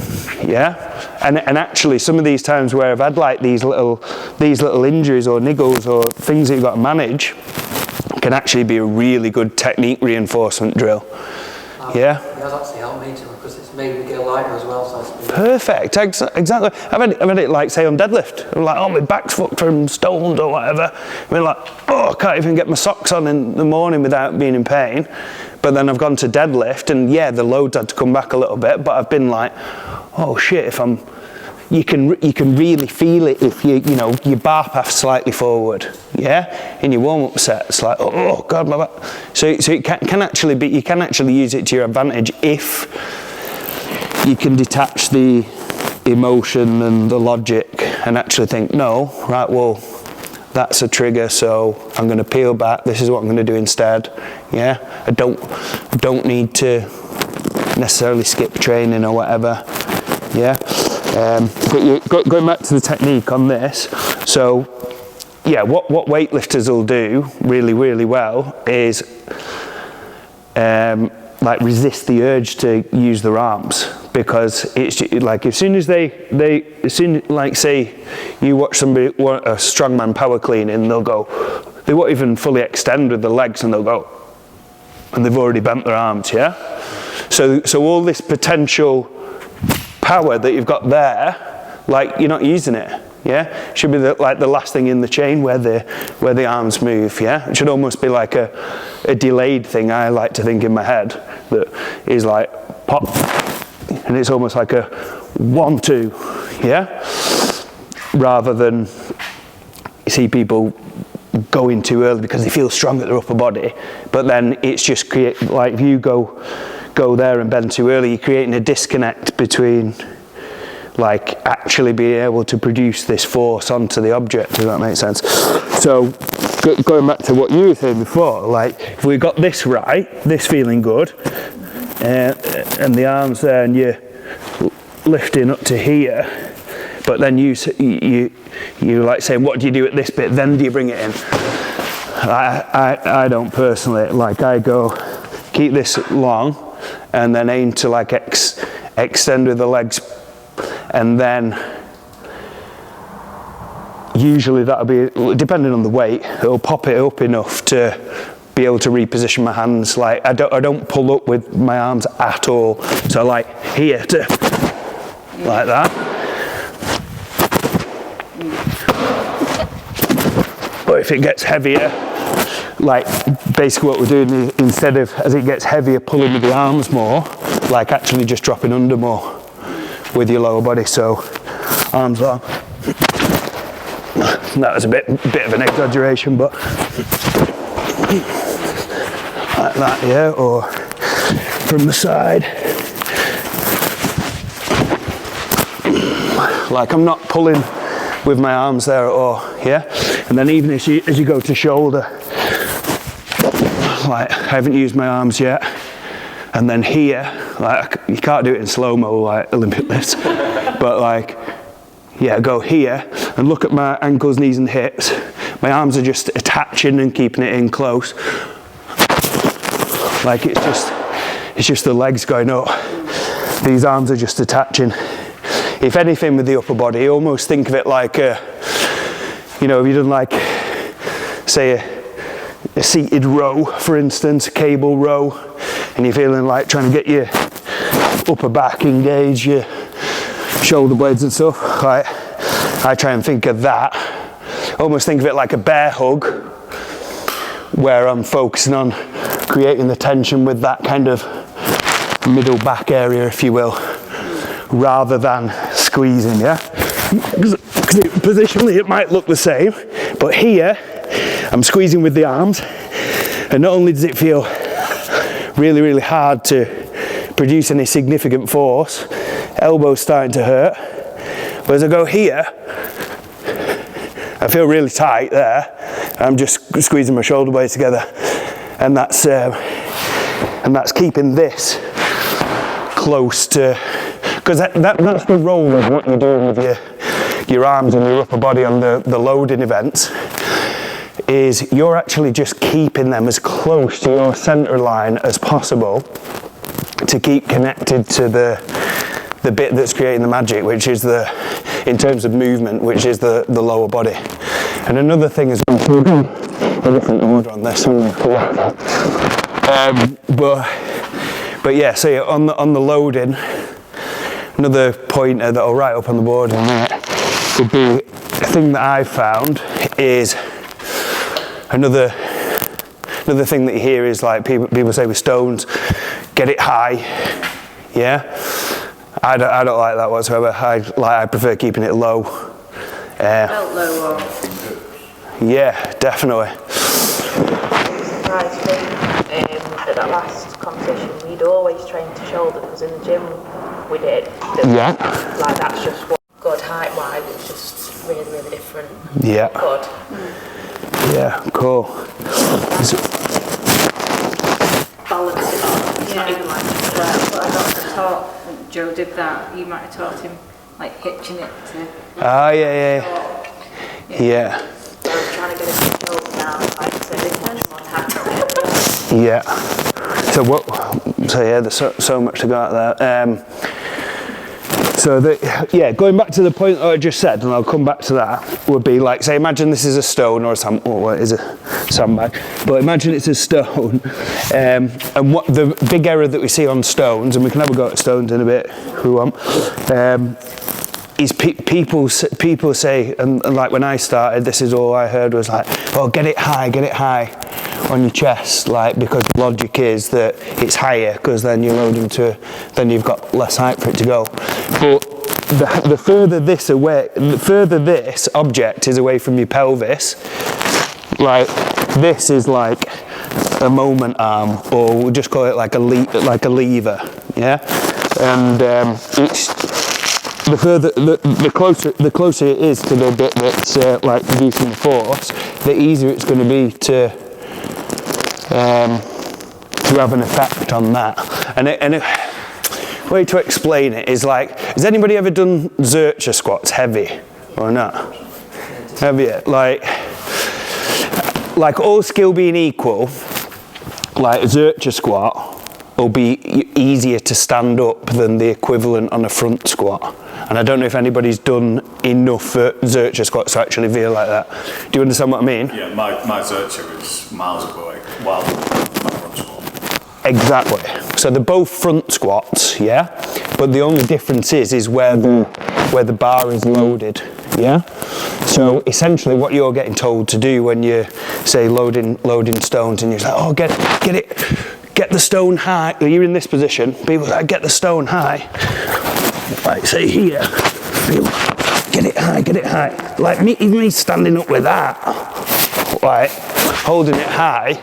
yeah? And actually some of these times where I've had like these little injuries or niggles or things that you've got to manage, can actually be a really good technique reinforcement drill. Yeah? It has actually helped me too, because it's made me get lighter as well, so it's been perfect, exactly. I've had it like, say, on deadlift. I'm like, oh, my back's fucked from stones or whatever. I mean, like, oh, I can't even get my socks on in the morning without being in pain. But then I've gone to deadlift, and yeah, the loads had to come back a little bit, but I've been like, oh shit, you can really feel it if you bar path slightly forward, yeah, in your warm-up set. It's like, oh god, my back. So it can actually be, you can actually use it to your advantage if you can detach the emotion and the logic and actually think, no, right, well, that's a trigger, so I'm going to peel back. This is what I'm going to do instead. Yeah, I don't need to necessarily skip training or whatever. Yeah, but going back to the technique on this. So, yeah, what weightlifters will do really, really well is like resist the urge to use their arms, because it's like as soon as like say you watch somebody, a strongman power cleaning, they won't even fully extend with the legs, and they'll go, and they've already bent their arms, yeah. So all this potential power that you've got there, like, you're not using it, yeah. Should be the last thing in the chain where the arms move, yeah. It should almost be like a delayed thing, I like to think in my head, that is like pop, and it's almost like a 1-2, yeah, rather than you see people going too early because they feel strong at their upper body, but then it's just like if you go there and bend too early, you're creating a disconnect between like actually being able to produce this force onto the object. Does that make sense? So going back to what you were saying before, like if we got this right, this feeling good, and the arms there, and you're lifting up to here, but then you like saying, what do you do at this bit, then do you bring it in? I don't personally, like I go keep this long and then aim to like extend with the legs, and then usually that'll be, depending on the weight, it'll pop it up enough to be able to reposition my hands. Like I don't pull up with my arms at all, so like here to like that. But if it gets heavier, like basically what we're doing is, instead of as it gets heavier pulling with the arms more, like actually just dropping under more with your lower body. So arms long. That was a bit of an exaggeration, but like that, yeah, or from the side. Like I'm not pulling with my arms there at all, yeah. And then even as you go to shoulder, like I haven't used my arms yet. And then here, like you can't do it in slow-mo like Olympic lifts, but like, yeah, go here and look at my ankles, knees and hips. My arms are just attaching and keeping it in close. Like it's just the legs going up. These arms are just attaching. If anything with the upper body, almost think of it like if you've done like, say a seated row, for instance, a cable row, and you're feeling like trying to get your upper back engaged, your shoulder blades and stuff, like I try and think of that, almost think of it like a bear hug, where I'm focusing on creating the tension with that kind of middle back area, if you will, rather than squeezing, yeah? Because positionally it might look the same, but here I'm squeezing with the arms, and not only does it feel really, really hard to produce any significant force, elbows starting to hurt, but as I go here, I feel really tight there. I'm just squeezing my shoulder blades together, and that's keeping this close to, because that's the role of what you're doing with your arms and your upper body on the loading events, is you're actually just keeping them as close to your center line as possible to keep connected to the bit that's creating the magic, which is in terms of movement, which is the lower body. And another thing is, we'll go a different order on this, but yeah, so on the loading, another pointer that I'll write up on the board in a minute would be a thing that I found is another thing that you hear is like people say with stones, get it high. Yeah, I don't like that whatsoever. I prefer keeping it low. Felt low. Yeah, definitely. Surprised me at that last competition, we'd always train to shoulder because in the gym we did. Yeah. Like that's just what good height wise. It's just really, really different. Yeah. Good. Yeah, cool. Balance it on. It's not even like Well, I got taught when Joe did that. You might have taught him like hitching it to. Ah, yeah. I was trying to get it to shoulder now. Like I said, it's much more happy. Yeah. So yeah, there's so much to go at there. Going back to the point that I just said, and I'll come back to that, would be like, say, imagine this is a stone or a sandbag, but imagine it's a stone, and what the big error that we see on stones, and we can have a go at stones in a bit if we want, is people say, and like when I started, this is all I heard was like, oh, get it high on your chest, like, because the logic is that it's higher because then you're loading then you've got less height for it to go. But the further this object is away from your pelvis, like this is like a moment arm, or we'll just call it like a lever, yeah. And it's the closer it is to the bit that's like producing the force, the easier it's going to be to have an effect on that. And a way to explain it is like, has anybody ever done Zercher squats heavy or not? Heavy, like all skill being equal, like a Zercher squat will be easier to stand up than the equivalent on a front squat. And I don't know if anybody's done enough Zercher squats to actually feel like that. Do you understand what I mean? Yeah, my Zercher is miles away, while my front squat. Exactly. So they're both front squats, yeah? But the only difference is where the bar is loaded, yeah? So essentially what you're getting told to do when you say loading stones and you're like, oh, get the stone high. You're in this position, people like, get the stone high. Like say here, get it high. Like me standing up with that, like holding it high,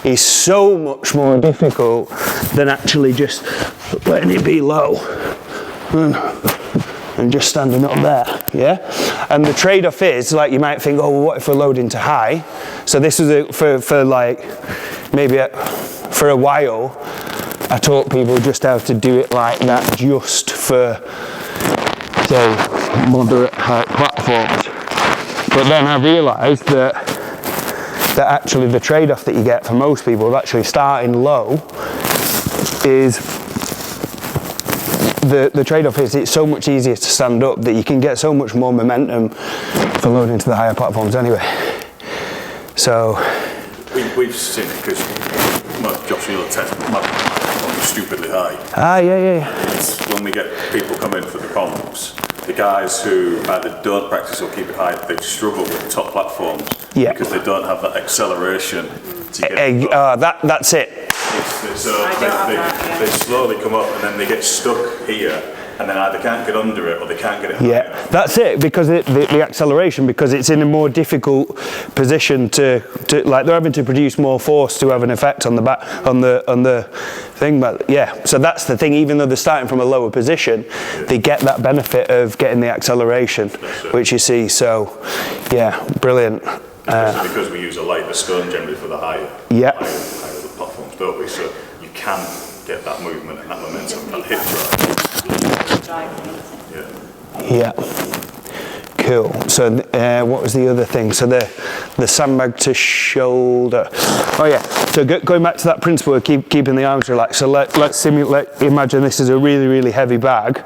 is so much more difficult than actually just letting it be low and just standing up there, yeah? And the trade-off is, like you might think, oh, well, what if we're loading to high? So this is for like, maybe for a while, I taught people just how to do it like that, just for, say, moderate height platforms. But then I realised that actually the trade-off that you get for most people of actually starting low is the trade-off is it's so much easier to stand up that you can get so much more momentum for loading to the higher platforms anyway. So we've seen it because Josh, you'll attest, my platform is stupidly high. Ah, yeah. It's when we get people come in for the comps, the guys who either don't practice or keep it high, they struggle with the top platforms because they don't have that acceleration to get that's it. They slowly come up and then they get stuck here and then either can't get under it or they can't get it higher. Yeah, that's it, because the acceleration, because it's in a more difficult position to like they're having to produce more force to have an effect on the back on the thing. But yeah, so that's the thing. Even though they're starting from a lower position, they get that benefit of getting the acceleration, which you see. So yeah, brilliant. Especially because we use a lighter stone generally for the higher the platforms, don't we? So you can get that movement and that momentum, that hip drive. Yeah. Cool. So what was the other thing? So the sandbag to shoulder. Oh yeah. So going back to that principle of keeping the arms relaxed. So let's simulate. Imagine this is a really, really heavy bag.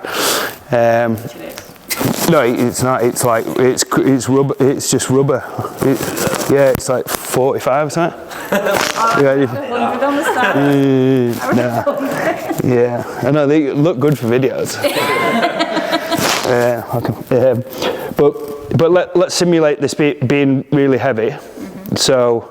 No, it's not. It's like it's rubber. It's just rubber. It's like 45 or something. 100 on the side. Yeah, I know they look good for videos. But let's simulate this being really heavy. Mm-hmm. So,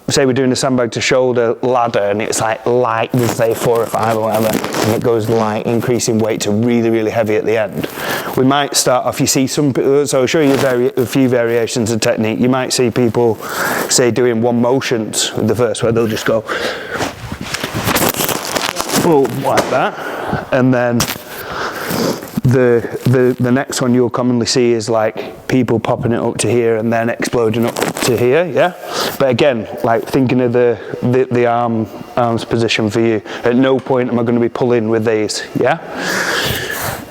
say we're doing a sandbag to shoulder ladder, and it's like light with say 4 or 5 or whatever, and it goes light, increasing weight to really, really heavy at the end. We might start off, you see some, so I'll show you a few variations of technique. You might see people, say, doing 1 motions with the first, where they'll just go, boom, like that, and then the next one you'll commonly see is like people popping it up to here and then exploding up to here, yeah? But again, like thinking of the arms position for you, at no point am I going to be pulling with these, yeah?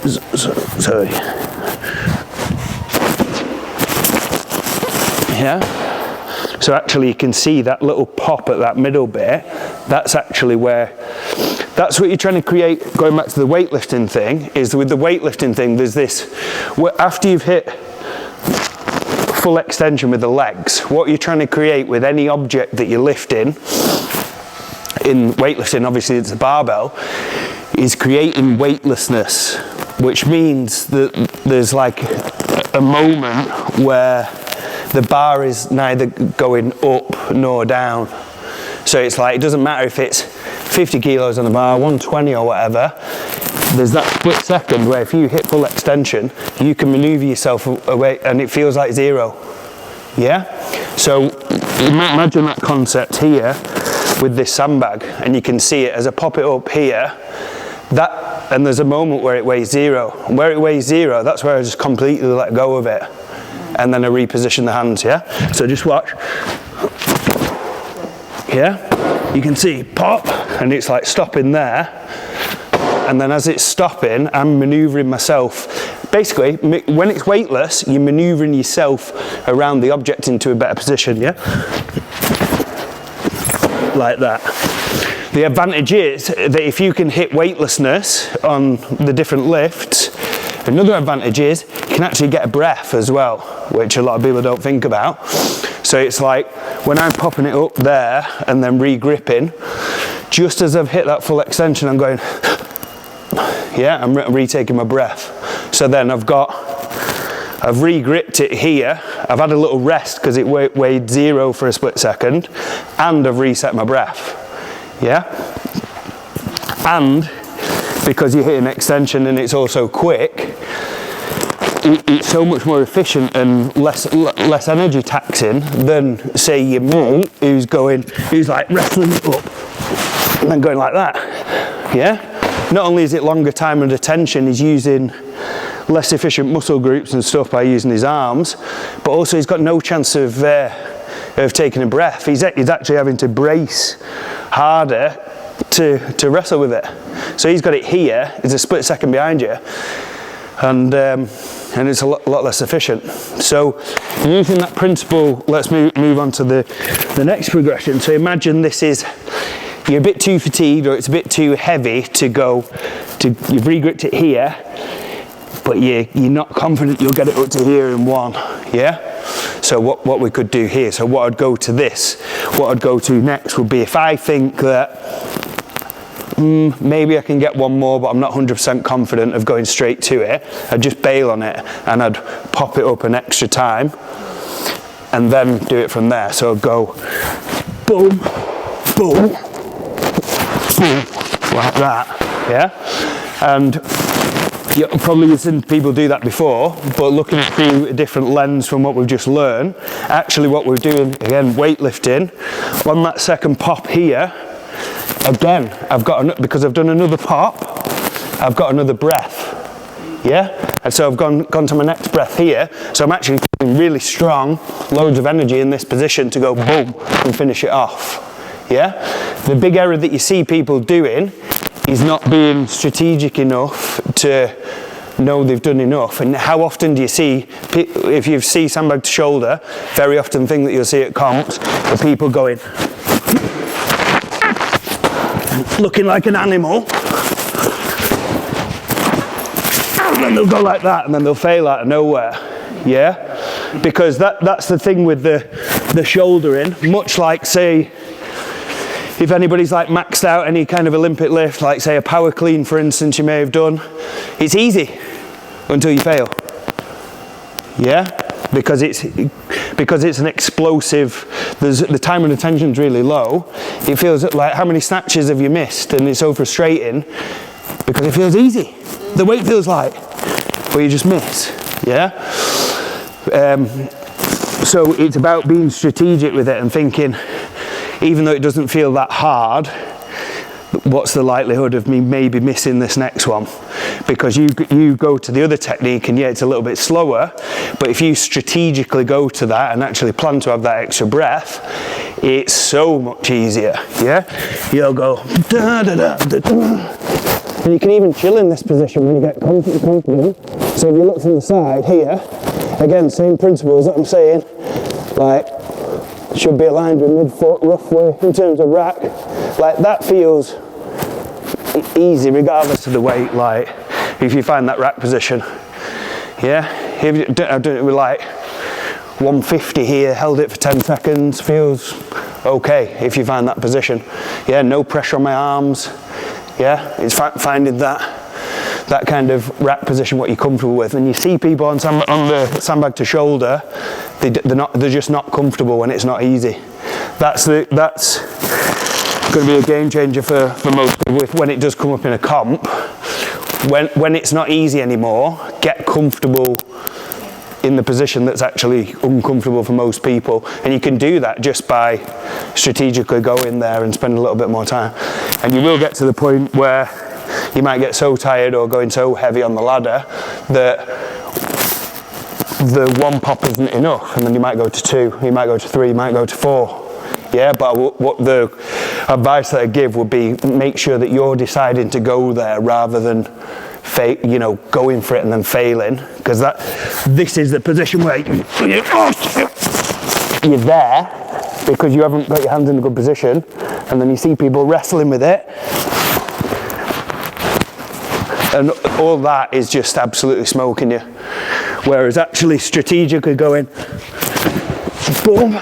So yeah? So actually you can see that little pop at that middle bit, that's actually where, that's what you're trying to create, going back to the weightlifting thing, is with the weightlifting thing, there's this, after you've hit full extension with the legs, what you're trying to create with any object that you're lifting, in weightlifting obviously it's a barbell, is creating weightlessness, which means that there's like a moment where the bar is neither going up nor down. So it's like, it doesn't matter if it's 50 kilos on the bar, 120 or whatever, there's that split second where if you hit full extension, you can maneuver yourself away and it feels like 0. Yeah? So imagine that concept here with this sandbag, and you can see it as I pop it up here, and there's a moment where it weighs 0. And where it weighs 0, that's where I just completely let go of it. And then I reposition the hands, yeah? So just watch. Yeah? You can see pop, and it's like stopping there. And then as it's stopping, I'm maneuvering myself. Basically, when it's weightless, you're maneuvering yourself around the object into a better position, yeah? Like that. The advantage is that if you can hit weightlessness on the different lifts, another advantage is you can actually get a breath as well, which a lot of people don't think about. So it's like when I'm popping it up there and then re-gripping, just as I've hit that full extension, I'm going, yeah, I'm retaking my breath. So then I've re-gripped it here, I've had a little rest because it weighed 0 for a split second, and I've reset my breath, yeah? And because you hit an extension and it's also quick, it's so much more efficient and less energy taxing than, say, your mate who's like wrestling it up and then going like that, yeah? Not only is it longer time under tension, he's using less efficient muscle groups and stuff by using his arms, but also he's got no chance of taking a breath. He's actually having to brace harder to wrestle with it. So he's got it here, it's a split second behind you, and it's a lot less efficient. So using that principle, let's move on to the next progression. So imagine this is, you're a bit too fatigued or it's a bit too heavy you've re-gripped it here, but you're not confident you'll get it up to here in one, yeah? So what we could do here, so what I'd go to next would be, if I think that maybe I can get one more, but I'm not 100% confident of going straight to it, I'd just bail on it and I'd pop it up an extra time and then do it from there. So I'd go boom, boom, boom, like that, yeah? And you've probably seen people do that before, but looking through a different lens from what we've just learned, actually what we're doing, again, weightlifting, on that second pop here, again, because I've done another pop, I've got another breath, yeah? And so I've gone to my next breath here, so I'm actually feeling really strong, loads of energy in this position to go boom and finish it off, yeah? The big error that you see people doing is not being strategic enough to know they've done enough. And how often do you see, if you see sandbag to shoulder, very often thing that you'll see at comps, are people going, looking like an animal, and then they'll go like that, and then they'll fail out of nowhere, yeah? Because that's the thing with the shouldering, much like, say, if anybody's like maxed out any kind of Olympic lift, like say a power clean for instance you may have done, it's easy until you fail. Yeah? Because it's an explosive, the time and attention's really low. It feels like, how many snatches have you missed? And it's so frustrating because it feels easy. The weight feels light, but you just miss. Yeah? So it's about being strategic with it and thinking, even though it doesn't feel that hard, what's the likelihood of me maybe missing this next one? Because you go to the other technique and yeah, it's a little bit slower, but if you strategically go to that and actually plan to have that extra breath, it's so much easier. Yeah? You'll go da da da da da. And you can even chill in this position when you get confident. So if you look from the side here, again, same principles that I'm saying, like, should be aligned with mid-foot roughly in terms of rack. Like, that feels easy regardless of the weight, like, if you find that rack position. Yeah? I've done it with like 150 here, held it for 10 seconds, feels okay if you find that position. Yeah, no pressure on my arms. Yeah, it's finding that kind of rack position what you're comfortable with. And you see people on the sandbag to shoulder, they're just not comfortable when it's not easy. That's going to be a game changer for most people when it does come up in a comp. When it's not easy anymore, get comfortable in the position that's actually uncomfortable for most people, and you can do that just by strategically going there and spending a little bit more time. And you will get to the point where you might get so tired or going so heavy on the ladder that the one pop isn't enough, and then you might go to 2, you might go to 3, you might go to 4. Yeah, but what the advice that I give would be, make sure that you're deciding to go there rather than going for it and then failing, because this is the position where you're there because you haven't got your hands in a good position, and then you see people wrestling with it, and all that is just absolutely smoking you. Whereas actually strategically going boom,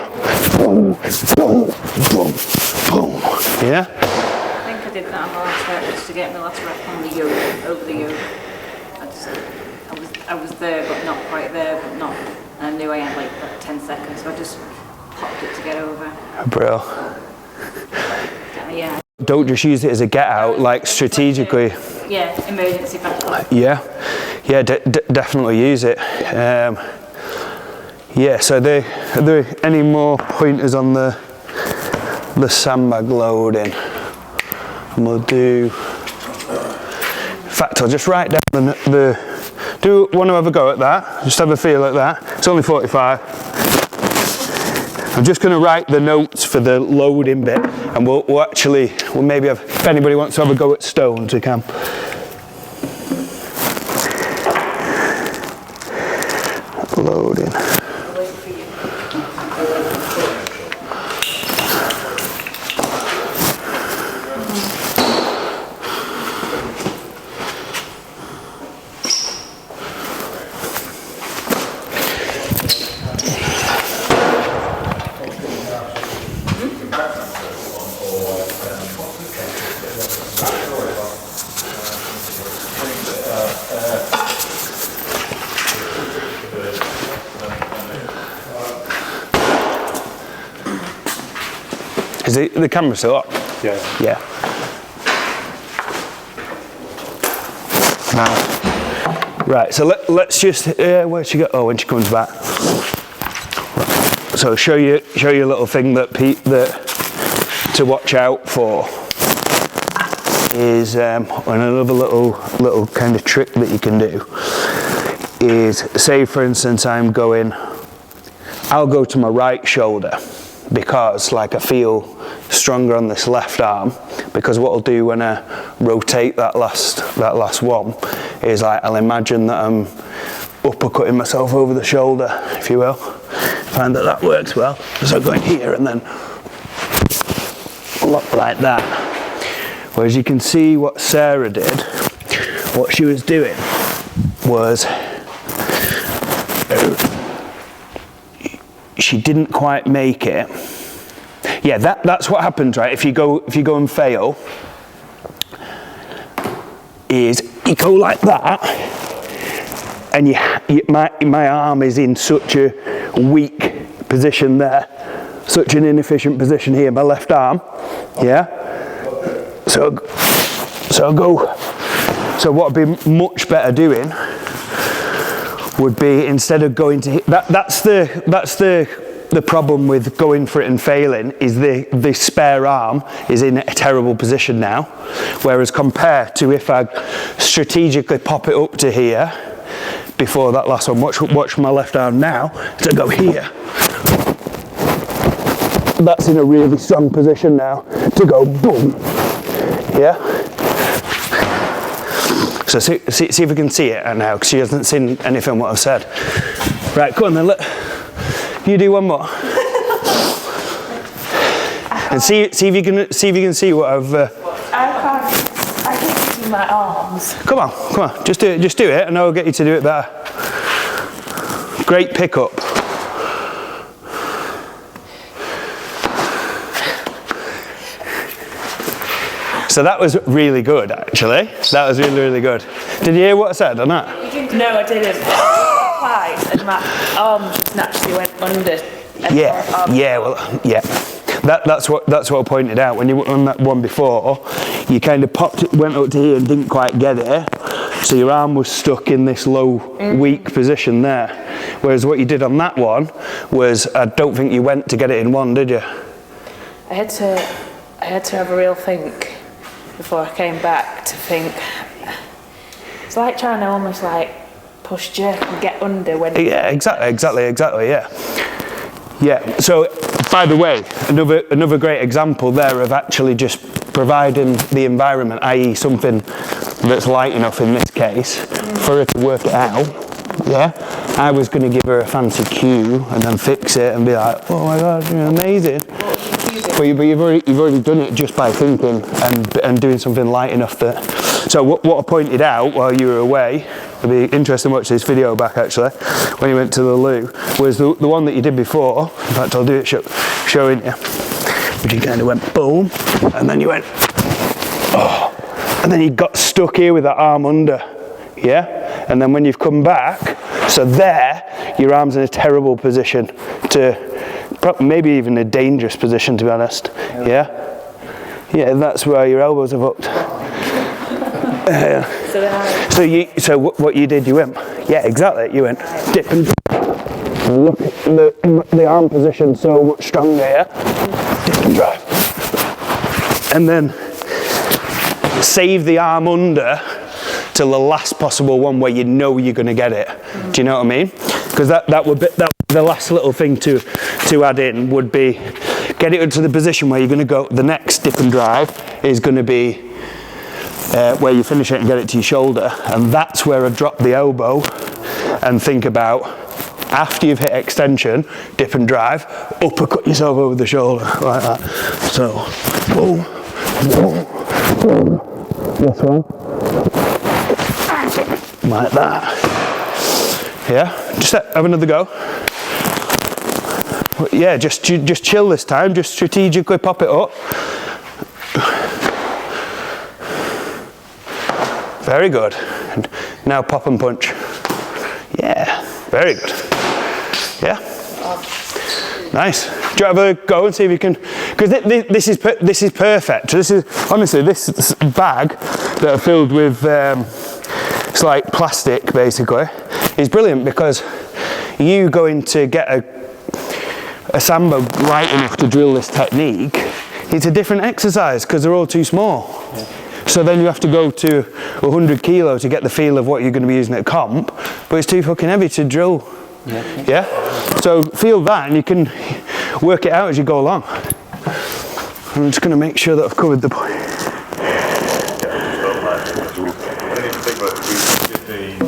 boom, boom, boom, boom. Yeah? I think I did that on the last rep just to get my last rep on the yoke, over the yoke. I was there but not quite there, but not. I knew I had like 10 seconds, so I just popped it to get over. Bro. Yeah. Don't just use it as a get out, like strategically. Yeah, emergency backup. Yeah, definitely use it. Yeah, so are there any more pointers on the sandbag loading? And we'll do, in fact, I'll just write down do you want to have a go at that? Just have a feel at that. It's only 45. I'm just going to write the notes for the loading bit, and we'll maybe have, if anybody wants to have a go at stones, we can. Loading. Is the camera still up? Yeah. Yeah. Now, right, so let's just, where'd she go? Oh, when she comes back. Right. So show you a little thing that to watch out for is, and another little kind of trick that you can do is, say for instance I'll go to my right shoulder, because like I feel stronger on this left arm, because what I'll do when I rotate that last one is I'll imagine that I'm uppercutting myself over the shoulder, if you will. Find that works well. So going here and then lock like that. Whereas you can see what Sarah did, what she was doing was she didn't quite make it. Yeah, that's what happens, right? If you go and fail, is you go like that, and my arm is in such a weak position there, such an inefficient position here, my left arm, yeah? So what would be much better doing would be, instead of going to hit, that's the problem with going for it and failing, is the spare arm is in a terrible position now, whereas compared to if I strategically pop it up to here before that last one, watch my left arm now, to go here, that's in a really strong position now to go boom, yeah? So see if we can see it now, because she hasn't seen anything what I've said. Right, go on then, look. You do one more. And see if you can see what I've. I can't use my arms. Come on, just do it, and I'll get you to do it better. Great pickup. So that was really good, actually. That was really, really good. Did you hear what I said or not? No, I didn't. Twice, and my arm just naturally went under. That's what I pointed out when you were on that one before. You kind of went up to here and didn't quite get it, so your arm was stuck in this low, weak position there. Whereas what you did on that one was, I don't think you went to get it in one, did you? I had to have a real think before I came back to think. It's like trying to almost like push, jerk and get under when... Yeah, exactly, yeah. Yeah, so by the way, another great example there of actually just providing the environment, i.e. something that's light enough in this case, for her to work it out, yeah? I was going to give her a fancy cue and then fix it and be like, oh my God, you're amazing. But you've already done it just by thinking and doing something light enough that... So what I pointed out while you were away, it'll be interesting to watch this video back actually, when you went to the loo, was the one that you did before. In fact, I'll do it showing you. But you kind of went boom, and then you went, oh, and then you got stuck here with that arm under, yeah? And then when you've come back, so there, your arm's in a terrible position to, maybe even a dangerous position to be honest, yeah? Yeah, that's where your elbows are hooked. So what you did, you went, yeah, exactly, you went dip and drive. Look at the arm position so much stronger, yeah? Dip and drive. And then save the arm under till the last possible one where you know you're going to get it. Do you know what I mean? Because that would be the last little thing to add in would be get it into the position where you're going to go. The next dip and drive is going to be where you finish it and get it to your shoulder, and that's where I drop the elbow and think about, after you've hit extension, dip and drive, uppercut yourself over the shoulder like that. So, boom, boom, boom. This one, like that. Yeah, just have another go. Yeah, just chill this time. Just strategically pop it up. Very good. And now pop and punch. Yeah, very good. Yeah. Nice. Do you have a go and see if you can? Because this is perfect. This is honestly, this bag that are filled with it's like plastic basically is brilliant, because you going to get a samba light enough to drill this technique, it's a different exercise because they're all too small. Yeah. So then you have to go to 100 kilo to get the feel of what you're going to be using at comp, but it's too fucking heavy to drill. Yeah? So feel that and you can work it out as you go along. I'm just going to make sure that I've covered the point. In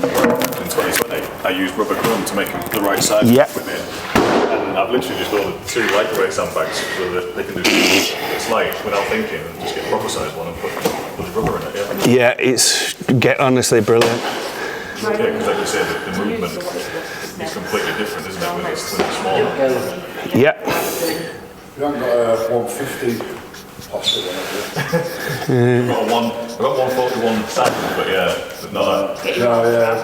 2020, I used rubber chrome to make the right size with it. And I've literally just ordered 2 lightweight sandbags so that they can do it's light without thinking and just get a proper size one and put the rubber in it. Yeah, it's honestly brilliant. Yeah, because like you said, the movement is completely different, isn't it, when it's small? Yeah. You haven't got a 150 plastic one, have you? I've got 141 sideways, but yeah, but not that. No, yeah.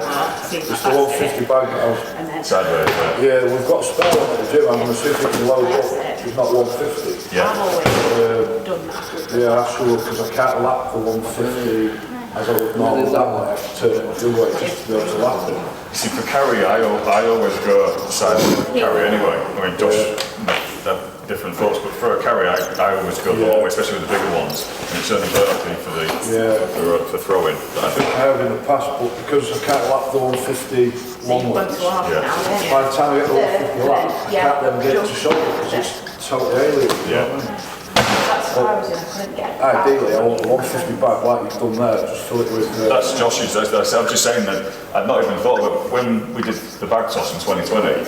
It's the 150 bag that I was... Sideways, yeah. We've got a spare one at the gym. I'm going to see if we can load up. It's not 150. I've always done that. Yeah, that's cool, because I can't lap the 150 as I would normally that way. I have to turn it the other way just to be able to lap it. You see, for carry, I always go sideways for carry anyway. I mean, Josh have different thoughts, but for a carry, I always go the long way, especially with the bigger ones. And it's only vertically for the for throwing. I think I have in the past, but because I can't lap the 150 long ways, by the time I get the 150 lap, I can't then get it to shoulder because it's totally alien. Yeah. That's what I was in, I couldn't get it. Ideally, I want the 150 bag like you've done there, just fill it with... That's Josh's. I'm just saying that I'd not even thought of it. When we did the bag toss in 2020, we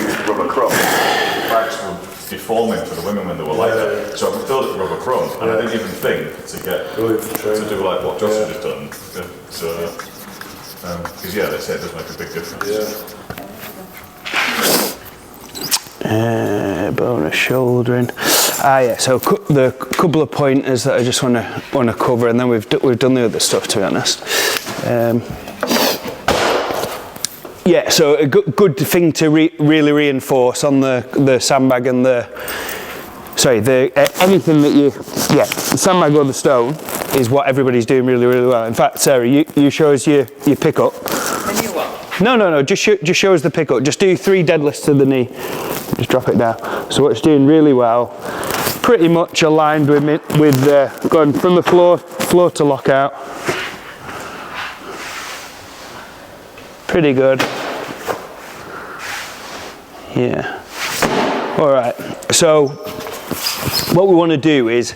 used rubber crumb. The bags were deforming for the women when they were lighter. So I filled it with rubber crumb, and I didn't even think to get to do like what Josh had just done. So, because they say it does make a big difference. Bonus shouldering. So the couple of pointers that I just want to cover, and then we've done the other stuff, to be honest. So a good thing to really reinforce on the sandbag and anything that the sandbag or the stone is what everybody's doing really well. In fact, Sarah, you show us your pickup. The new one? No, just show us the pickup. Just do 3 deadlifts to the knee. Just drop it down. So what it's doing really well, pretty much aligned with going from the floor to lockout. Pretty good. Yeah. All right. So what we want to do is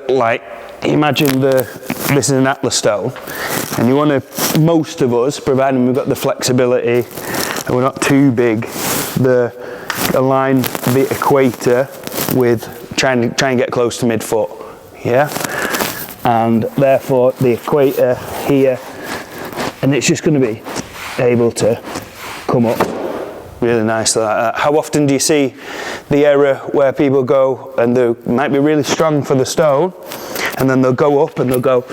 like imagine this is an Atlas stone, and you want to, most of us, providing we've got the flexibility and we're not too big, align the equator with try and get close to midfoot, and therefore the equator here, and it's just going to be able to come up really nicely like that. How often do you see the error where people go and they might be really strong for the stone, and then they'll go up and they'll go,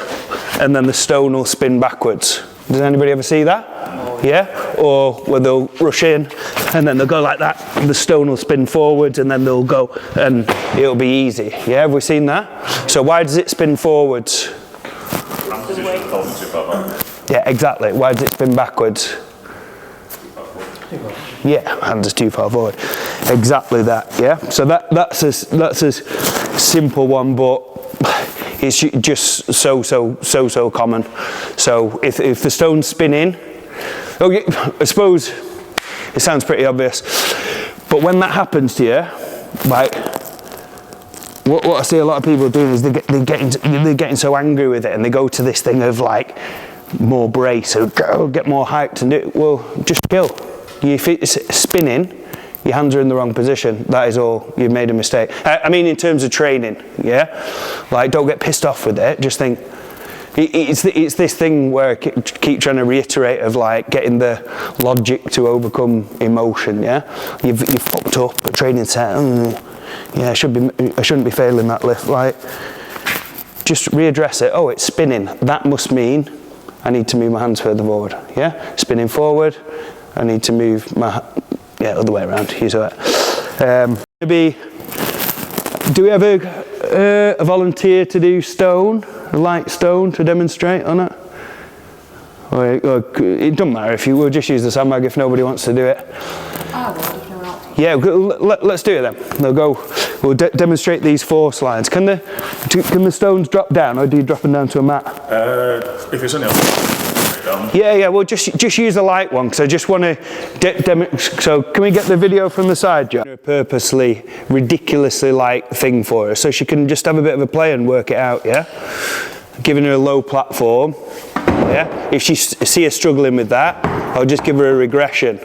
and then the stone will spin backwards? Does anybody ever see that? Yeah? Or where they'll rush in and then they'll go like that, and the stone will spin forwards, and then they'll go and it'll be easy. Yeah, have we seen that? So why does it spin forwards? Yeah, exactly. Why does it spin backwards? Yeah, hands are too far forward. Exactly that. Yeah. So that's a simple one, but it's just so common. So if the stone's spinning, I suppose it sounds pretty obvious, but when that happens to you, like what I see a lot of people doing is they're getting so angry with it, and they go to this thing of like more brace, so go get more hyped and do it. Well, just chill. If it's spinning, your hands are in the wrong position. That is all. You've made a mistake. I mean, in terms of training, like don't get pissed off with it. Just think. It's this thing where I keep trying to reiterate of like getting the logic to overcome emotion. You've fucked up at training set. I shouldn't be failing that lift. Like, just readdress it. Oh, it's spinning. That must mean I need to move my hands further forward. Spinning forward. I need to move my other way around. Use that. Maybe. Do we have a volunteer to do stone? A light stone to demonstrate on it? Or it doesn't matter if you will just use the sandbag if nobody wants to do it. I would if no one else. Yeah, let's do it then. We'll demonstrate these 4 slides. Can the stones drop down, or do you drop them down to a mat? If it's only down. Yeah, well just use a light one, because I just want to so can we get the video from the side, John? A purposely, ridiculously light thing for her, so she can just have a bit of a play and work it out, Giving her a low platform, If she see her struggling with that, I'll just give her a regression.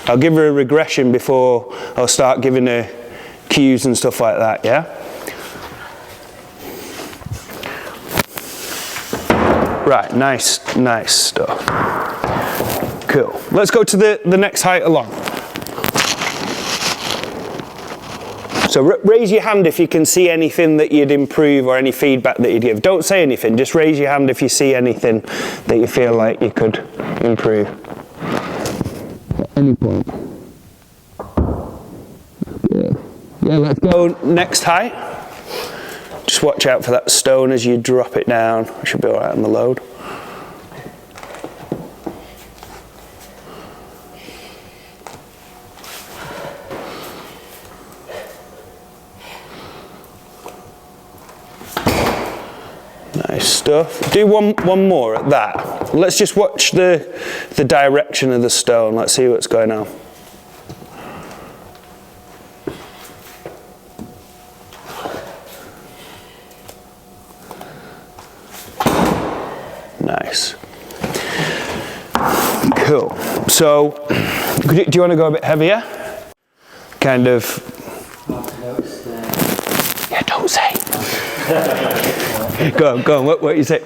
I'll give her a regression before I'll start giving her cues and stuff like that, Right, nice stuff. Cool. Let's go to the next height along. So raise your hand if you can see anything that you'd improve or any feedback that you'd give. Don't say anything, just raise your hand if you see anything that you feel like you could improve. At any point. Yeah, let's go next height. Just watch out for that stone as you drop it down. It should be all right on the load. Nice stuff. Do one more at that. Let's just watch the direction of the stone. Let's see what's going on. Nice. Cool. So, do you want to go a bit heavier? Kind of. Yeah, don't say. Go on, what you say?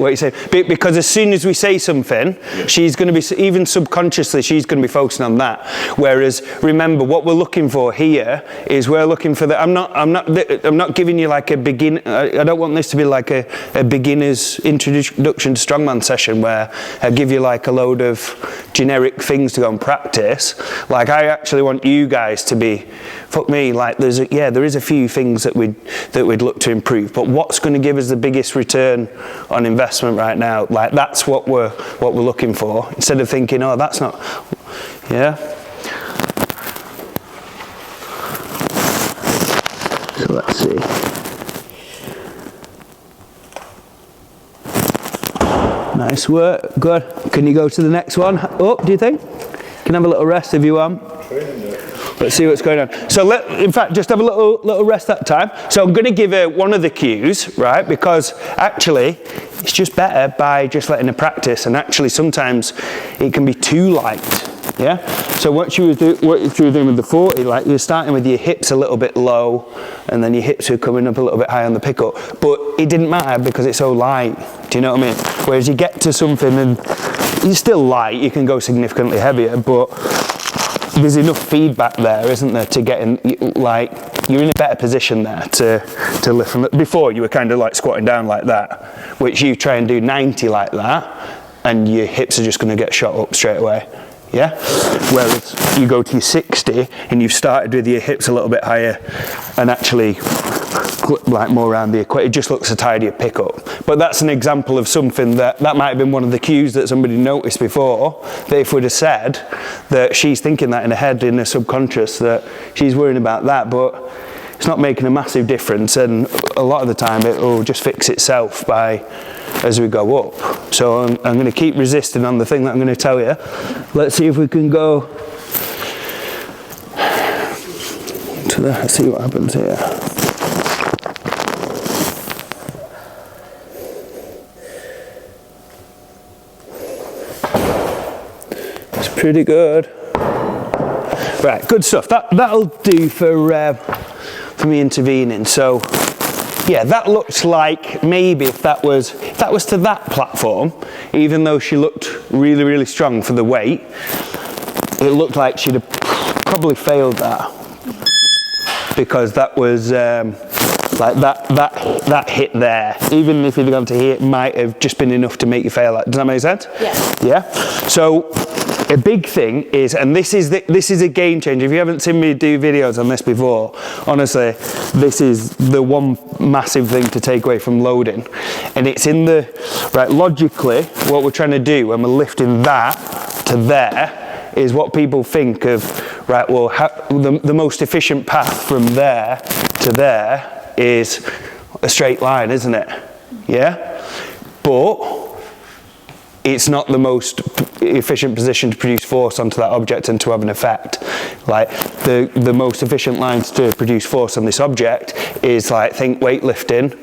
Because as soon as we say something, she's going to be, even subconsciously, she's going to be focusing on that. Whereas, remember, what we're looking for here is we're looking for the, I'm not giving you like a begin, I don't want this to be like a beginner's introduction to strongman session where I give you like a load of generic things to go and practice. Like, I actually want you guys to be, fuck me, like there is a few things that we'd look to improve, but what's going to give us the biggest return on investment right now? Like, that's what we're looking for, instead of thinking, oh, that's not, yeah. So let's see. Nice work, good. Can you go to the next one up, do you think? Can have a little rest if you want. Let's see what's going on. So in fact, just have a little rest that time. So I'm going to give her one of the cues, right? Because actually, it's just better by just letting her practice. And actually, sometimes it can be too light. Yeah. So what you were doing with the 40, like you're starting with your hips a little bit low, and then your hips are coming up a little bit high on the pickup. But it didn't matter because it's so light. Do you know what I mean? Whereas you get to something and you're still light, you can go significantly heavier, but there's enough feedback there, isn't there, to get in, like, you're in a better position there to lift from it. Before, you were kind of like squatting down like that, which you try and do 90 like that, and your hips are just going to get shot up straight away. Yeah? Whereas you go to your 60 and you've started with your hips a little bit higher and actually like more around the equator, it just looks a tidier pickup. But that's an example of something that might have been one of the cues that somebody noticed before, that if we'd have said that she's thinking that in her head, in her subconscious, that she's worrying about that, but it's not making a massive difference, and a lot of the time it will just fix itself as we go up. So I'm going to keep resisting on the thing that I'm going to tell you. Let's see if we can go to that. Let's see what happens here. It's pretty good. Right, good stuff. That'll do for me intervening. So yeah, that looks like maybe if that was to that platform, even though she looked really, really strong for the weight, it looked like she'd have probably failed that, because that was like that hit there. Even if you'd gone to here, it might have just been enough to make you fail. Does that make sense? Yeah. Yeah. So a big thing is, and this is a game changer. If you haven't seen me do videos on this before, honestly, this is the one massive thing to take away from loading. And it's in the, right, logically, what we're trying to do when we're lifting that to there is what people think of, right, well, the most efficient path from there to there is a straight line, isn't it? Yeah? But it's not the most efficient position to produce force onto that object and to have an effect. Like the most efficient lines to produce force on this object is, like, think weightlifting.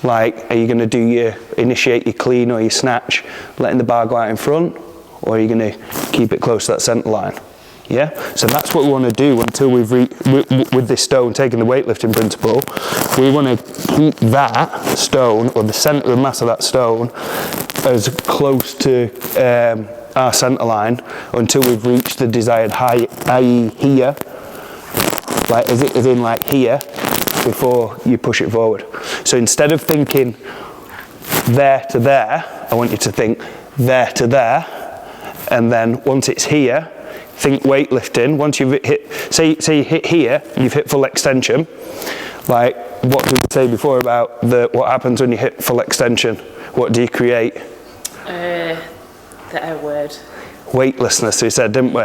Like, are you going to initiate your clean or your snatch letting the bar go out in front, or are you going to keep it close to that center line? Yeah, so that's what we want to do until we've with this stone, taking the weightlifting principle. We want to keep that stone, or the center of mass of that stone, as close to our center line until we've reached the desired height, i.e. here, like as in like here, before you push it forward. So instead of thinking there to there, I want you to think there to there, and then once it's here, think weightlifting. Once you've hit, say you hit here, you've hit full extension. Like what did we say before about what happens when you hit full extension? What do you create? The word. Weightlessness, we said, didn't we?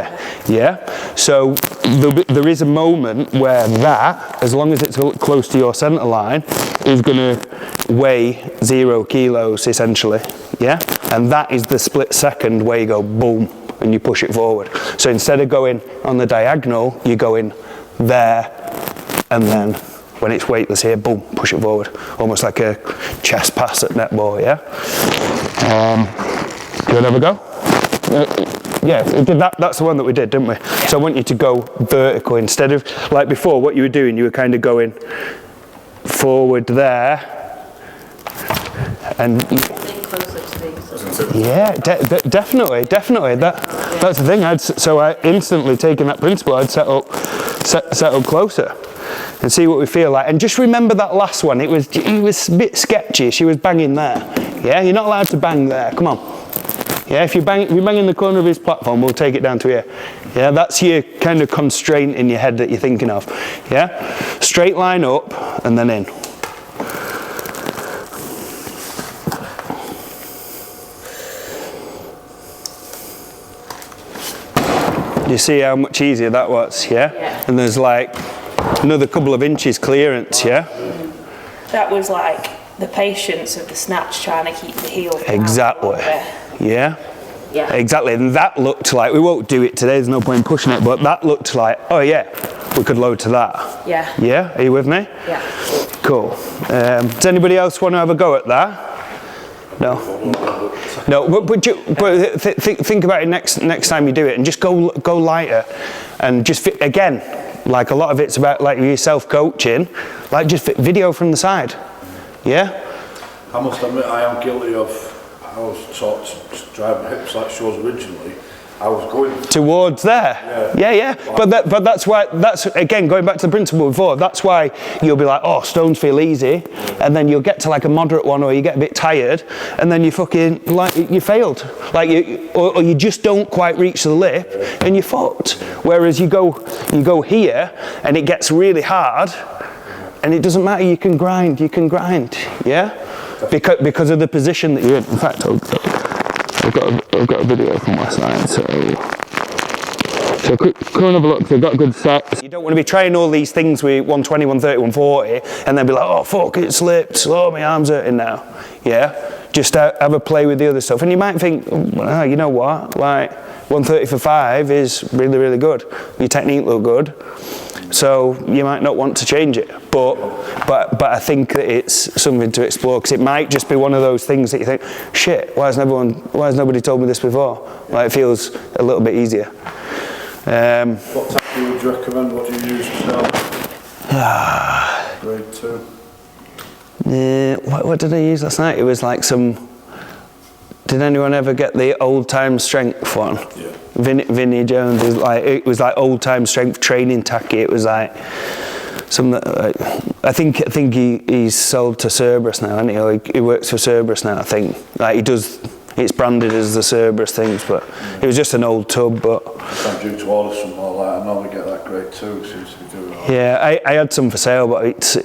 Yeah. So there is a moment where that, as long as it's close to your centre line, is going to weigh 0 kilos essentially. Yeah. And that is the split second where you go boom and you push it forward. So instead of going on the diagonal, you go in there, and then when it's weightless here, boom, push it forward. Almost like a chest pass at netball. Yeah. Do you want to have a go? Yeah, that's the one that we did, didn't we? Yeah. So I want you to go vertical instead of, like before, what you were doing, you were kind of going forward there, and yeah, definitely. That's the thing. So I instantly taking that principle, I'd set up closer and see what we feel like. And just remember that last one. It was a bit sketchy. She was banging there. Yeah, you're not allowed to bang there. Come on. Yeah, if you bang in the corner of his platform, we'll take it down to here. Yeah, that's your kind of constraint in your head that you're thinking of. Yeah, straight line up and then in. You see how much easier that was, yeah? And there's like another couple of inches clearance, yeah? That was like the patience of the snatch trying to keep the heel. Exactly. Yeah? Yeah. Exactly. And that looked like, we won't do it today, there's no point in pushing it, but that looked like, oh yeah, we could load to that. Yeah. Yeah? Are you with me? Yeah. Cool. Does anybody else want to have a go at that? No. No, but think about it next time you do it, and just go lighter, and just again, like a lot of it's about like your self-coaching, like just video from the side. Yeah. I must admit, I am guilty of. I was taught to drive my hips like she was originally. I was going towards there. Yeah. But that's why, that's again going back to the principle before. That's why you'll be like, oh, stones feel easy, and then you'll get to like a moderate one, or you get a bit tired, and then you fucking like you failed, like or you just don't quite reach the lip, and you're fucked. Whereas you go here, and it gets really hard, and it doesn't matter. You can grind. Yeah. Because of the position that you're in. In fact, I've got a video from last night, so come and have a look. They've got good sets. You don't want to be trying all these things with 120, 130, 140, and then be like, oh fuck, it slipped. Oh, my arm's hurting now. Yeah, just have a play with the other stuff, and you might think, oh, you know what, like 130 for 5 is really, really good. Your technique look good. So you might not want to change it, but I think that it's something to explore, because it might just be one of those things that you think, shit, why has nobody told me this before? Like, it feels a little bit easier. What tactic would you recommend? What do you use yourself? Grade 2. What did I use last night? It was like some. Did anyone ever get the old time strength one? Yeah. Vinnie Jones is like, it was like old time strength training tacky. It was like some. I think he's sold to Cerberus now, isn't he? He works for Cerberus now, I think. Like he does. It's branded as the Cerberus things, but it was just an old tub. But I'm due to order some more. Like I normally get that grade 2. Seems to be doing all right. Yeah, I had some for sale, but it's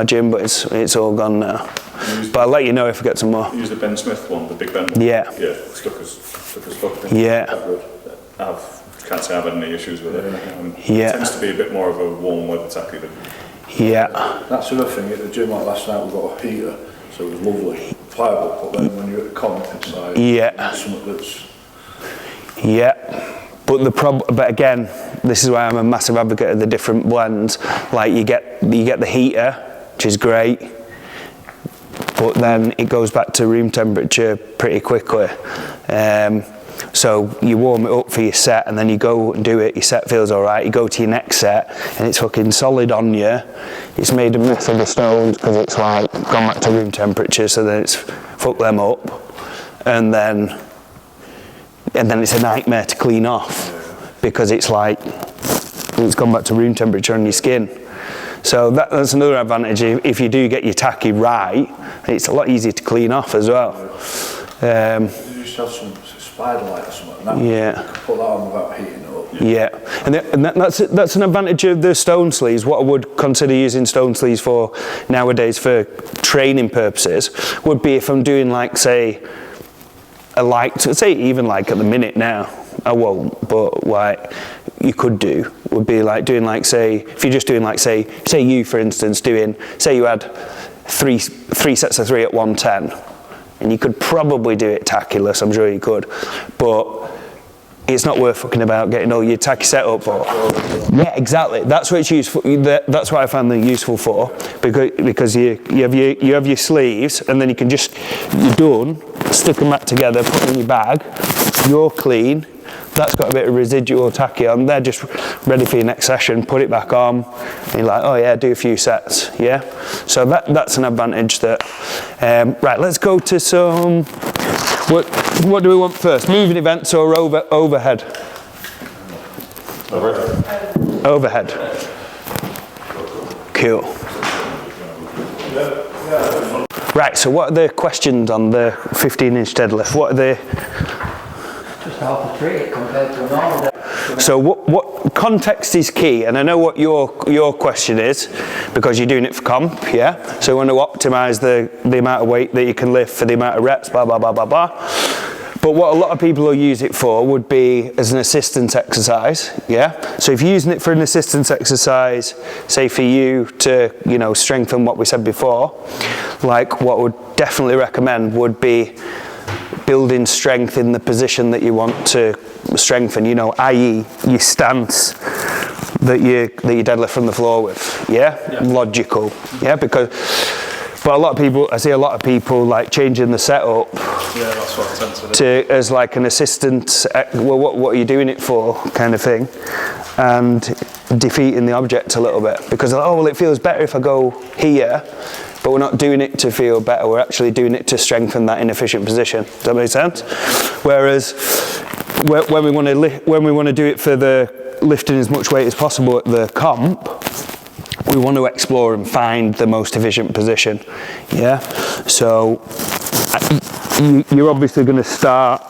gym, but it's all gone now. But I'll let you know if I get some more. Use the Ben Smith one, the big Ben one. Yeah. Yeah, stuck as fuck. Yeah. Can't say I've had any issues with it. Yeah. It tends to be a bit more of a warm weather tacky than. Yeah. That's the other thing at the gym. Like last night, we got a heater, so it was lovely, pliable. But then when you're at the comp, it's like something that's. Yeah. But but again, this is why I'm a massive advocate of the different blends. Like you get the heater, which is great, but then it goes back to room temperature pretty quickly. So you warm it up for your set, and then you go and do it. Your set feels all right. You go to your next set, and it's fucking solid on you. It's made a mess of the stones because it's like gone back to room temperature. So then it's fucked them up, and then it's a nightmare to clean off because it's like it's gone back to room temperature on your skin. So that's another advantage. If you do get your tacky right, it's a lot easier to clean off as well. You just have some spider light or something, and you can put that on without heating it up. And that's an advantage of the stone sleeves. What I would consider using stone sleeves for nowadays for training purposes would be if I'm doing like, say, a light, say even like at the minute now, I won't, but like you could do, would be like doing like, say, if you're just doing like, say you for instance doing, say you had three sets of 3 at 110, and you could probably do it tackless, I'm sure you could, but it's not worth fucking about getting all your tacky set up for. Yeah, exactly. That's what it's useful. That's what I found them useful for, because you have your sleeves, and then you can just, you're done, stick them back together, put them in your bag. You're clean. That's got a bit of residual tacky on. They're just ready for your next session. Put it back on. And you're like, oh yeah, do a few sets. Yeah. So that's an advantage. That right. Let's go to some. What do we want first? Moving events or overhead? Overhead. Cool. Right, so what are the questions on the 15-inch deadlift? What are the... Just how to treat it compared to a normal deadlift. So what context is key, and I know what your question is, because you're doing it for comp, yeah? So you want to optimise the amount of weight that you can lift for the amount of reps, blah, blah, blah, blah, blah. But what a lot of people will use it for would be as an assistance exercise, yeah? So if you're using it for an assistance exercise, say for you to, you know, strengthen what we said before, like what I would definitely recommend would be building strength in the position that you want to strengthen, you know, i.e. your stance that you deadlift from the floor with, yeah? Logical, yeah? But a lot of people, I see a lot of people like changing the setup that's what I tend to do. As like an assistant, well, what are you doing it for kind of thing, and defeating the object a little bit, because oh well, it feels better if I go here, but we're not doing it to feel better, we're actually doing it to strengthen that inefficient position. Does that make sense? Whereas when we want to do it for the lifting as much weight as possible at the comp, we want to explore and find the most efficient position, yeah? So you're obviously going to start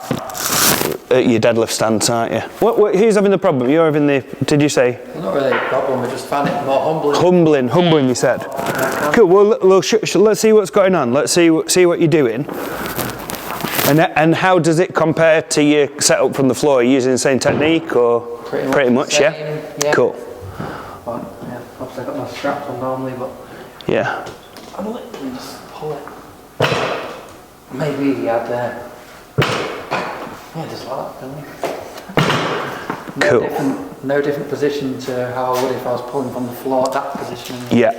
at your deadlift stance, aren't you? Who's having the problem? You're having the, did you say? Not really a problem, I just found it more humbling. Humbling, you said. Cool, well let's see what's going on. Let's see what you're doing. And how does it compare to your setup from the floor? Are you using the same technique or? Pretty much, yeah? Cool. Obviously I've got my straps on normally, but yeah. I'm gonna literally just pull it. Maybe he had just like that, really. Cool. No different position to how I would if I was pulling from the floor at that position. Yeah.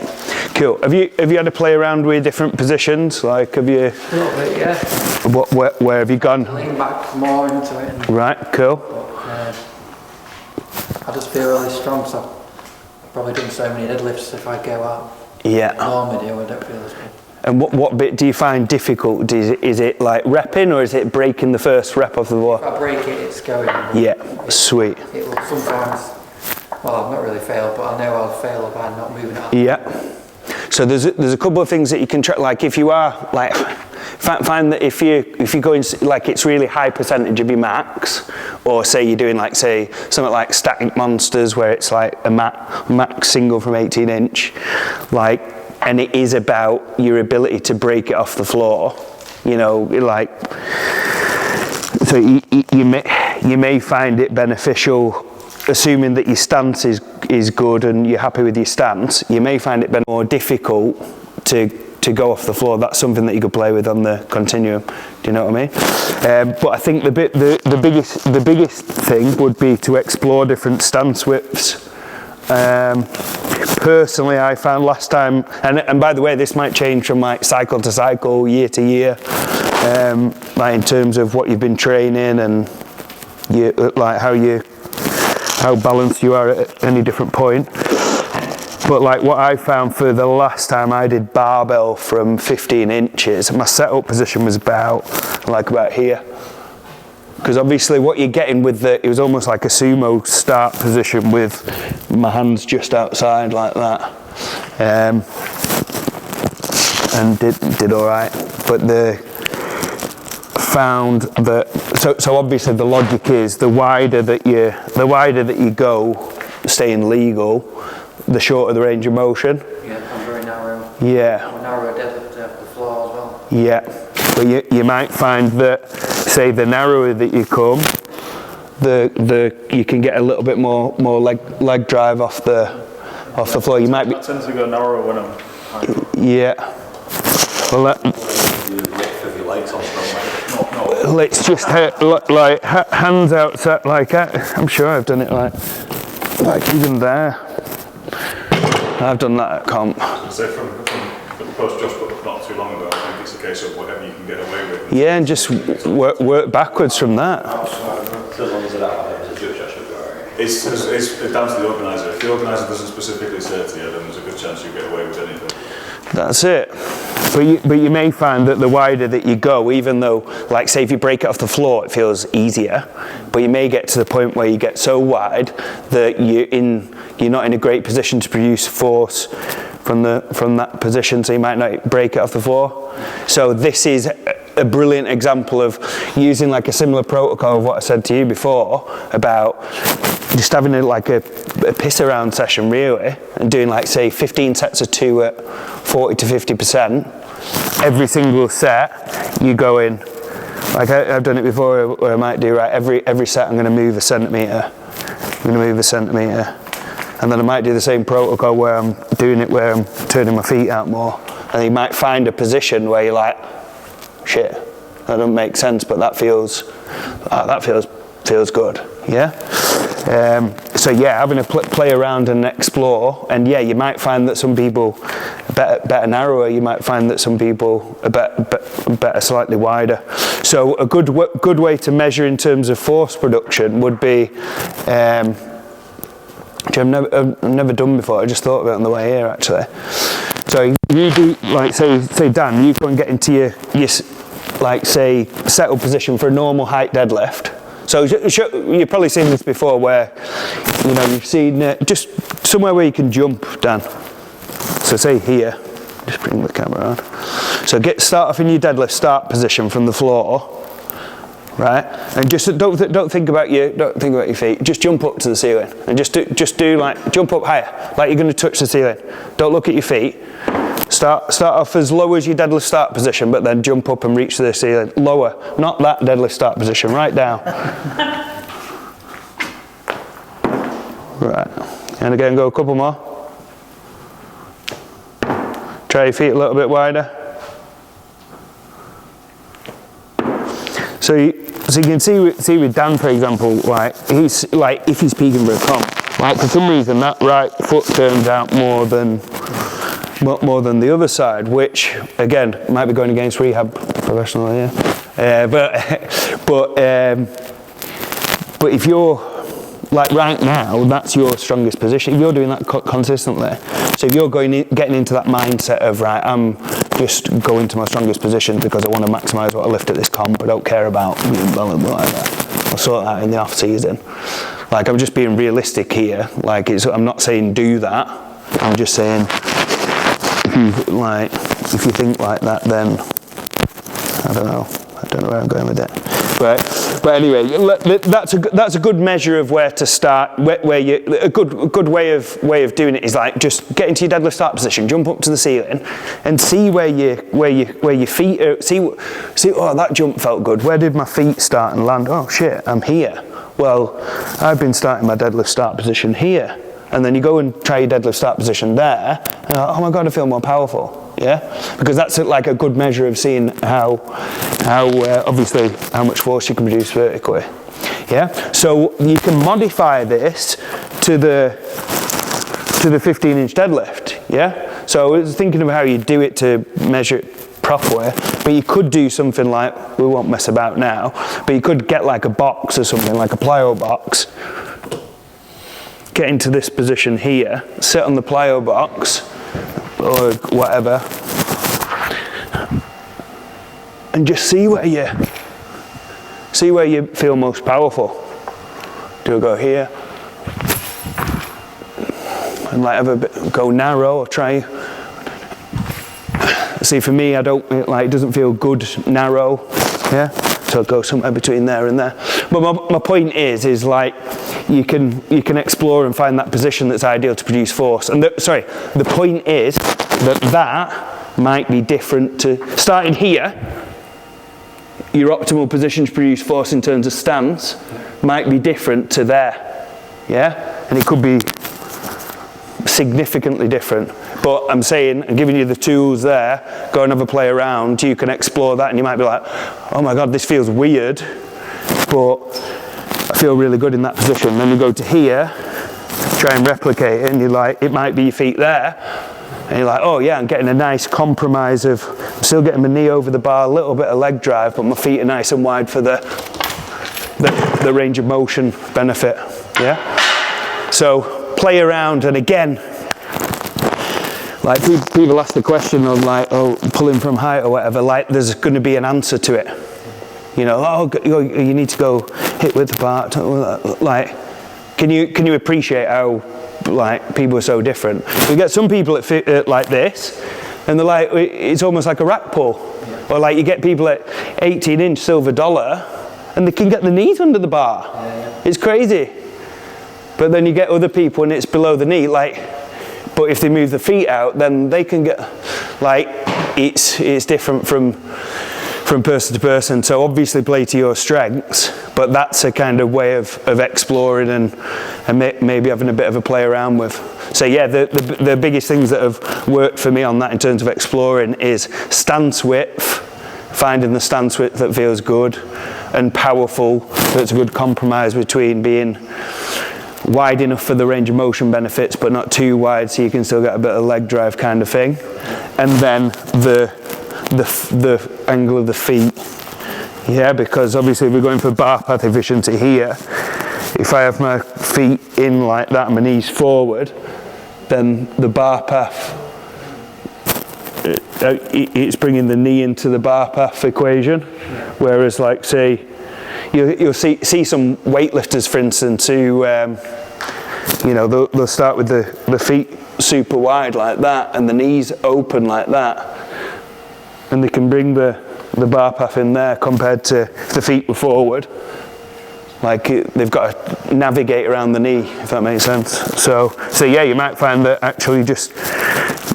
Cool. Have you had to play around with different positions? Like have you? A little bit, yeah. Where have you gone? Lean back more into it. Right. Cool. But, I just feel really strong, so I've probably done so many deadlifts. If I go out, normally I don't feel as good. And what bit do you find difficult? Is it like repping, or is it breaking the first rep of the wall? If I break it, it's going. Sweet. It will sometimes, well, I've not really failed, but I know I'll fail by not moving it up. Yeah. So there's a couple of things that you can try, like if you are, like, find that if you're going, like it's really high percentage of your max, or say you're doing like, say, something like static monsters where it's like a max single from 18 inch, like, and it is about your ability to break it off the floor, you know, like, so you may find it beneficial, assuming that your stance is good and you're happy with your stance, you may find it more difficult to go off the floor. That's something that you could play with on the continuum. Do you know what I mean? But I think the biggest thing would be to explore different stance widths. Personally, I found last time, and by the way, this might change from like cycle to cycle, year to year, like in terms of what you've been training and like how balanced you are at any different point. But like what I found for the last time I did barbell from 15 inches, my setup position was about here. because obviously what you're getting with it was almost like a sumo start position with my hands just outside like that, and did all right. But found that so obviously the logic is the wider that you go, staying legal, the shorter the range of motion. Yeah, I'm very narrow. Yeah. I'm a narrow deadlift the floor as well. Yeah, but you might find that, say, the narrower that you come, you can get a little bit more leg drive off the floor. You might be. I tend to go narrower when I'm high. Yeah. Well, let's just like hands outside, like I'm sure I've done it like even there. I've done that at comp. So from the post Josh put up not too long ago, I think it's a case of whatever you can get away with. Yeah, and just work backwards from that. So as long as it's a Jewish, I should be alright. It's down to the organiser. If the organiser doesn't specifically say to you, then there's a good chance you get away with anything. That's it. But you may find that the wider that you go, even though, like say if you break it off the floor, it feels easier, but you may get to the point where you get so wide that you're not in a great position to produce force from that position, so you might not break it off the floor. So this is a brilliant example of using like a similar protocol of what I said to you before about just having a piss around session really, and doing like say 15 sets of 2 at 40 to 50%. Every single set you go in, like I've done it before where I might do every set I'm going to move a centimetre, and then I might do the same protocol where I'm doing it where I'm turning my feet out more, and you might find a position where you're like, shit, that doesn't make sense, but that feels good, yeah. So yeah, having a play around and explore, and yeah, you might find that some people are better narrower. You might find that some people are better slightly wider. So a good way to measure in terms of force production would be, which I've never done before. I just thought of it on the way here actually. So you do like say Dan, you go and get into your like say settled position for a normal height deadlift. So you've probably seen this before where, you've seen just somewhere where you can jump, Dan. So say here, just bring the camera on. So start off in your deadlift start position from the floor, right? And just don't think about your feet. Just jump up to the ceiling and just do like jump up higher, like you're going to touch the ceiling. Don't look at your feet. Start off as low as your deadlift start position, but then jump up and reach the ceiling. Lower, not that deadlift start position, right down. Right, and again, go a couple more. Try your feet a little bit wider. So you can see with Dan, for example, like he's like if he's peaking for a comp, like for some reason that right foot turns out more than the other side, which again might be going against rehab professionally, yeah. But if you're like right now, that's your strongest position. If you're doing that consistently, so if you're getting into that mindset of right, I'm just going to my strongest position because I want to maximise what I lift at this comp. I don't care about whatever. I'll sort that in the off season. Like I'm just being realistic here. Like I'm not saying do that. I'm just saying. If you think like that, then I don't know where I'm going with it. But anyway, that's a good measure of where to start. A good way of doing it is like just get into your deadlift start position, jump up to the ceiling, and see where your feet are. See, oh, that jump felt good. Where did my feet start and land? Oh shit, I'm here. Well, I've been starting my deadlift start position here. And then you go and try your deadlift start position there, and you're like, oh my God, I feel more powerful, yeah? Because that's like a good measure of seeing how obviously how much force you can produce vertically, yeah? So you can modify this to the 15-inch deadlift, yeah? So I was thinking of how you do it to measure it properly, but you could do something like, we won't mess about now, but you could get like a box or something, like a plyo box, get into this position here, sit on the plyo box or whatever, and just see where See where you feel most powerful. Do a go here. And like have a bit, go narrow or try. See, for me, I don't, it doesn't feel good narrow, yeah? So I'll go somewhere between there and there. But my point is like, you can explore and find that position that's ideal to produce force. And the point is that might be different to, starting here, your optimal position to produce force in terms of stance might be different to there, yeah? And it could be significantly different. But I'm saying, I'm giving you the tools there, go and have a play around, you can explore that and you might be like, oh my God, this feels weird, but I feel really good in that position. Then you go to here, try and replicate it, and you're like, it might be your feet there, and you're like, oh yeah, I'm getting a nice compromise of, I'm still getting my knee over the bar, a little bit of leg drive, but my feet are nice and wide for the range of motion benefit, yeah? So play around, and again, like people ask the question of like, oh, pulling from height or whatever, like there's going to be an answer to it. You know, oh, you need to go hit with the bar. Like, can you appreciate how like people are so different? We get some people that fit like this, and they're like, it's almost like a rack pull. Yeah. Or like you get people at 18-inch silver dollar, and they can get the knees under the bar. Yeah. It's crazy. But then you get other people, and it's below the knee, like. But if they move the feet out, then they can get, like, it's different from person to person. So obviously play to your strengths, but that's a kind of way of exploring and maybe having a bit of a play around with. So yeah, the biggest things that have worked for me on that in terms of exploring is stance width, finding the stance width that feels good and powerful, so it's a good compromise between being wide enough for the range of motion benefits but not too wide so you can still get a bit of leg drive kind of thing, and then the angle of the feet, yeah, because obviously we're going for bar path efficiency here. If I have my feet in like that and my knees forward, then the bar path, it's bringing the knee into the bar path equation, whereas like say you'll see some weightlifters, for instance, who you know, they'll start with the feet super wide like that and the knees open like that, and they can bring the bar path in there compared to if the feet were forward, like they've got to navigate around the knee, if that makes sense. So yeah, you might find that actually just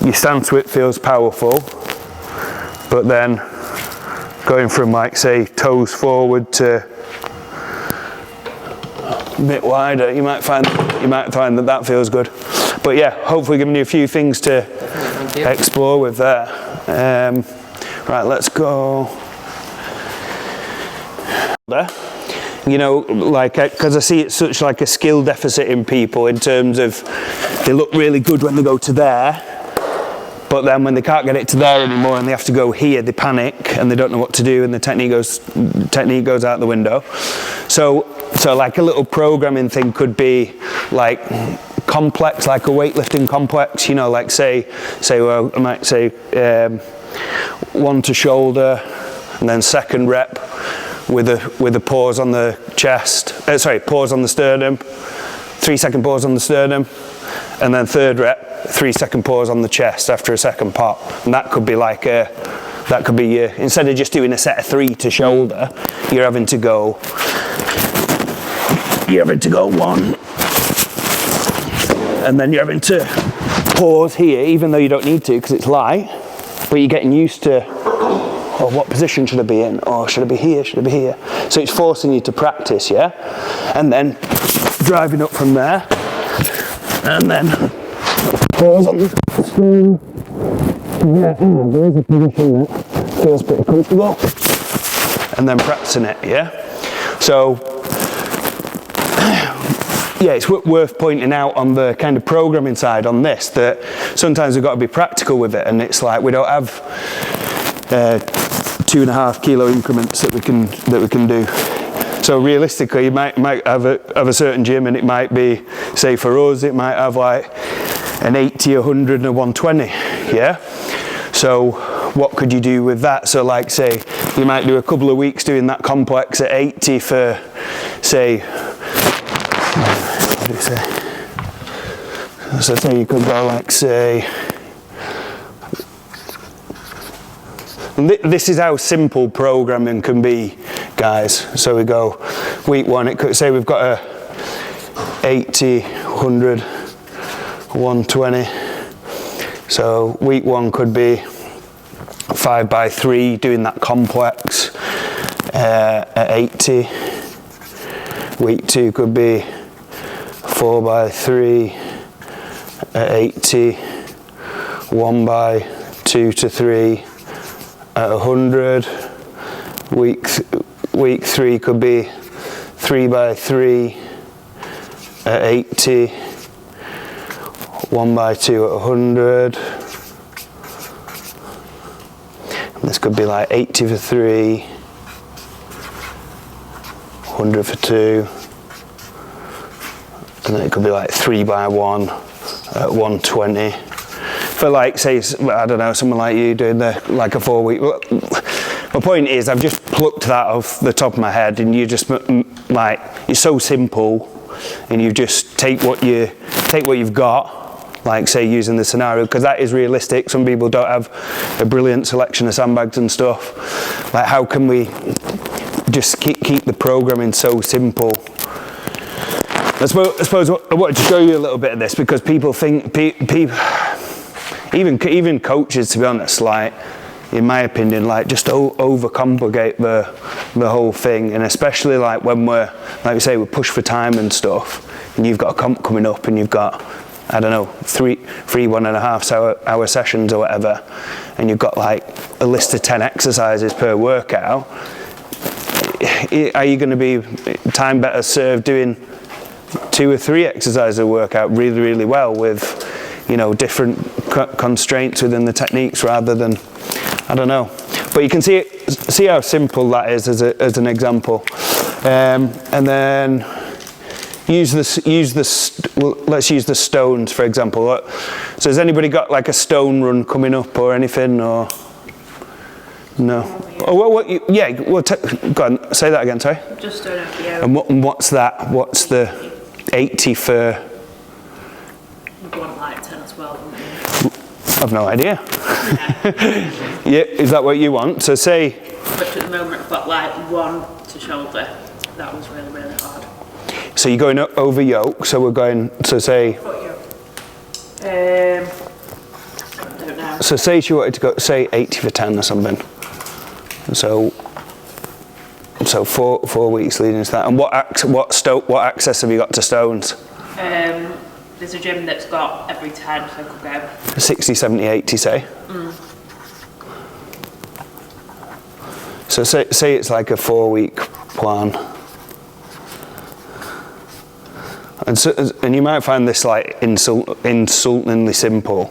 your stance width feels powerful, but then going from like say toes forward to a bit wider, you might find that feels good. But yeah, hopefully giving you a few things to explore with there. Right, let's go there. You know, like, because I see it's such like a skill deficit in people in terms of they look really good when they go to there, but then when they can't get it to there anymore and they have to go here, they panic and they don't know what to do, and the technique goes out the window. So like a little programming thing could be like complex, like a weightlifting complex, you know, like say well, I might say 1 to shoulder, and then second rep with a pause on the chest, pause on the sternum, 3-second pause on the sternum, and then third rep, 3-second pause on the chest after a second pop. And that could be like instead of just doing a set of 3 to shoulder, you're having to go 1, and then you're having to pause here, even though you don't need to because it's light, but you're getting used to, oh, what position should I be in? Oh, should I be here? Should I be here? So it's forcing you to practice, yeah? And then driving up from there, and then pause on the screen. Yeah, there's a position that feels pretty comfortable. And then practicing it, yeah? So, yeah, it's worth pointing out on the kind of programming side on this that sometimes we've got to be practical with it, and it's like we don't have 2.5 kilo increments that we can do. So realistically, you might have a certain gym, and it might be, say for us, it might have like an 80, 100, and a 120. Yeah. So what could you do with that? So like say you might do a couple of weeks doing that complex at 80 for, say, what do you say? So say you could go like, say, this is how simple programming can be, guys. So we go week 1, it could say we've got a 80, 100, 120. So week 1 could be 5x3 doing that complex at 80. Week 2 could be 4x3 at 80. 1x2 to 3 at 100. Week 3 could be 3x3 at 80. 1x2 at 100. And this could be like 80 for 3, 100 for 2, and then it could be like 3x1 at 120. For like, say, I don't know, someone like you doing like a 4-week. My point is, I've just plucked that off the top of my head, and you just like, it's so simple, and you just take what you've got. Like, say, using the scenario, because that is realistic. Some people don't have a brilliant selection of sandbags and stuff. Like, how can we just keep the programming so simple? I suppose I wanted to show you a little bit of this, because people think, even coaches, to be honest, like, in my opinion, like, just overcomplicate the whole thing, and especially like when we're, like we say, we push for time and stuff, and you've got a comp coming up, and you've got, I don't know, three 1.5 hour sessions or whatever, and you've got like a list of 10 exercises per workout. Are you going to be time better served doing 2 or 3 exercises a workout really, really well with, you know, different constraints within the techniques, rather than, I don't know. But you can see how simple that is as an example, and then let's use the stones, for example. So has anybody got like a stone run coming up or anything, or no? Oh, go on, say that again, sorry. Just stone over the And what's that? What's the 80 for? You'd want like 10 or 12, wouldn't you? I've no idea. Yeah. Yeah, is that what you want? So say. But at the moment I've got like 1 to shoulder. That was really, really hard. So you're going over yoke, so we're going, so say. Foot yoke. I don't know. So say she wanted to go, say 80 for 10 or something. So 4 weeks leading to that. And what access have you got to stones? There's a gym that's got every 10, so I could go. 60, 70, 80, say. So say it's like a 4-week plan. And you might find this like insultingly simple,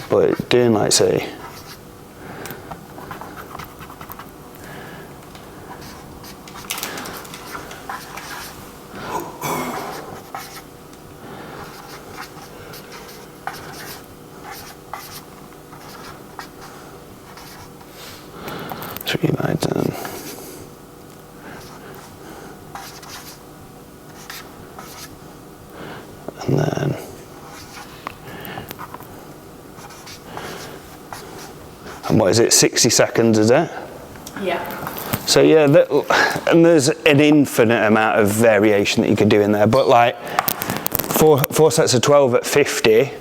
but doing like, say, and then and what is it, 60 seconds, is it? Yeah. So yeah, and there's an infinite amount of variation that you could do in there, but like four sets of 12 at 50,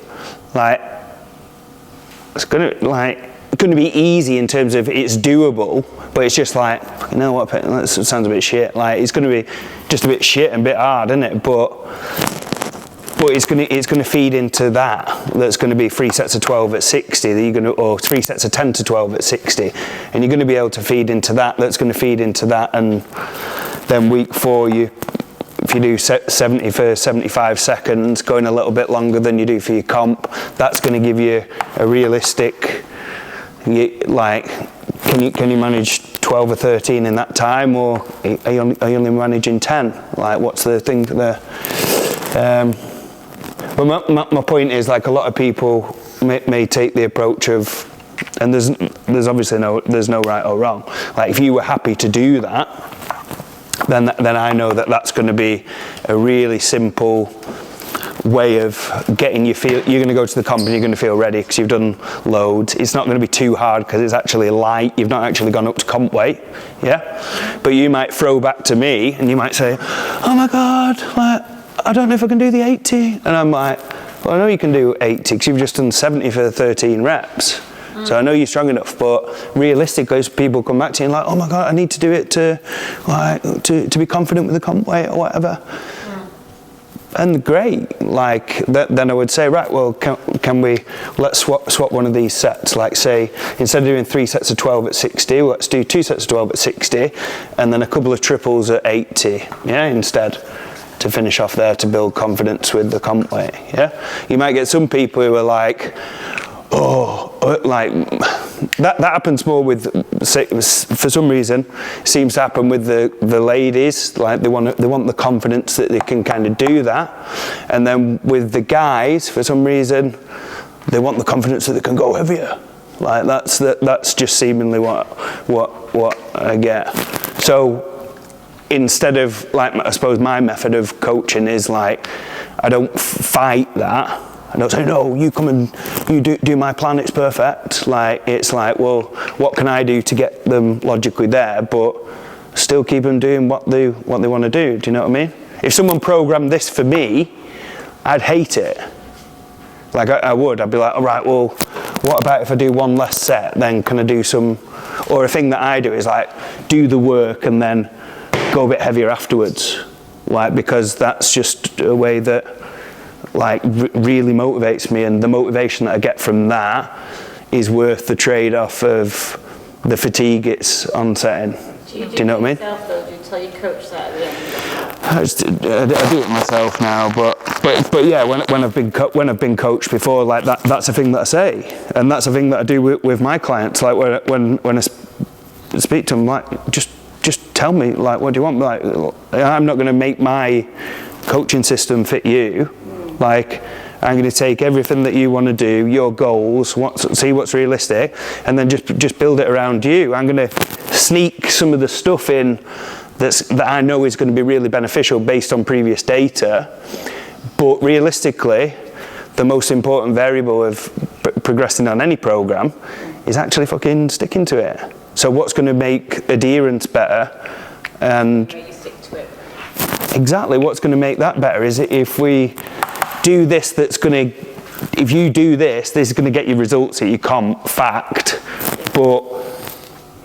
like it's gonna be easy in terms of it's doable, but it's just like, you know what, that sounds a bit shit. Like, it's going to be just a bit shit and a bit hard, isn't it? But it's going to feed into that. That's going to be 3 sets of 12 at 60. That you're going to, or 3 sets of 10 to 12 at 60, and you're going to be able to feed into that. That's going to feed into that, and then week 4, if you do 70 for 75 seconds, going a little bit longer than you do for your comp, that's going to give you a realistic. Like, can you manage 12 or 13 in that time, or are you only managing 10? Like, what's the thing there? But my point is, like, a lot of people may take the approach of And there's obviously no right or wrong. Like if you were happy to do that, then I know that that's going to be a really simple way of getting you feel. You're going to go to the comp and you're going to feel ready because you've done loads. It's not going to be too hard because it's actually light. You've not actually gone up to comp weight, yeah. But you might throw back to me and you might say, "Oh my God, like I don't know if I can do the 80." And I'm like, "Well, I know you can do 80 because you've just done 70 for 13 reps." So I know you're strong enough, but realistically, as people come back to you and like, "Oh my God, I need to do it to be confident with the comp weight or whatever." And great, like then I would say, right, well, can we let's swap one of these sets? Like say, instead of doing 3 sets of 12 at 60, let's do 2 sets of 12 at 60, and then a couple of triples at 80, yeah, instead, to finish off there to build confidence with the comp weight, yeah. You might get some people who are like, like that happens more with, for some reason, it seems to happen with the ladies. Like they want the confidence that they can kind of do that, and then with the guys, for some reason, they want the confidence that they can go heavier. Like that's just seemingly what I get. So instead of, like, I suppose my method of coaching is like, I don't fight that. I don't say, no, you come and you do my plan, it's perfect. Like, it's like, well, what can I do to get them logically there, but still keep them doing what they want to do? Do you know what I mean? If someone programmed this for me, I'd hate it. Like, I would. I'd be like, all right, well, what about if I do one less set? Then can I do some, or a thing that I do is like, do the work and then go a bit heavier afterwards. Like, because that's just a way that, like, really motivates me, and the motivation that I get from that is worth the trade-off of the fatigue it's onsetting. Do you know what I mean? Yourself, though? Do you tell your coach that at the end? I do it myself now, but yeah, when I've been coached before, like that's a thing that I say, and that's a thing that I do with my clients. Like when I speak to them, like just tell me, like, what do you want? Like, I'm not going to make my coaching system fit you. Like, I'm going to take everything that you want to do, your goals, see what's realistic, and then just build it around you. I'm going to sneak some of the stuff in that I know is going to be really beneficial based on previous data. But realistically, the most important variable of progressing on any program is actually fucking sticking to it. So what's going to make adherence better? And You stick to it. Exactly, what's going to make that better is if we do this, if you do this is going to get you results that you can't fact. But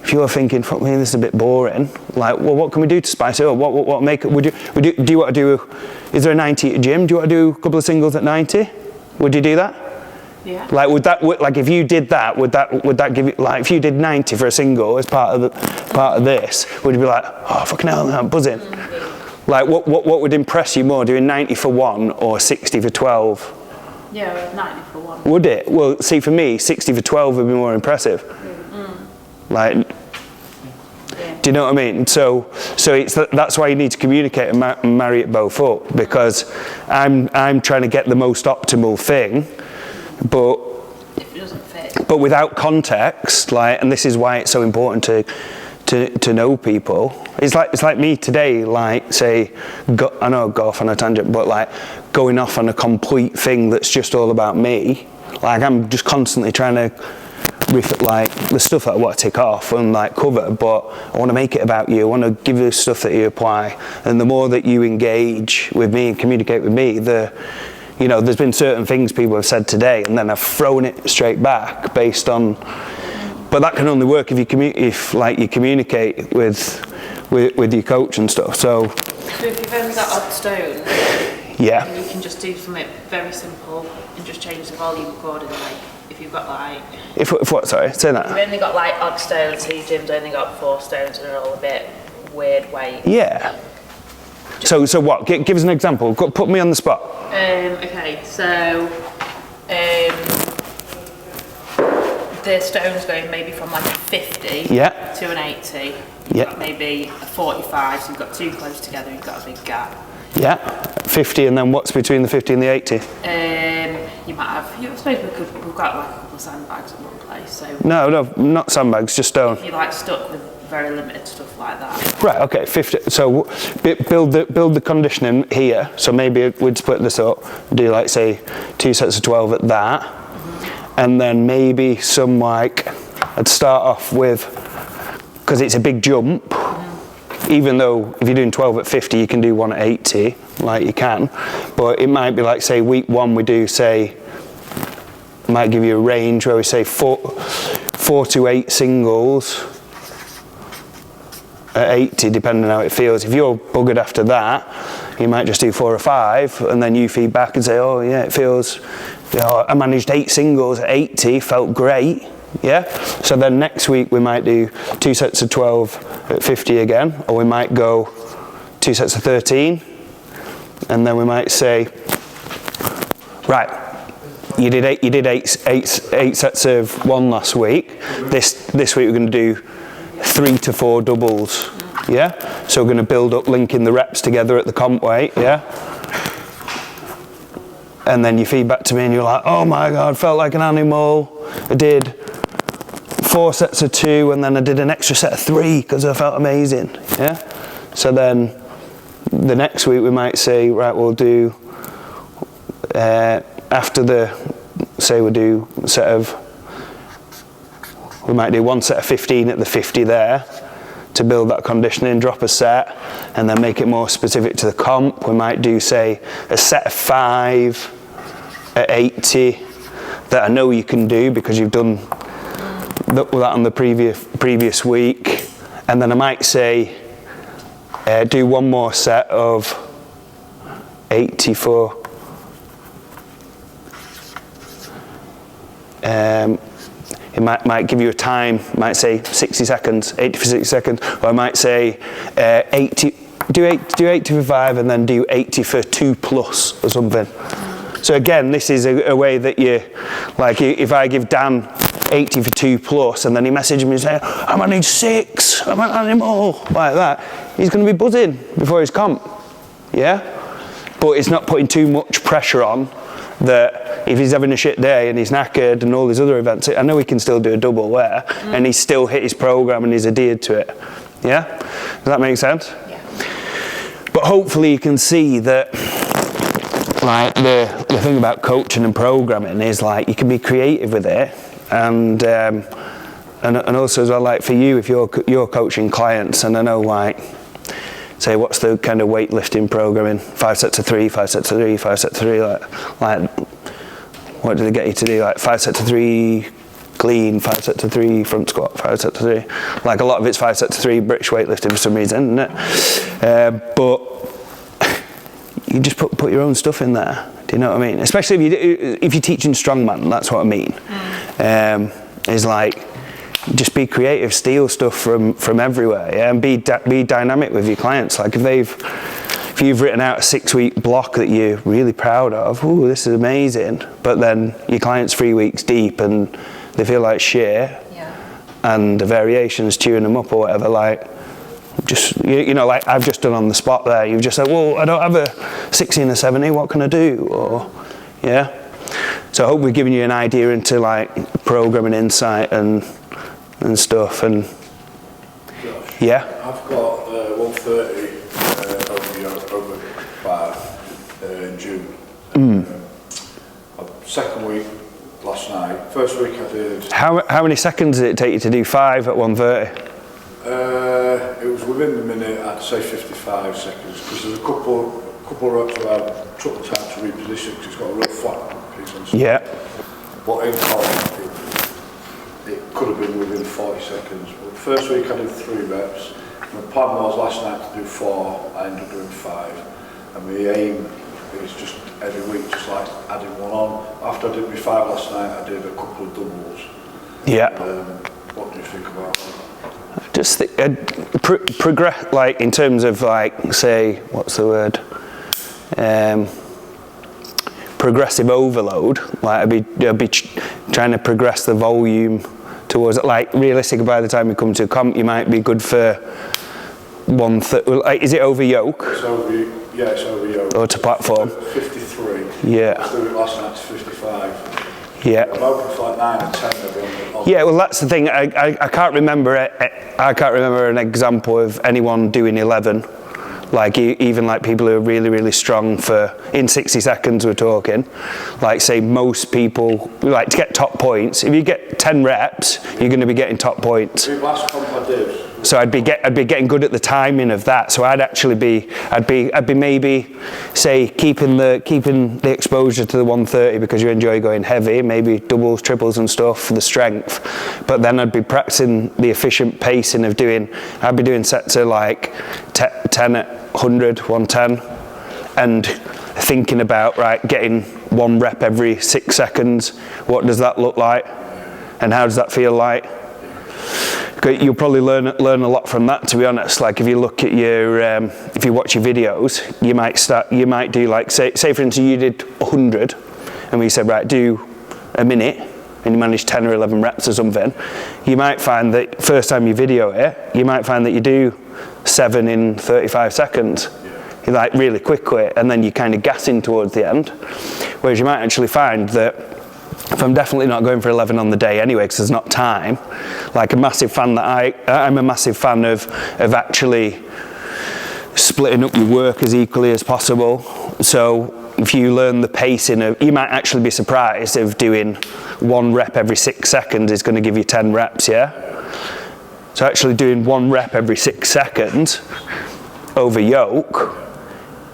if you're thinking, fuck me, this is a bit boring, like, well, what can we do to spice it up? What make it, do you want to do, is there a 90 at gym? Do you want to do a couple of singles at 90? Would you do that? Yeah. Like, like if you did that, would that give you, like, if you did 90 for a single as part of this, would you be like, oh, fucking hell, I'm buzzing? Like, what would impress you more, doing 90 for 1 or 60 for 12? Yeah, 90 for 1. Would it? Well, see, for me, 60 for 12 would be more impressive. Like, do you know what I mean? So that's why you need to communicate and marry it both up, because I'm trying to get the most optimal thing, but If it doesn't fit. But without context, like, and this is why it's so important to know people. It's like me today, like, say, I know I go off on a tangent, but like going off on a complete thing that's just all about me. Like, I'm just constantly trying to like the stuff that I want to tick off and like cover, but I want to make it about you. I want to give you stuff that you apply, and the more that you engage with me and communicate with me, you know, there's been certain things people have said today, and then I've thrown it straight back based on. But that can only work if you communicate with your coach and stuff. So if you've only got odd stone, yeah, and you can just do something very simple and just change the volume accordingly. If you've got like, if what? Sorry, say that. you've only got like odd stones, so your gym's only got 4 stones and they're all a bit weird weight. Yeah. So what? Give us an example. Put me on the spot. Okay, so the stone's going maybe from like a 50 to an 80. You've got maybe a 45, so you've got 2 close together, you've got a big gap. Yeah, 50, and then what's between the 50 and the 80? you might have. I suppose we've got like a couple of sandbags at one place. So no, not sandbags, just stone. If you're like stuck with very limited stuff like that. Right. Okay. 50. So build the conditioning here. So maybe we'd split this up. Do like say 2 sets of 12 at that, and then maybe some like I'd start off with, because it's a big jump. Even though if you're doing 12 at 50, you can do one at 80, like you can. But it might be like, say, week 1 we do, say, might give you a range where we say 4 to 8 singles at 80, depending on how it feels. If you're buggered after that, you might just do 4 or 5, and then you feed back and say, oh yeah, it feels, I managed 8 singles at 80, felt great. Yeah, so then next week we might do 2 sets of 12 at 50 again, or we might go 2 sets of 13, and then we might say, right, you did eight sets of 1 last week. This week we're going to do 3 to 4 doubles. Yeah, so we're going to build up linking the reps together at the comp weight. Yeah. And then you feed back to me and you're like, oh my God, felt like an animal. I did 4 sets of 2 and then I did an extra set of 3 because I felt amazing. Yeah. So then the next week we might say, right, we'll do after the, say we do set of, we might do 1 set of 15 at the 50 there to build that conditioning, drop a set, and then make it more specific to the comp. We might do, say, a set of 5 at 80 that I know you can do because you've done that on the previous week. And then I might say, do 1 more set of 84. It might give you a time, might say 60 seconds, 80 for 60 seconds, or I might say 80, do 80 for 5 and then do 80 for 2 plus or something. So again, this is a way that you, like if I give Dan 80 for 2 plus and then he messages me and says, I managed 6, I'm an animal, like that, he's going to be buzzing before his comp, yeah? But it's not putting too much pressure on that if he's having a shit day and he's knackered and all these other events, I know he can still do a double wear and he's still hit his program and he's adhered to it. Yeah? Does that make sense? Yeah. But hopefully you can see that like the thing about coaching and programming is like you can be creative with it and also as well, like for you, if you're coaching clients, and I know like, say what's the kind of weightlifting programming, 5 sets of 3, 5 sets of 3, 5 sets of 3, like what do they get you to do, like 5 sets of 3 clean, 5 sets of 3 front squat, 5 sets of 3, like a lot of it's 5 sets of 3 British weightlifting for some reason, isn't it? But you just put your own stuff in there, do you know what I mean? Especially if you're teaching strongman, that's what I mean. Is like, just be creative, steal stuff from everywhere, yeah? And be dynamic with your clients. Like if you've written out a 6-week block that you're really proud of, ooh, this is amazing, but then your client's 3 weeks deep and they feel like shit, and the variation's chewing them up or whatever, like, just, you know, like I've just done on the spot there, you've just said, well, I don't have a 60 and a 70, what can I do? Or, yeah. So I hope we're giving you an idea into like programming insight and stuff, and Josh, yeah. I've got 130 over bar in June. Second week last night. First week I did. How many seconds did it take you to do 5 at 130? It was within the minute. I'd say 55 seconds because there's a couple reps where I took the time to reposition because it's got a real flat piece on. Yeah. But in comp, it could have been within 40 seconds. But first week I did 3 reps. My plan was last night to do 4. I ended up doing 5. And my aim is just every week, just like adding 1 on. After I did my 5 last night, I did a couple of doubles. Yeah. What do you think about that? Just progress, like in terms of like, say, what's the word? Progressive overload. Like I'd be trying to progress the volume towards it. Like realistically, by the time you come to a comp, you might be good for 130. Like, is it over yoke? It's over yoke. Or to platform? 53. I was doing it last night to 55. Yeah. I'm hoping for like 9 and 10 maybe. Yeah, well that's the thing. I can't remember I can't remember an example of anyone doing 11. Like even like people who are really, really strong in 60 seconds we're talking. Like say most people, like to get top points, if you get 10 reps, you're going to be getting top points. The last comp I did. So I'd be getting good at the timing of that. So I'd be maybe say keeping the exposure to the 130 because you enjoy going heavy, maybe doubles, triples and stuff for the strength. But then I'd be practicing the efficient pacing of I'd be doing sets of like 10 at 100, 110 and thinking about getting 1 rep every 6 seconds. What does that look like? And how does that feel like? You'll probably learn a lot from that, to be honest. Like if you look at if you watch your videos, you might do like, say for instance you did 100 and we said, right, do a minute and you manage 10 or 11 reps or something. You might find that first time you video it, you might find that you do 7 in 35 seconds. You're like really quickly and then you're kind of gassing towards the end. Whereas you might actually find that if I'm definitely not going for 11 on the day anyway because there's not time, like I'm a massive fan of actually splitting up your work as equally as possible. So if you learn the pacing you might actually be surprised if doing 1 rep every 6 seconds is going to give you 10 reps, yeah? So actually doing 1 rep every 6 seconds over yoke,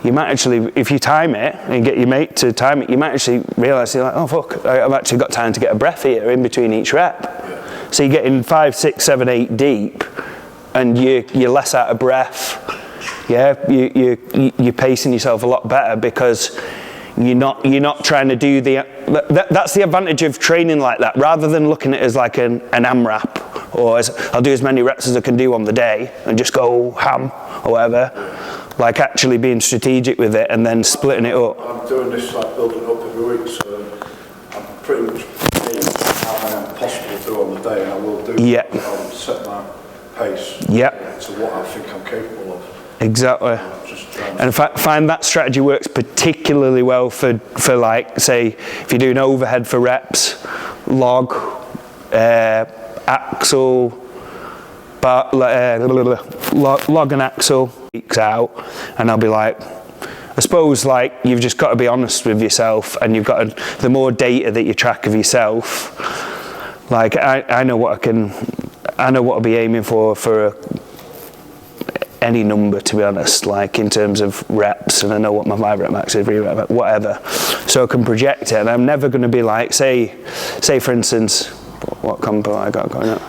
you might actually, if you time it and get your mate to time it, you might actually realise you're like, oh fuck, I've actually got time to get a breath here in between each rep. Yeah. So you're getting 5, 6, 7, 8 deep and you're less out of breath. Yeah, you're pacing yourself a lot better because you're not trying to do that's the advantage of training like that, rather than looking at it as like an AMRAP or I'll do as many reps as I can do on the day and just go ham or whatever. Like actually being strategic with it and then splitting it up. I'm doing this like building up every week, so I'm pretty much how many possible to do on the day, and I will do. Yeah. I'll set my pace. Yeah. To what I think I'm capable of. Exactly. And find that strategy works particularly well for like say if you're doing overhead for reps, log, axle, log and axle weeks out, and I'll be like, I suppose like you've just got to be honest with yourself, and you've got to, the more data that you track of yourself, like I know what I'll be aiming for any number, to be honest, like in terms of reps, and I know what my 5 rep max is, 3 rep max, whatever, so I can project it. And I'm never going to be like, say for instance, what combo I got going up,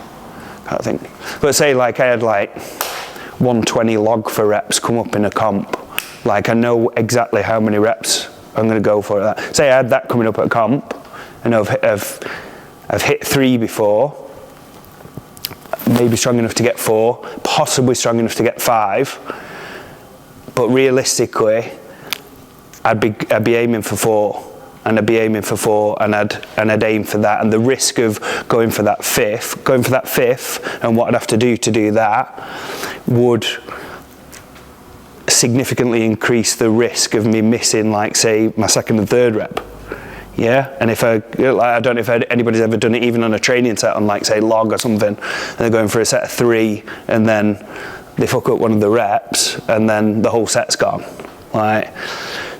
can't think, but say like I had like 120 log for reps come up in a comp, like I know exactly how many reps I'm going to go for that. Say I had that coming up at a comp, and I've hit 3 before, maybe strong enough to get 4, possibly strong enough to get 5, but realistically I'd be aiming for 4, and I'd be aiming for 4, and I'd aim for that, and the risk of going for that fifth and what I'd have to do that would significantly increase the risk of me missing like say my 2nd and 3rd rep. Yeah, and if I don't know if anybody's ever done it even on a training set on like say log or something, and they're going for a set of 3 and then they fuck up one of the reps and then the whole set's gone. Like,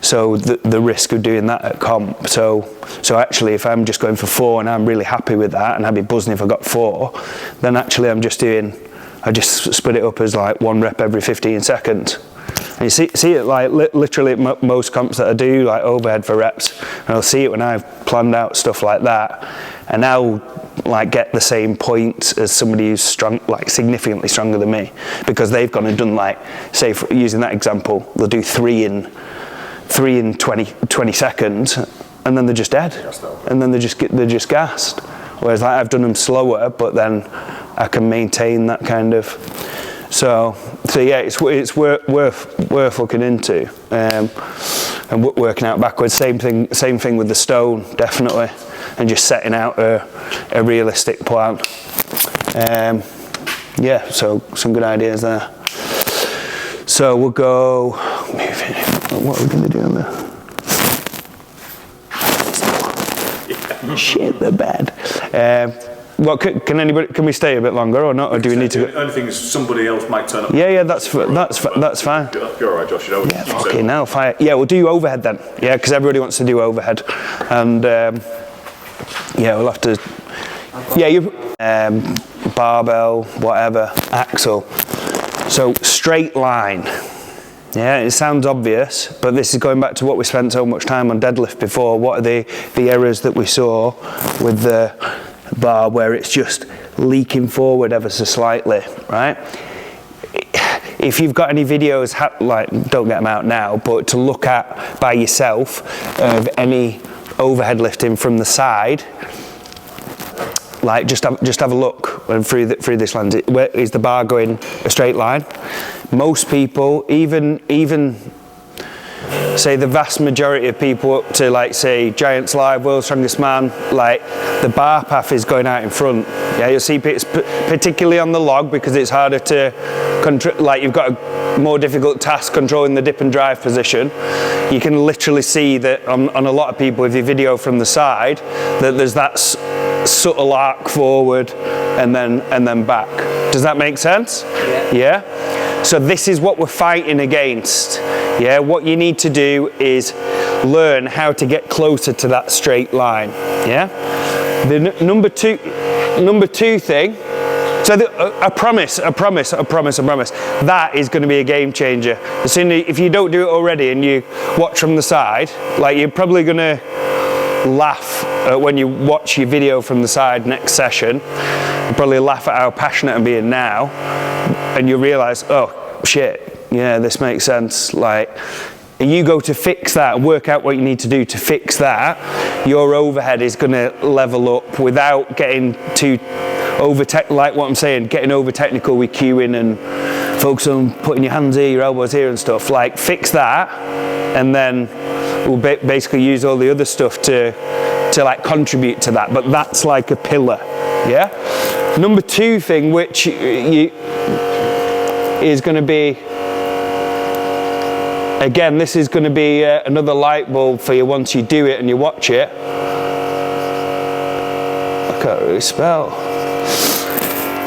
so the risk of doing that at comp. So actually if I'm just going for 4 and I'm really happy with that and I'd be buzzing if I got 4, then actually I just split it up as like 1 rep every 15 seconds. And you see it like literally at most comps that I do, like overhead for reps, and I'll see it when I've planned out stuff like that, and I'll like get the same points as somebody who's strong, like significantly stronger than me, because they've gone and done like, say using that example, they'll do 3 in 20 seconds, and then they're just dead, and then they're just gassed. Whereas like I've done them slower, but then I can maintain that kind of. So yeah, it's worth looking into, and working out backwards. Same thing with the stone, definitely, and just setting out a realistic plan. Yeah, so some good ideas there. So we'll go. What are we going to do on there? Shit the bed. Can we stay a bit longer or not? Or do we need to? The only thing is somebody else might turn up. Yeah, that's fine. You're all right, Josh. Yeah, fucking hell, fire. Yeah, we'll do overhead then. Yeah, because everybody wants to do overhead, and yeah, we'll have to. Yeah, you barbell, whatever, axle. So straight line. Yeah, it sounds obvious, but this is going back to what we spent so much time on deadlift before. What are the errors that we saw with the bar where it's just leaking forward ever so slightly, right? If you've got any videos, like, don't get them out now, but to look at by yourself of any overhead lifting from the side, like just have a look through this lens. Is the bar going a straight line? Most people, even say the vast majority of people up to, like, say Giants Live, World's Strongest Man, like, the bar path is going out in front. Yeah, you'll see it's particularly on the log because it's harder to control. Like, you've got a more difficult task controlling the dip and drive position. You can literally see that on a lot of people, if you video from the side, that there's that subtle arc forward and then back. Does that make sense? Yeah. So this is what we're fighting against. Yeah, what you need to do is learn how to get closer to that straight line. Yeah. The number two thing. So I promise. That is going to be a game changer. As soon as, if you don't do it already and you watch from the side, like, you're probably going to laugh when you watch your video from the side next session. You'll probably laugh at how passionate I'm being now, and you'll realise, oh shit, yeah, this makes sense. Like, you go to fix that, work out what you need to do to fix that, your overhead is going to level up without getting too like what I'm saying, getting over technical with cueing and focus on putting your hands here, your elbows here and stuff. Like, fix that, and then we'll basically use all the other stuff to like contribute to that. But that's like a pillar. Yeah. Number two thing, which is going to be, again, this is going to be another light bulb for you once you do it and you watch it. I can't really spell.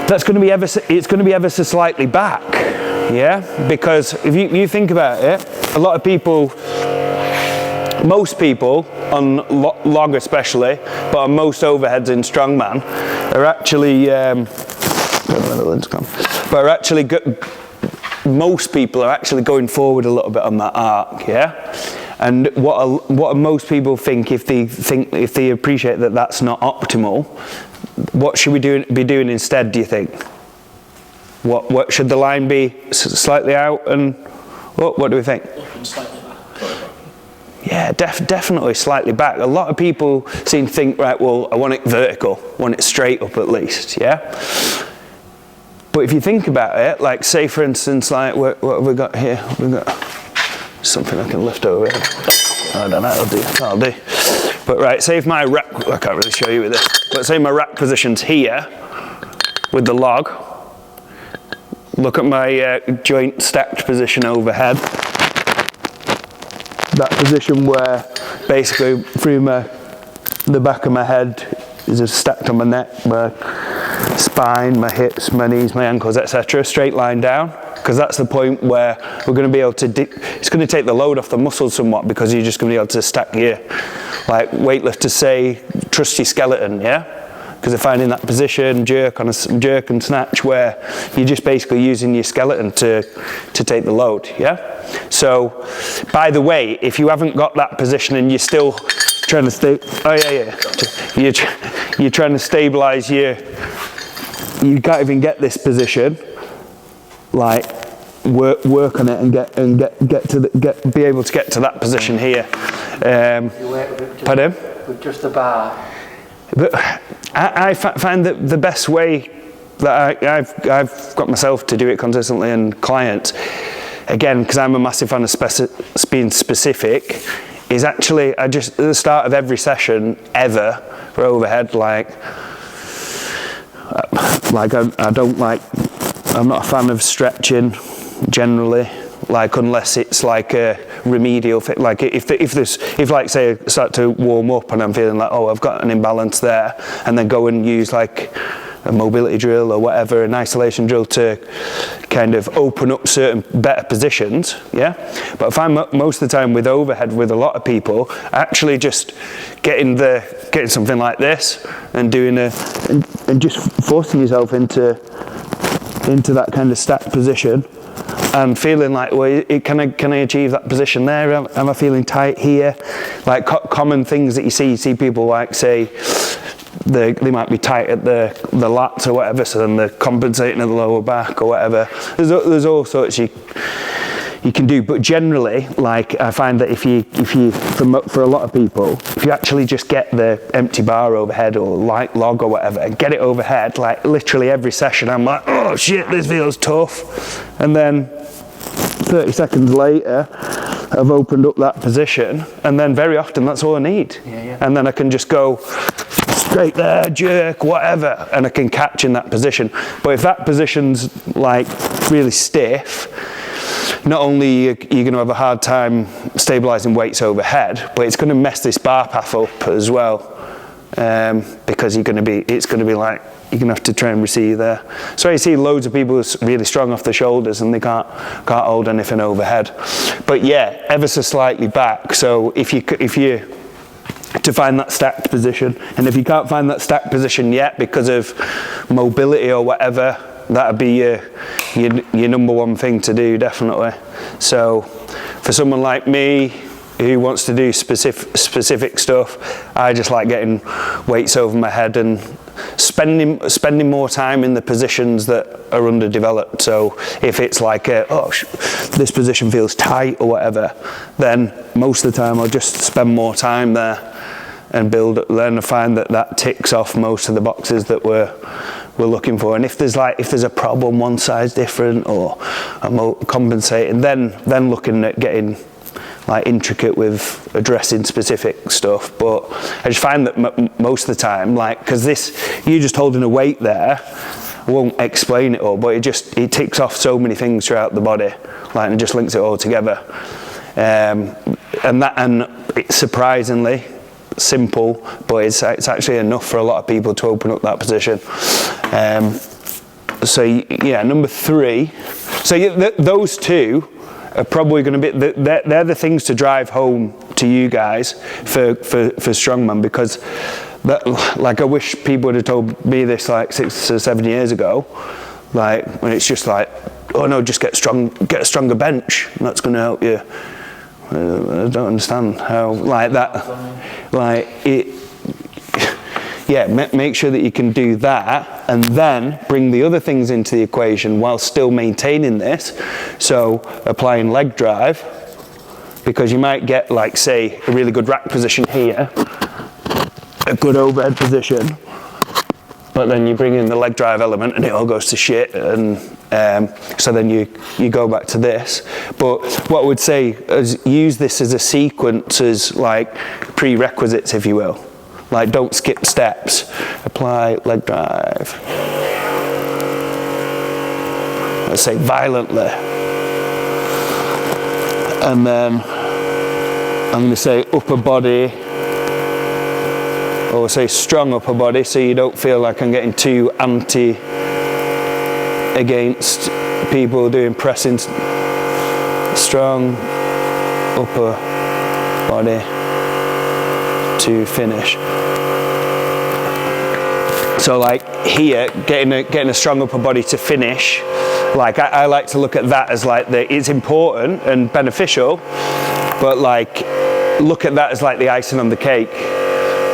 That's going to be it's going to be ever so slightly back. Yeah, because if you think about it, a lot of people, most people on log especially, but on most overheads in strongman, are actually most people are actually going forward a little bit on that arc. Yeah. And what most people think if they appreciate that that's not optimal, what should we be doing instead, do you think? What should the line be? Slightly out, and what do we think? Slightly back. Yeah, definitely slightly back. A lot of people seem to think, right, well, I want it vertical, I want it straight up at least, yeah? But if you think about it, like, say for instance, like, what have we got here? We've got something I can lift over here. I don't know, that'll do. But right, say if my rack, I can't really show you with this, but say my rack position's here with the log. Look at my joint stacked position overhead. That position where basically through the back of my head is stacked on my neck, my spine, my hips, my knees, my ankles, etc. Straight line down, because that's the point where we're going to be able to, it's going to take the load off the muscles somewhat, because you're just going to be able to stack your, like weightlifters say, trust your skeleton, yeah? Because they're finding that position, jerk and snatch, where you're just basically using your skeleton to take the load, yeah? So, by the way, if you haven't got that position and you're still trying to you're trying to stabilize you can't even get this position, like, work on it and be able to get to that position here. Pardon? With just a bar. But I find that the best way that I've got myself to do it consistently, and clients, again, because I'm a massive fan of being specific, is actually I just at the start of every session ever for overhead, I'm not a fan of stretching generally. like unless it's like a remedial fit. Like if like say I start to warm up and I'm feeling like, oh, I've got an imbalance there, and then go and use like a mobility drill or whatever, an isolation drill to kind of open up certain better positions, yeah? But I find most of the time with overhead, with a lot of people, actually just getting something like this and doing and just forcing yourself into that kind of stacked position and feeling like, well, can I achieve that position there? Am I feeling tight here? Like common things that you see people like say, they might be tight at the lats or whatever, so then they're compensating at the lower back or whatever. There's all sorts you can do, but generally, like I find that if you for a lot of people, if you actually just get the empty bar overhead or light log or whatever and get it overhead, like literally every session, I'm like, oh shit, this feels tough, and then 30 seconds later, I've opened up that position, and then very often that's all I need, and then I can just go straight there, jerk, whatever, and I can catch in that position. But if that position's like really stiff, not only are you going to have a hard time stabilizing weights overhead, but it's going to mess this bar path up as well, because it's going to be like you're going to have to try and receive there. So you see loads of people who's really strong off the shoulders and they can't hold anything overhead. But yeah, ever so slightly back. So if you to find that stacked position, and if you can't find that stacked position yet because of mobility or whatever, that'd be your number one thing to do, definitely. So for someone like me who wants to do specific stuff, I just like getting weights over my head and spending more time in the positions that are underdeveloped. So if it's like this position feels tight or whatever, then most of the time I'll just spend more time there and build up. Then I find that ticks off most of the boxes that we're looking for. And if there's a problem, one side's different or I'm compensating, then looking at getting like intricate with addressing specific stuff. But I just find that most of the time, like, because you just holding a weight there won't explain it all, but it ticks off so many things throughout the body, like, and it just links it all together. And it's surprisingly simple, but it's actually enough for a lot of people to open up that position. So yeah, number 3. So those two are probably going to be they're the things to drive home to you guys for Strongman, because like I wish people would have told me this like 6 or 7 years ago, like when it's just like, oh no, just get a stronger bench, and that's going to help you. I don't understand how like that, like it. Yeah, make sure that you can do that, and then bring the other things into the equation while still maintaining this. So applying leg drive, because you might get, like, say, a really good rack position here, a good overhead position, but then you bring in the leg drive element and it all goes to shit, and so then you go back to this. But what I would say is use this as a sequence, as like prerequisites, if you will. Like, don't skip steps. Apply leg drive. Let's say violently. And then I'm going to say upper body, or say strong upper body, so you don't feel like I'm getting too anti against people doing pressing. Strong upper body to finish. So like here, getting a strong upper body to finish, like I like to look at that as like it's important and beneficial, but like look at that as like the icing on the cake.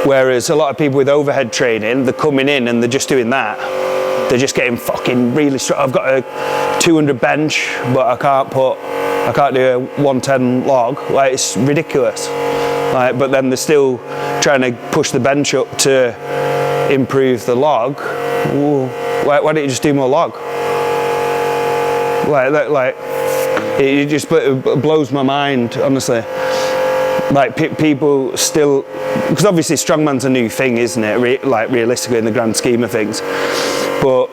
Whereas a lot of people with overhead training, they're coming in and they're just doing that. They're just getting fucking really strong. I've got a 200 bench, but I can't do a 110 log. Like, it's ridiculous. Like, but then they're still trying to push the bench up to improve the log. Ooh, why don't you just do more log? Like it just blows my mind, honestly. Like people still, because obviously strongman's a new thing, isn't it? Like realistically, in the grand scheme of things, but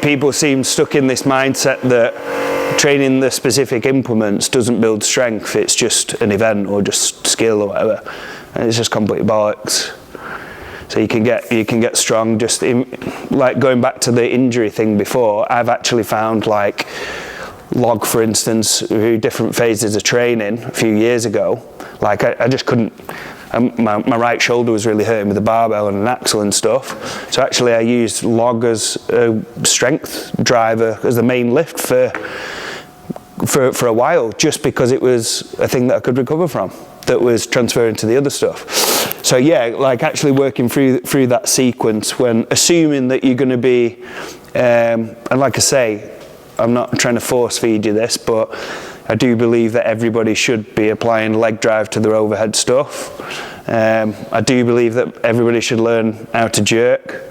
people seem stuck in this mindset that training the specific implements doesn't build strength. It's just an event or just skill or whatever, and it's just complete bollocks. So you can get strong just like going back to the injury thing before. I've actually found like log, for instance, through different phases of training a few years ago. Like I just couldn't. My right shoulder was really hurting with the barbell and an axle and stuff. So actually, I used log as a strength driver as the main lift for a while, just because it was a thing that I could recover from, that was transferring to the other stuff. So yeah, like actually working through that sequence when assuming that you're going to be, and like I say, I'm not trying to force feed you this, but I do believe that everybody should be applying leg drive to their overhead stuff. I do believe that everybody should learn how to jerk.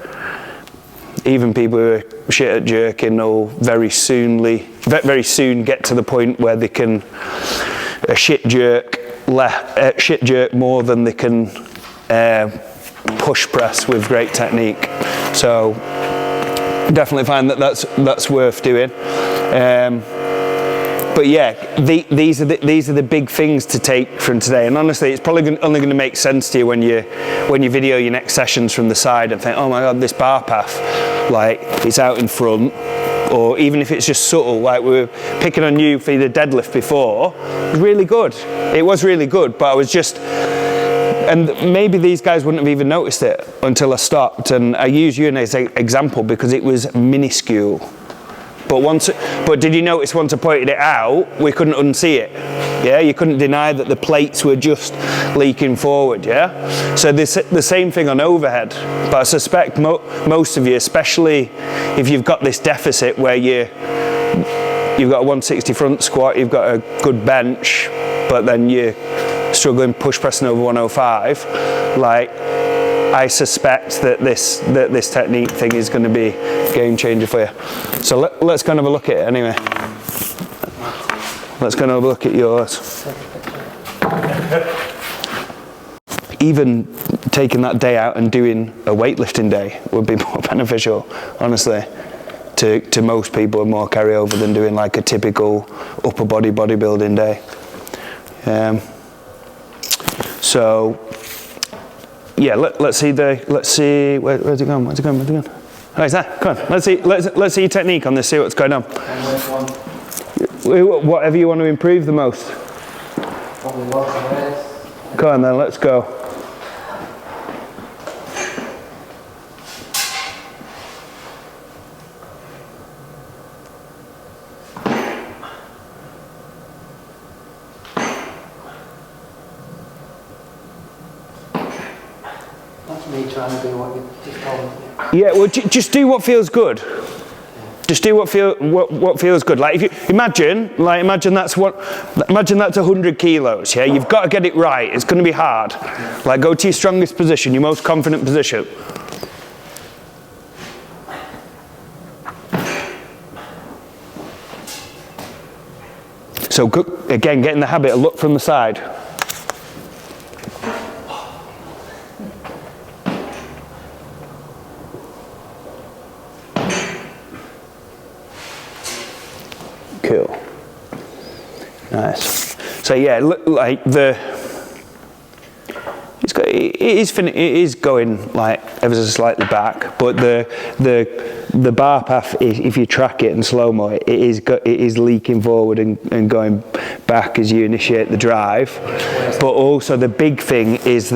Even people who are shit at jerking will very soon get to the point where they can shit jerk more than they can push press with great technique. So definitely find that that's worth doing. But yeah, these are the big things to take from today. And honestly, it's probably only going to make sense to you when you video your next sessions from the side and think, oh my god, this bar path, like it's out in front. Or even if it's just subtle, like we were picking on you for the deadlift before, it was really good. It was really good, but I was just, and maybe these guys wouldn't have even noticed it until I stopped. And I use you as an example because it was minuscule. But did you notice once I pointed it out, we couldn't unsee it? Yeah, you couldn't deny that the plates were just leaking forward, yeah? So the same thing on overhead, but I suspect most of you, especially if you've got this deficit where you've got a 160 front squat, you've got a good bench, but then you're struggling push pressing over 105, like, I suspect that this technique thing is going to be a game changer for you. So let's go and have a look at it anyway. Let's go and have a look at yours. Even taking that day out and doing a weightlifting day would be more beneficial, honestly, to most people, and more carryover than doing like a typical upper body bodybuilding day. So yeah, let's see where's it going? Oh, is that? Come on, let's see your technique on this. See what's going on. Whatever you want to improve the most. Probably lots of ways. Come on then, let's go. Me trying to do what you just told me. Yeah, well, just do what feels good. Just do what feels good. Like if you imagine that's 100 kilos. Yeah, you've got to get it right. It's going to be hard. Like go to your strongest position, your most confident position. So again, get in the habit of look from the side. Cool. Nice. So yeah, like it is going like ever so slightly back, but the bar path, if you track it in slow-mo, it is leaking forward and going back as you initiate the drive. But also the big thing is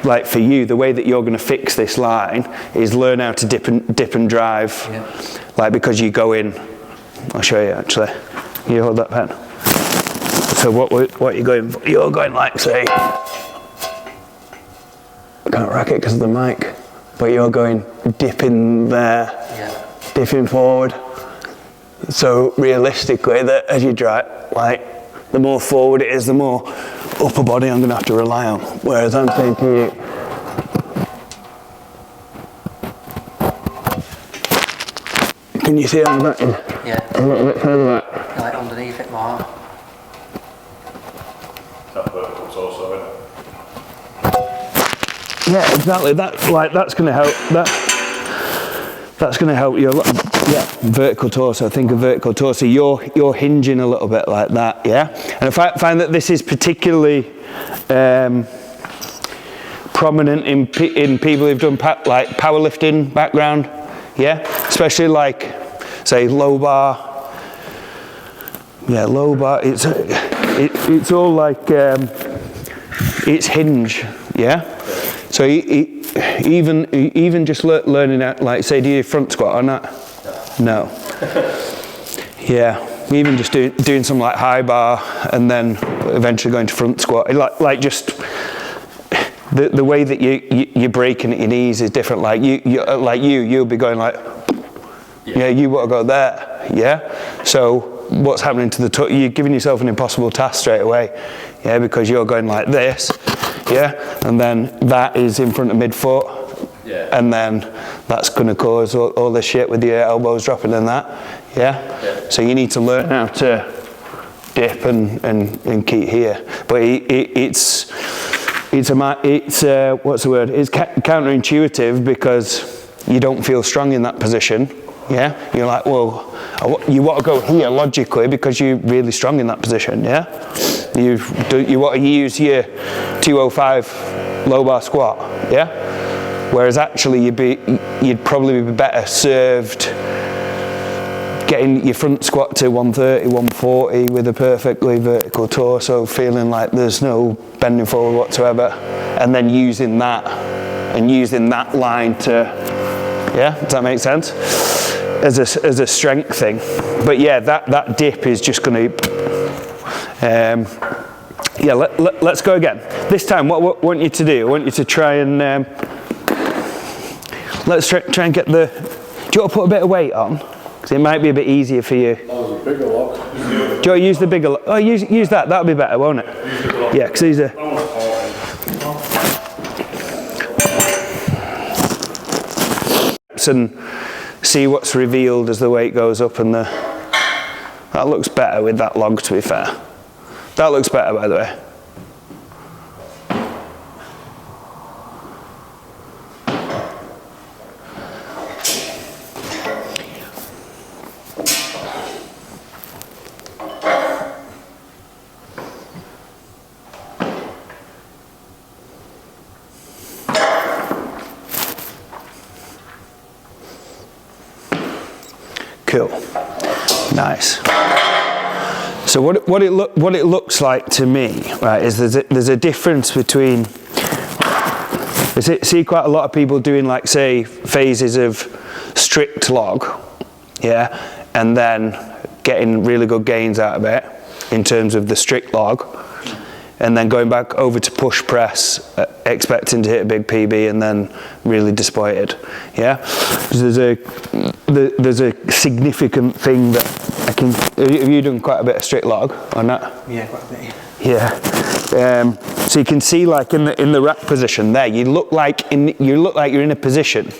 like for you, the way that you're going to fix this line is learn how to dip and drive. Yeah. Like because you go in, I'll show you actually. You hold that pen. So what you're going for? You're going like, say, I can't rack it because of the mic, but you're going dipping there, yeah. Dipping forward. So realistically, that as you drive, like the more forward it is, the more upper body I'm going to have to rely on. Whereas I'm saying to you, can you see on the back? Yeah. A little bit further back. Like underneath it more. That vertical's also in. Yeah, exactly. That's going to help. That's going to help you a lot. Yeah, vertical torso. Think of vertical torso. You're hinging a little bit like that, yeah? And I find that this is particularly prominent in people who've done like powerlifting background, yeah? Especially like, say, low bar. Yeah, low bar. It's all like, it's hinge, yeah? So even just learning out, like, say, do you front squat or not? No. Yeah, even just doing some like high bar and then eventually going to front squat. Like just the way that you're breaking at your knees is different. Like you'll be going like, yeah, you want to go there, yeah? So what's happening to the you're giving yourself an impossible task straight away, yeah, because you're going like this, yeah, and then that is in front of midfoot, yeah, and then that's going to cause all this shit with your elbows dropping and that, yeah? So you need to learn how to dip and keep here, but it's what's the word? It's counterintuitive because you don't feel strong in that position. Yeah, you're like, well, you want to go here logically because you're really strong in that position. Yeah, you want to use your 205 low bar squat. Yeah, whereas actually you'd probably be better served getting your front squat to 130, 140 with a perfectly vertical torso, feeling like there's no bending forward whatsoever, and then using that line to, yeah, does that make sense? As a strength thing. But yeah, that dip is just going to, yeah, let's go again. This time what I want you to do, I want you to try and, let's try and get do you want to put a bit of weight on? Because it might be a bit easier for you. That was a bigger lock. Do you want to use the bigger lock? Oh, use that, that'll be better, won't it? Yeah, because these are... and see what's revealed as the weight goes up, and that looks better with that log, to be fair. That looks better, by the way. Cool, nice. So what it looks like to me, right, is there's a difference between. I see quite a lot of people doing, like, say, phases of strict log, yeah, and then getting really good gains out of it in terms of the strict log, and then going back over to push press, expecting to hit a big PB, and then really disappointed. Yeah, there's a significant thing that I can. Have you done quite a bit of strict log or not? Yeah, quite a bit. Yeah. So you can see, like, in the rack position there, you look like you're in a position.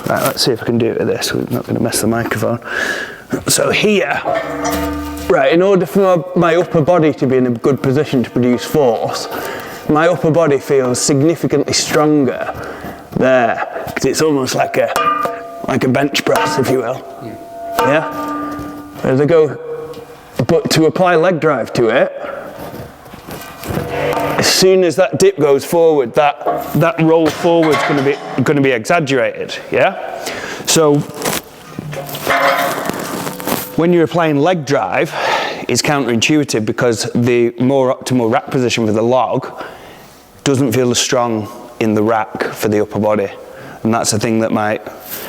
Right, let's see if I can do it with this. We're not going to mess the microphone. So here. Right, in order for my upper body to be in a good position to produce force, my upper body feels significantly stronger there, because it's almost like a bench press, if you will. Yeah? As I go, but to apply leg drive to it, as soon as that dip goes forward, that roll forward's going to be exaggerated. Yeah? So when you're applying leg drive, it's counterintuitive because the more optimal rack position for the log doesn't feel as strong in the rack for the upper body. And that's the thing that might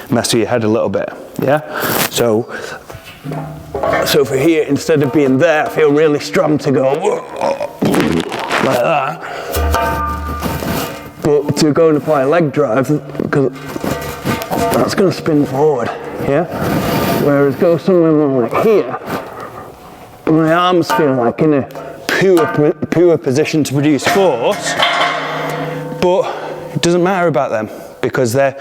mess with your head a little bit, yeah? So for here, instead of being there, I feel really strong to go like that. But to go and apply a leg drive, because that's going to spin forward, yeah? Whereas go somewhere more like here, my arms feel like in a pure position to produce force, but it doesn't matter about them because they're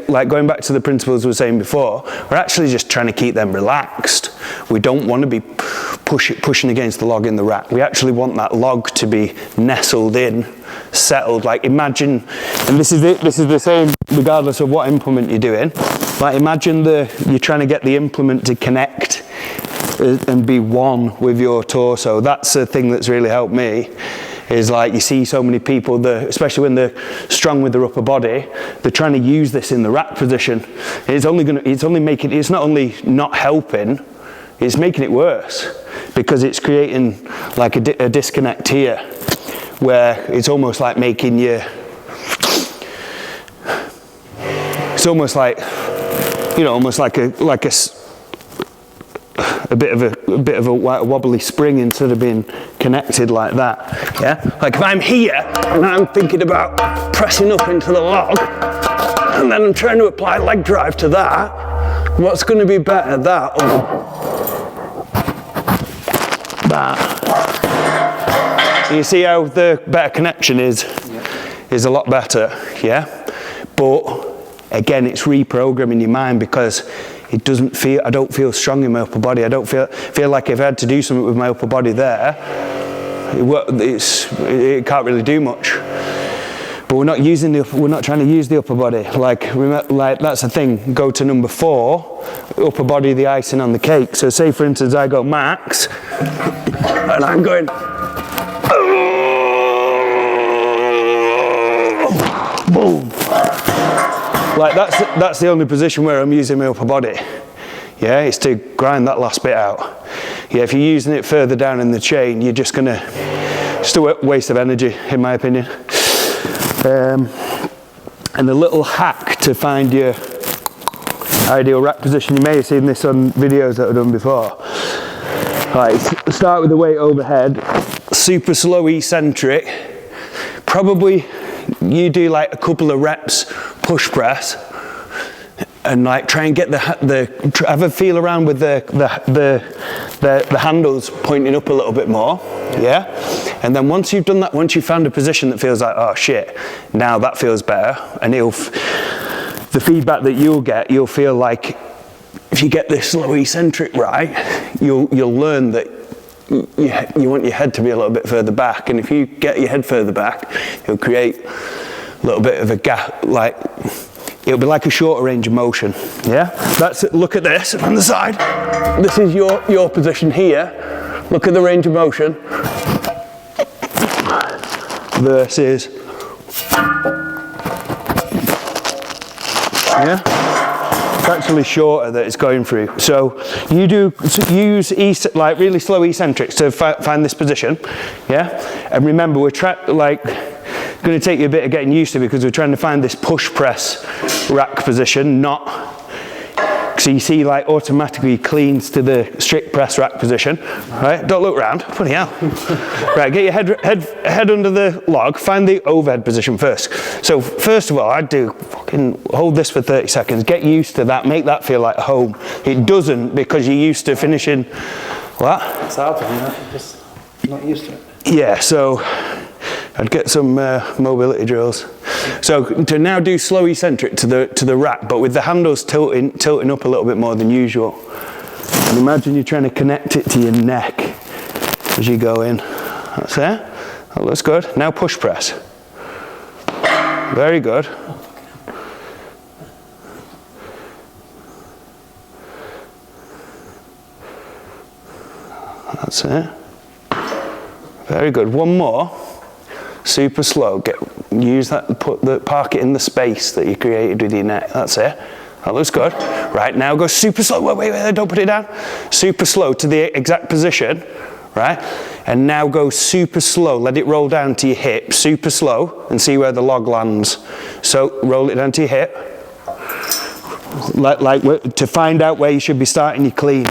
like, going back to the principles we were saying before, we're actually just trying to keep them relaxed. We don't want to be pushing against the log in the rack. We actually want that log to be nestled in, settled. Like, imagine, and this is the same regardless of what implement you're doing. Like, imagine you're trying to get the implement to connect and be one with your torso. That's the thing that's really helped me, is like, you see so many people, especially when they're strong with their upper body, they're trying to use this in the rack position. It's not only not helping, it's making it worse, because it's creating like a disconnect here, where it's almost like making you, it's almost like, you know, almost like a bit of a wobbly spring instead of being connected like that. Yeah, like if I'm here and I'm thinking about pressing up into the log, and then I'm trying to apply leg drive to that, what's going to be better, that or that? You see how the better connection is a lot better, yeah? But again, it's reprogramming your mind, because it doesn't feel, I don't feel strong in my upper body. I don't feel like if I had to do something with my upper body there, it can't really do much. But we're not trying to use the upper body. Like that's the thing. Go to number 4, upper body, the icing on the cake. So say for instance I go max, and I'm going, boom. Like that's the only position where I'm using my upper body. Yeah, it's to grind that last bit out. Yeah, if you're using it further down in the chain, you're just a waste of energy, in my opinion. And a little hack to find your ideal rack position. You may have seen this on videos that I've done before. Right, start with the weight overhead, super slow eccentric. Probably you do like a couple of reps push press, and like try and get have a feel around with the handles pointing up a little bit more, yeah? And then once you've done that, once you've found a position that feels like, oh shit, now that feels better, and the feedback that you'll feel like, if you get this slow eccentric right, you'll learn that you want your head to be a little bit further back, and if you get your head further back, you'll create a little bit of a gap, like it'll be like a shorter range of motion. Yeah, that's it. Look at this on the side. This is your position here. Look at the range of motion versus, yeah, it's actually shorter that it's going through. So you use like really slow eccentrics to find this position. Yeah, and remember we're going to take you a bit of getting used to, because we're trying to find this push press rack position, so you see like automatically cleans to the strict press rack position, right? Don't look round, bloody hell. Right, get your head under the log, find the overhead position first. So first of all, I'd do fucking hold this for 30 seconds, get used to that, make that feel like home. It doesn't, because you're used to finishing, what? It's hard for me, I'm just not used to it. Yeah, so I'd get some mobility drills. So to now do slow eccentric to the rack, but with the handles tilting up a little bit more than usual. And imagine you're trying to connect it to your neck as you go in. That's it. That looks good. Now push press. Very good. That's it. Very good. One more. Super slow. Use that. Park it in the space that you created with your neck. That's it. That looks good. Right, now go super slow. Wait, don't put it down. Super slow to the exact position. Right, and now go super slow. Let it roll down to your hip. Super slow, and see where the log lands. So roll it down to your hip. Like to find out where you should be starting your clean.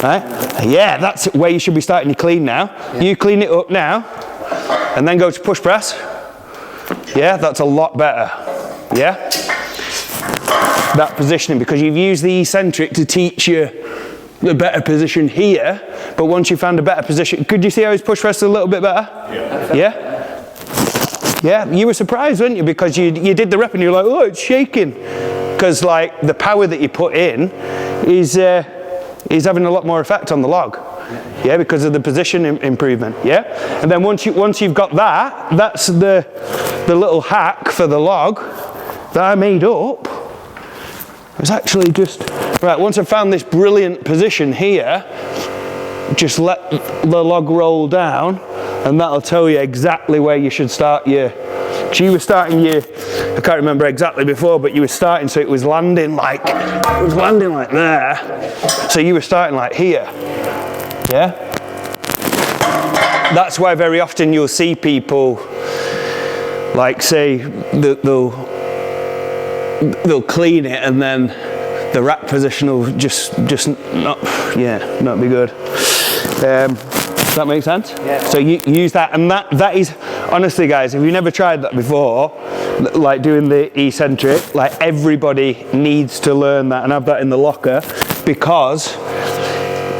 Right? Yeah, that's where you should be starting your clean now. Yeah. You clean it up now, and then go to push press. Yeah, that's a lot better. Yeah? That positioning, because you've used the eccentric to teach you the better position here, but once you found a better position, could you see how his push press is a little bit better? Yeah? Yeah? Yeah, you were surprised, weren't you? Because you did the rep and you're like, oh, it's shaking. Because like the power that you put in is having a lot more effect on the log. Yeah, because of the position improvement. Yeah, and then once you've got that, that's the little hack for the log that I made up. It was actually just right. Once I found this brilliant position here, just let the log roll down, and that'll tell you exactly where you should start your. So you were starting your, I can't remember exactly before, but you were starting so it was landing like there. So you were starting like here. Yeah? That's why very often you'll see people like say they'll clean it and then the rack position will just not be good. Does that make sense? Yeah. So you use that, and that is, honestly guys, if you've never tried that before, like doing the eccentric, like everybody needs to learn that and have that in the locker, because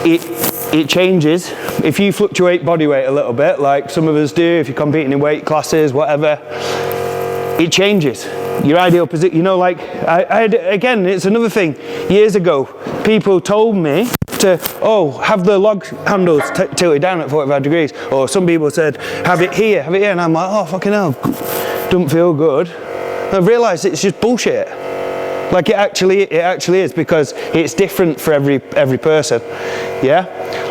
it changes. If you fluctuate body weight a little bit, like some of us do, if you're competing in weight classes, whatever, it changes. Your ideal position, you know, like, I had, again, it's another thing. Years ago, people told me to, have the log handles tilted down at 45 degrees. Or some people said, have it here. And I'm like, oh, fucking hell, doesn't feel good. And I've realised it's just bullshit. Like it actually is, because it's different for every person. Yeah?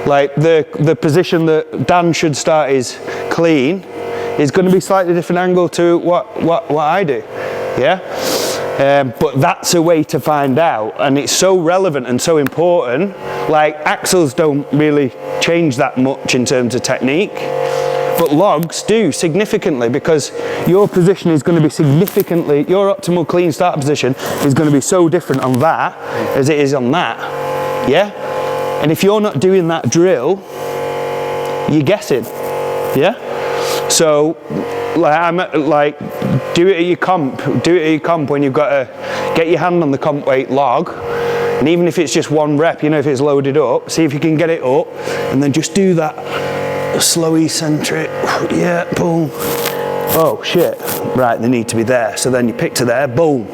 Like the position that Dan should start is clean is going to be slightly different angle to what I do. Yeah? But that's a way to find out, and it's so relevant and so important. Like axles don't really change that much in terms of technique, but logs do significantly, because your position is going to be significantly, your optimal clean start position is going to be so different on that as it is on that. Yeah? And if you're not doing that drill, you're guessing. Yeah? So do it at your comp. Do it at your comp when you've got to get your hand on the comp weight log, and even if it's just one rep, you know, if it's loaded up, see if you can get it up, and then just do that slow eccentric. Yeah, boom. Oh shit! Right, they need to be there. So then you pick to there, boom.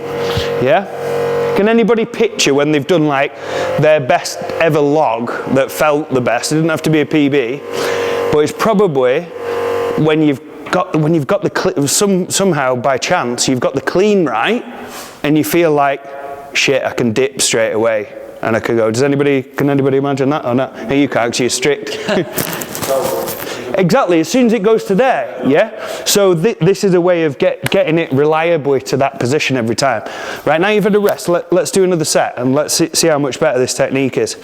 Yeah. Can anybody picture when they've done like their best ever log that felt the best? It didn't have to be a PB, but it's probably when you've got the somehow by chance you've got the clean right, and you feel like shit, I can dip straight away and I can go. Can anybody imagine that or not? No, you can't, because you're strict. Exactly, as soon as it goes to there, yeah? So this is a way of getting it reliably to that position every time. Right, now you've had a rest, let's do another set, and let's see how much better this technique is.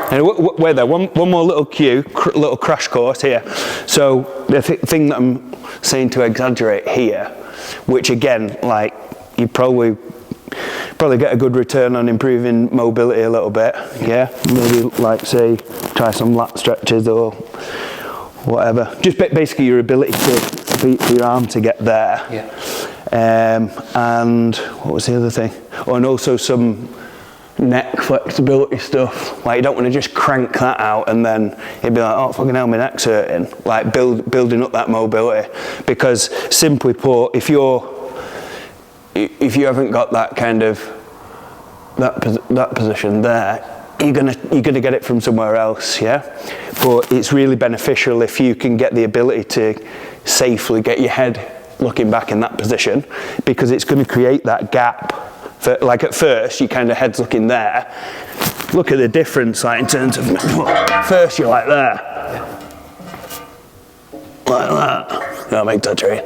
And wait there, one more little cue, little crash course here. So the thing that I'm saying to exaggerate here, which again, like, you probably get a good return on improving mobility a little bit, yeah? Maybe like say, try some lat stretches or whatever. Just basically your ability for your arm to get there. Yeah. And what was the other thing? Oh, and also some neck flexibility stuff. Like you don't want to just crank that out and then it'd be like, oh fucking hell, my neck's hurting. Like building up that mobility, because simply put, if you haven't got that kind of that position there, you're gonna get it from somewhere else, yeah. But it's really beneficial if you can get the ability to safely get your head looking back in that position, because it's going to create that gap. Like at first, your kind of head's looking there. Look at the difference, like in terms of first you're like there, like that. That'll make touch right.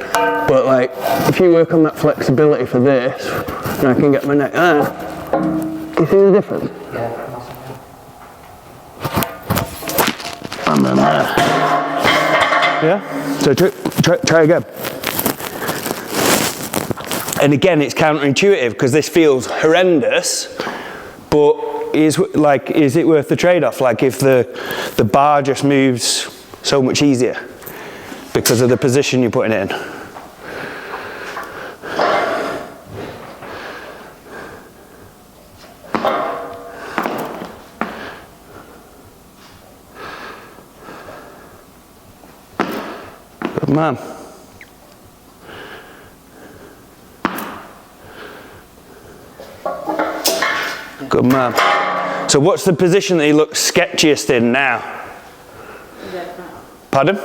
But like, if you work on that flexibility for this, and I can get my neck there. You see the difference? Yeah. And then there. Yeah. So try again. And again, it's counterintuitive because this feels horrendous, but is it worth the trade-off? Like if the bar just moves so much easier because of the position you're putting it in. man. Good man. So what's the position that he looks sketchiest in now? Pardon?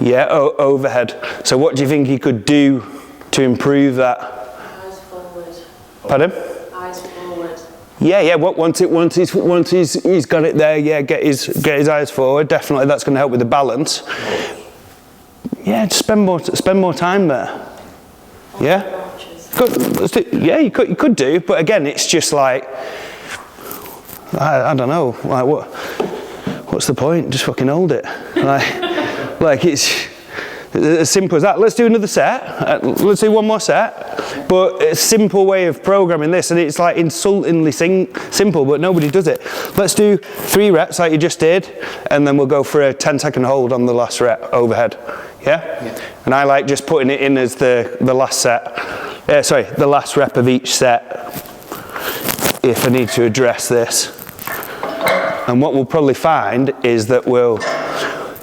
Yeah, overhead. So what do you think he could do to improve that? Eyes forward. Pardon? Eyes forward. Yeah. Once he's got it there, yeah, get his eyes forward. Definitely, that's going to help with the balance. Yeah, just spend more time there. Yeah. Good. Yeah, you could do, but again, it's just like I don't know. Like what's the point? Just fucking hold it. Like it's as simple as that. Let's do another set. Let's do one more set. But a simple way of programming this, and it's like insultingly simple, but nobody does it. Let's do 3 reps like you just did, and then we'll go for a 10-second hold on the last rep overhead. Yeah? And I like just putting it in as the last set. The last rep of each set if I need to address this. And what we'll probably find is that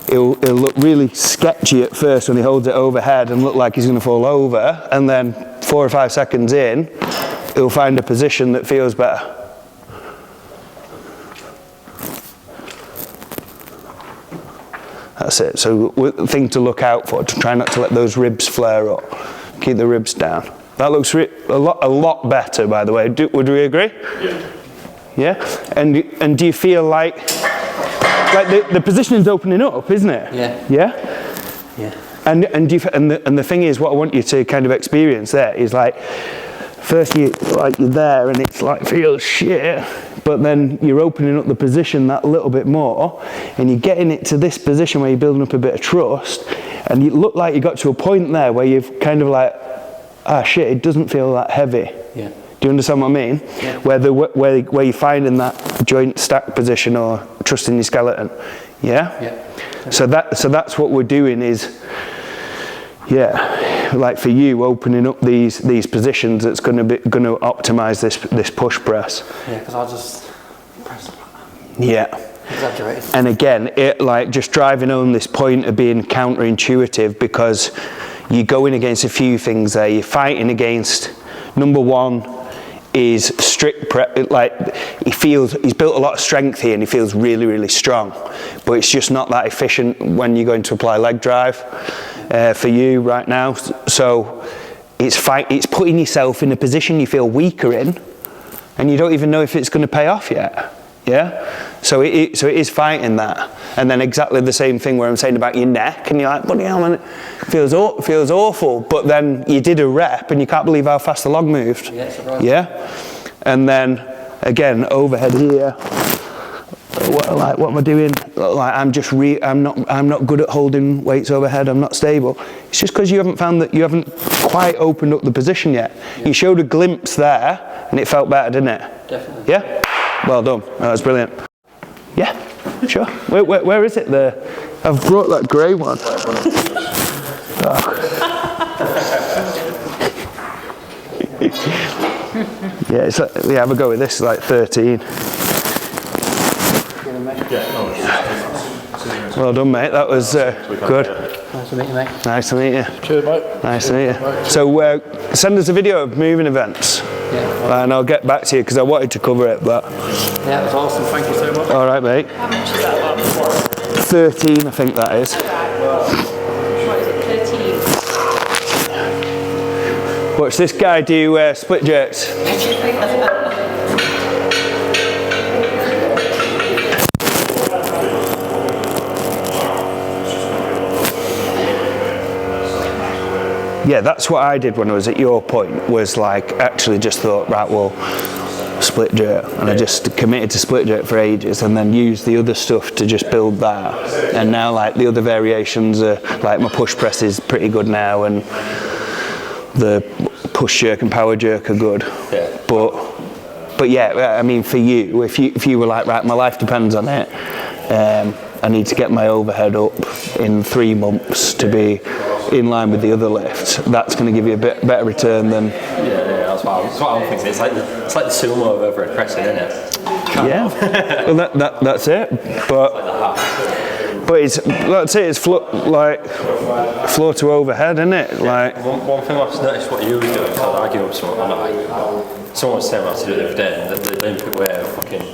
it'll look really sketchy at first when he holds it overhead and look like he's going to fall over, and then 4 or 5 seconds in, he'll find a position that feels better. That's it. So thing to look out for, to try not to let those ribs flare up. Keep the ribs down. That looks a lot better, by the way. Would we agree? Yeah. Yeah? And do you feel like the positioning's opening up, isn't it? Yeah. Yeah? Yeah. And the thing is, what I want you to kind of experience there is like, first you're there and it's like feels shit, but then you're opening up the position that little bit more, and you're getting it to this position where you're building up a bit of trust, and you look like you got to a point there where you've kind of like, shit, it doesn't feel that heavy. Yeah. Do you understand what I mean? Yeah. Where you're finding that joint stack position or trusting your skeleton. Yeah? Yeah. So that's what we're doing is, like for you, opening up these positions that's going to optimize this push press. Yeah, because I'll just press. Yeah. Exaggerated. And again, it like just driving home this point of being counterintuitive, because you're going against a few things there. You're fighting against, number one is strict he's built a lot of strength here and he feels really, really strong, but it's just not that efficient when you're going to apply leg drive for you right now. So it's putting yourself in a position you feel weaker in, and you don't even know if it's going to pay off yet. Yeah, so it is fighting that. And then exactly the same thing where I'm saying about your neck, and you're like, bloody hell, man, it feels awful. But then you did a rep, and you can't believe how fast the log moved. Yeah, and then again overhead here. What am I doing? Like I'm not good at holding weights overhead. I'm not stable. It's just because you haven't found that you haven't quite opened up the position yet. Yeah. You showed a glimpse there, and it felt better, didn't it? Definitely. Yeah. Well done. That was brilliant. Yeah, sure. Where is it? I've brought that grey one. Yeah, have a go with this. Like 13. Well done, mate. That was good. Nice to meet you, mate. Nice to meet you. Cheers, mate. Nice to meet you. So send us a video of moving events. Yeah. And I'll get back to you because I wanted to cover it, but... Yeah, it was awesome. Thank you so much. All right, mate. How much is that about? 13, I think that is. What is it, 13? Watch this guy do split jerks. Yeah, that's what I did when I was at your point, was like actually just thought, right, well, split jerk, and I just committed to split jerk for ages, and then used the other stuff to just build that. And now like the other variations are, like my push press is pretty good now, and the push jerk and power jerk are good. Yeah. But yeah, I mean for you, if you were like, right, my life depends on it, I need to get my overhead up in 3 months to be in line with the other lifts, that's going to give you a bit better return than... Yeah, that's what I'm thinking. It's like the sumo of overhead pressing, isn't it? Yeah, well that's it. But But it's, let's say it's floor to overhead, isn't it? Like one thing I've noticed what you were doing, because I argued with someone, someone was telling me how to do it the other day, and the Olympic way of fucking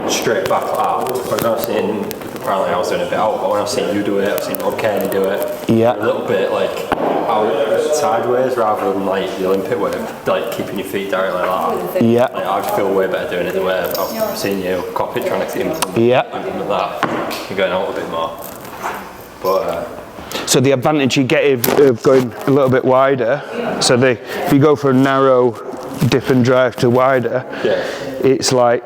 straight back like that. Whereas I've seen, apparently I was doing a bit out, but when I've seen you do it, I've seen Rob Kearney do it. Yeah. A little bit like out sideways rather than like the Olympic way of like keeping your feet directly like that. Yeah. Like, I just feel way better doing it the way I've seen you. Got a picture on it, implement that. You're going out a bit more. But so the advantage you get of going a little bit wider, so if you go for a narrow dip and drive to wider, it's like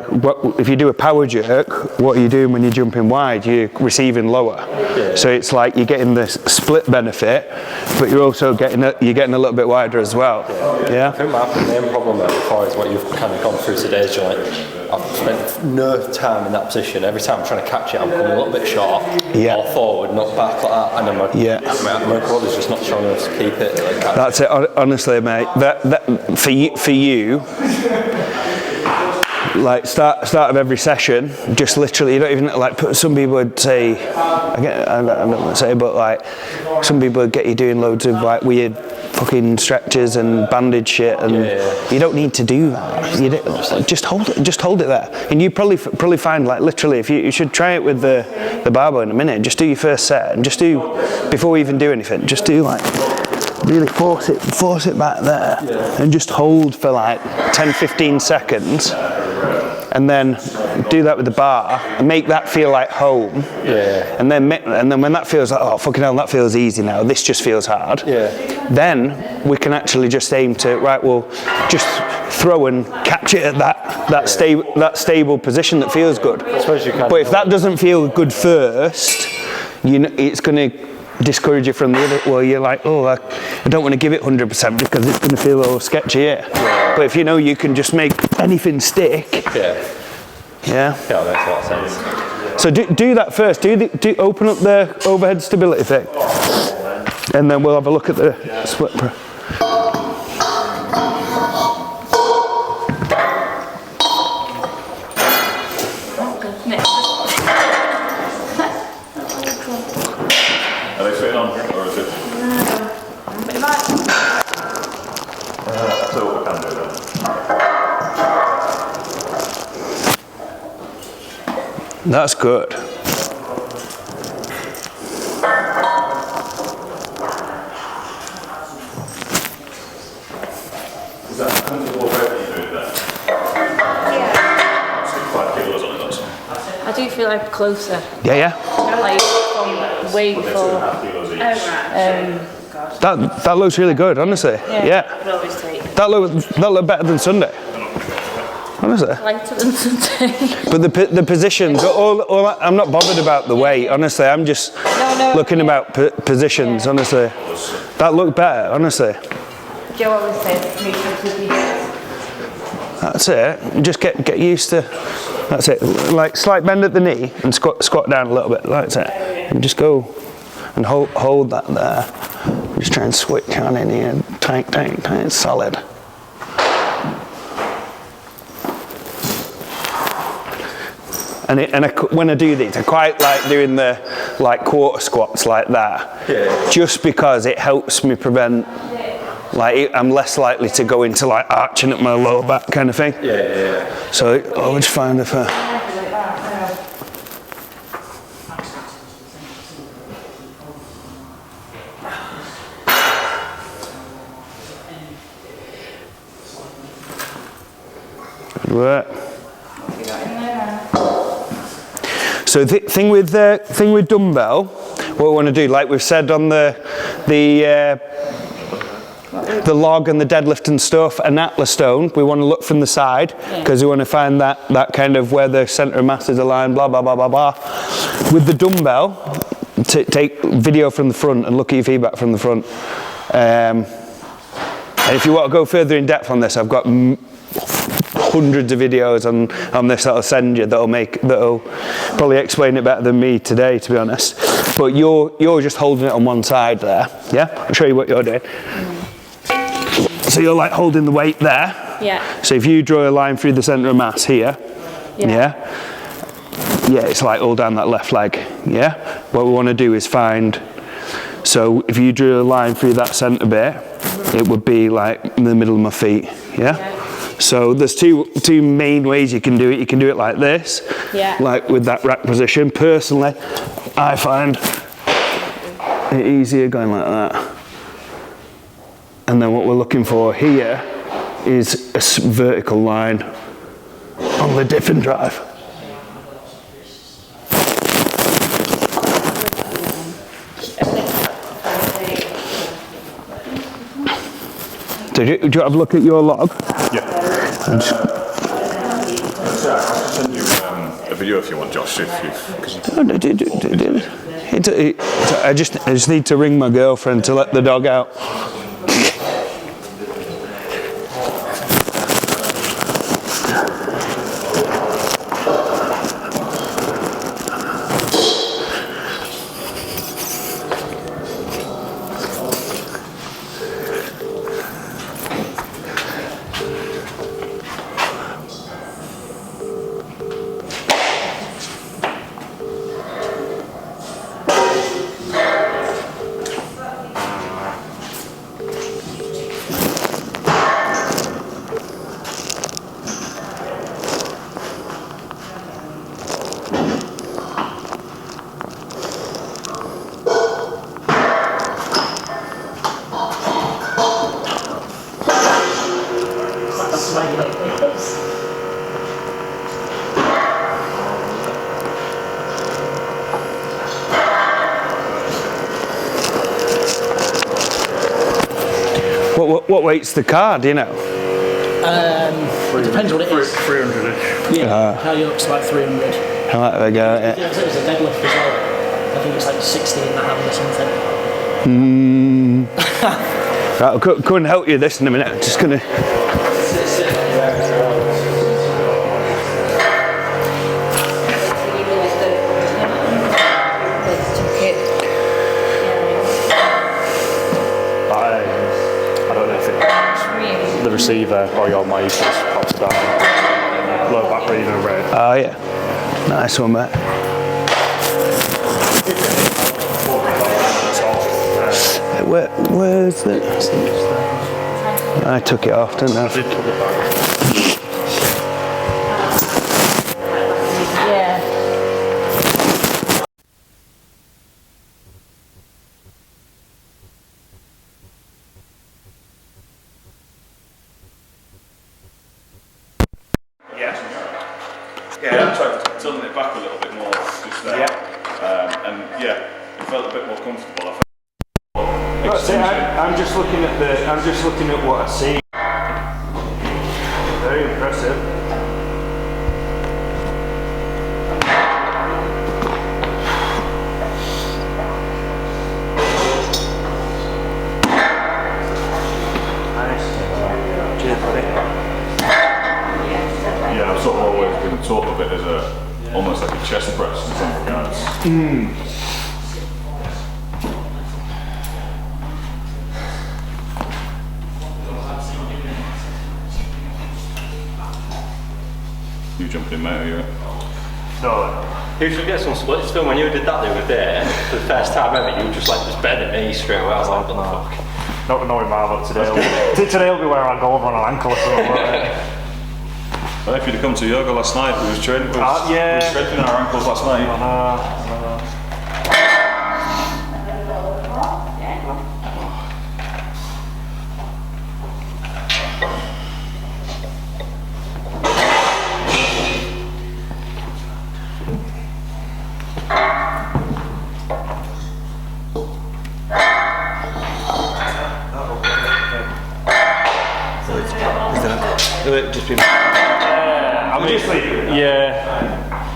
if you do a power jerk, what are you doing when you're jumping wide? You're receiving lower. So it's like you're getting the split benefit, but you're also getting a little bit wider as well. Yeah. I think my main problem there before is what you've kind of gone through today is like I've spent no time in that position. Every time I'm trying to catch it, I'm coming a little bit short, or forward, not back like that, and then my body's just not strong enough to keep it. Like, that's it. Honestly, mate. That for you. Like start of every session, just literally, you don't even like. Some people would say, I don't want to say, but like some people would get you doing loads of like weird fucking stretches and bandage shit, and you don't need to do that. You just hold it there, and you probably find like literally, if you should try it with the barbell in a minute. Just do your first set, and just do before we even do anything. Just do like. Really force it back there, and just hold for like 10-15 seconds, and then do that with the bar and make that feel like home. And then when that feels like, oh fucking hell, that feels easy now, this just feels hard. Then we can actually just aim to just throw and catch it at that stable position that feels good. But if that doesn't feel good first, it's going to discourage you from the other. Well, you're like, oh, I don't want to give it 100% because it's going to feel all sketchy here. But if you know you can just make anything stick. That makes a lot of sense. So do that first. Open up the overhead stability thing, and then we'll have a look at the split. Are they fitting on, or is it? So we can do that. That's good. Is that a comfortable weight that you're doing there? Yeah. 5 kilos on it, that's. I do feel like Yeah. like from way before. That looks really good, honestly. Yeah. That look better than Sunday. Honestly. Lighter than Sunday. But the positions, I'm not bothered about the weight. Honestly, I'm just looking about positions. Honestly, that looked better. Honestly. Joe always says, make sure to be. That's it. Just get used to. That's it. Like slight bend at the knee and squat down a little bit. That's it. And just go and hold that there. Just try and switch on in here. Tight, solid. And when I do these, I quite like doing the quarter squats like that. Just because it helps me prevent. Like I'm less likely to go into like arching at my lower back kind of thing. So I'll just find if good work. So the thing with dumbbell, what we want to do, like we've said on the log and the deadlift and stuff, an atlas stone, we want to look from the side because we want to find that kind of where the centre of mass is aligned, blah, blah, blah, blah, blah. With the dumbbell, take video from the front and look at your feedback from the front. And if you want to go further in depth on this, I've got hundreds of videos on this that I'll send you that'll probably explain it better than me today, to be honest. But you're just holding it on one side there. Yeah? I'll show you what you're doing. So you're like holding the weight there. Yeah. So if you draw a line through the centre of mass here, Yeah, it's like all down that left leg, yeah? What we want to do is find, so if you drew a line through that centre bit, it would be like in the middle of my feet, yeah? So there's two main ways you can do it. You can do it like this, like with that rack position. Personally, I find it easier going like that. And then what we're looking for here is a vertical line on the diff and drive. Do you have a look at your log? Yeah. I'll send you a video if you want, Josh. I just need to ring my girlfriend to let the dog out. What weight's the car, do you know? It depends what it is. 300-ish. Yeah, Kayak like 300. How about we go? Yeah, it was a deadlift as well. I think it's like 16 and a half or something. Right, I couldn't help you this in a minute. I'm just gonna. The receiver or your mic just pops it down. Low battery, no red. Oh yeah, nice one, mate. Where's the? I took it off, didn't I? Yeah. Yeah, I'm trying to tilt it back a little bit more just there. And yeah, it felt a bit more comfortable. I'm just looking at what I see. Very impressive. Yeah, I've sort of always been taught of it as almost like a chest press in some regards. You jumped in, mate, are you? No. You should get some splits film when you did that the other day. For the first time ever, you were just like just bending me straight away. I was like, what the fuck? Not knowing my luck today. Today will be where I go over on an ankle or something. Well, if you'd have come to yoga last night, we were strengthening our ankles last night. I know.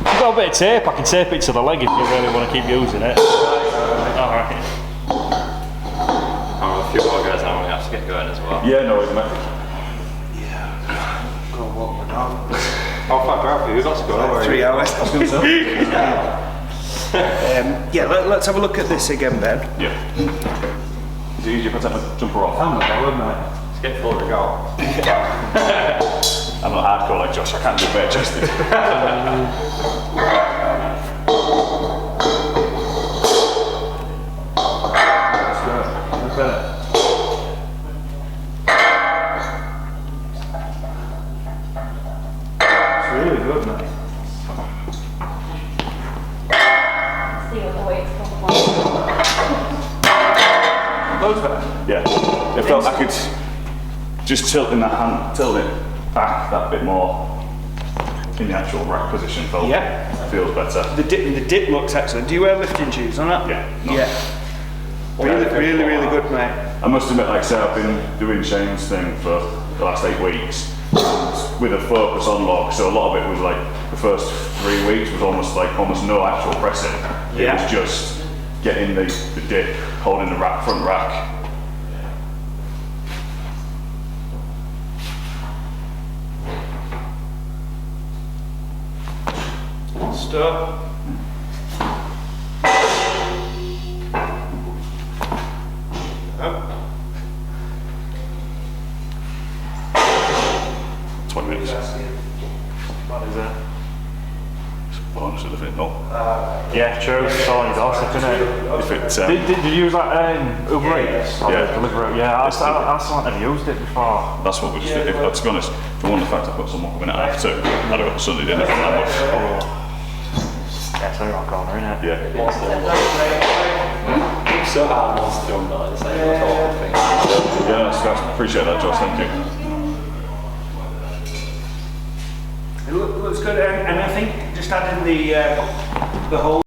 I've got a bit of tape, I can tape it to the leg if you really want to keep using it. Alright. A few more guys now, we have to get going as well. Yeah, no, isn't it? Go walk my dog. How far out for you? Let's go. 3 hours. I was going to say. Yeah, let's have a look at this again, Ben. Yeah. Is it easier if I take my jumper off? I'm not bothered, mate. Let's get full to go. I'm not hardcore like Josh, I can't do bare chested. good, mate. See what the weight's come Loads better. Yeah. It felt I could just tilt it back that bit more in the actual rack position. Feels better. The dip looks excellent. Do you wear lifting shoes on that? Yeah. No. Yeah. Really good, mate. I must admit, like I say, I've been doing Shane's thing for the last 8 weeks with a focus on log, so a lot of it was like the first 3 weeks was almost no actual pressing. It was just getting the dip, holding the front rack. Stuff. Oh. 20 minutes. What is that? It's a bonus of it, no? Yeah, true. It's all on your doorstep, isn't it? If it, Did you use that Uber Eats? Yeah. Deliveroo? Yeah, I still haven't used it before. that's what we just, to be honest, for one, the fact I've got someone coming at 2:30, I'd have got Sunday dinner from that much. Yeah, it's only around the corner, isn't it? Yeah. So hard wants to jump on, it's like a whole thing. Yeah, I appreciate that, Josh, thank you. It looks good, and I think just adding the whole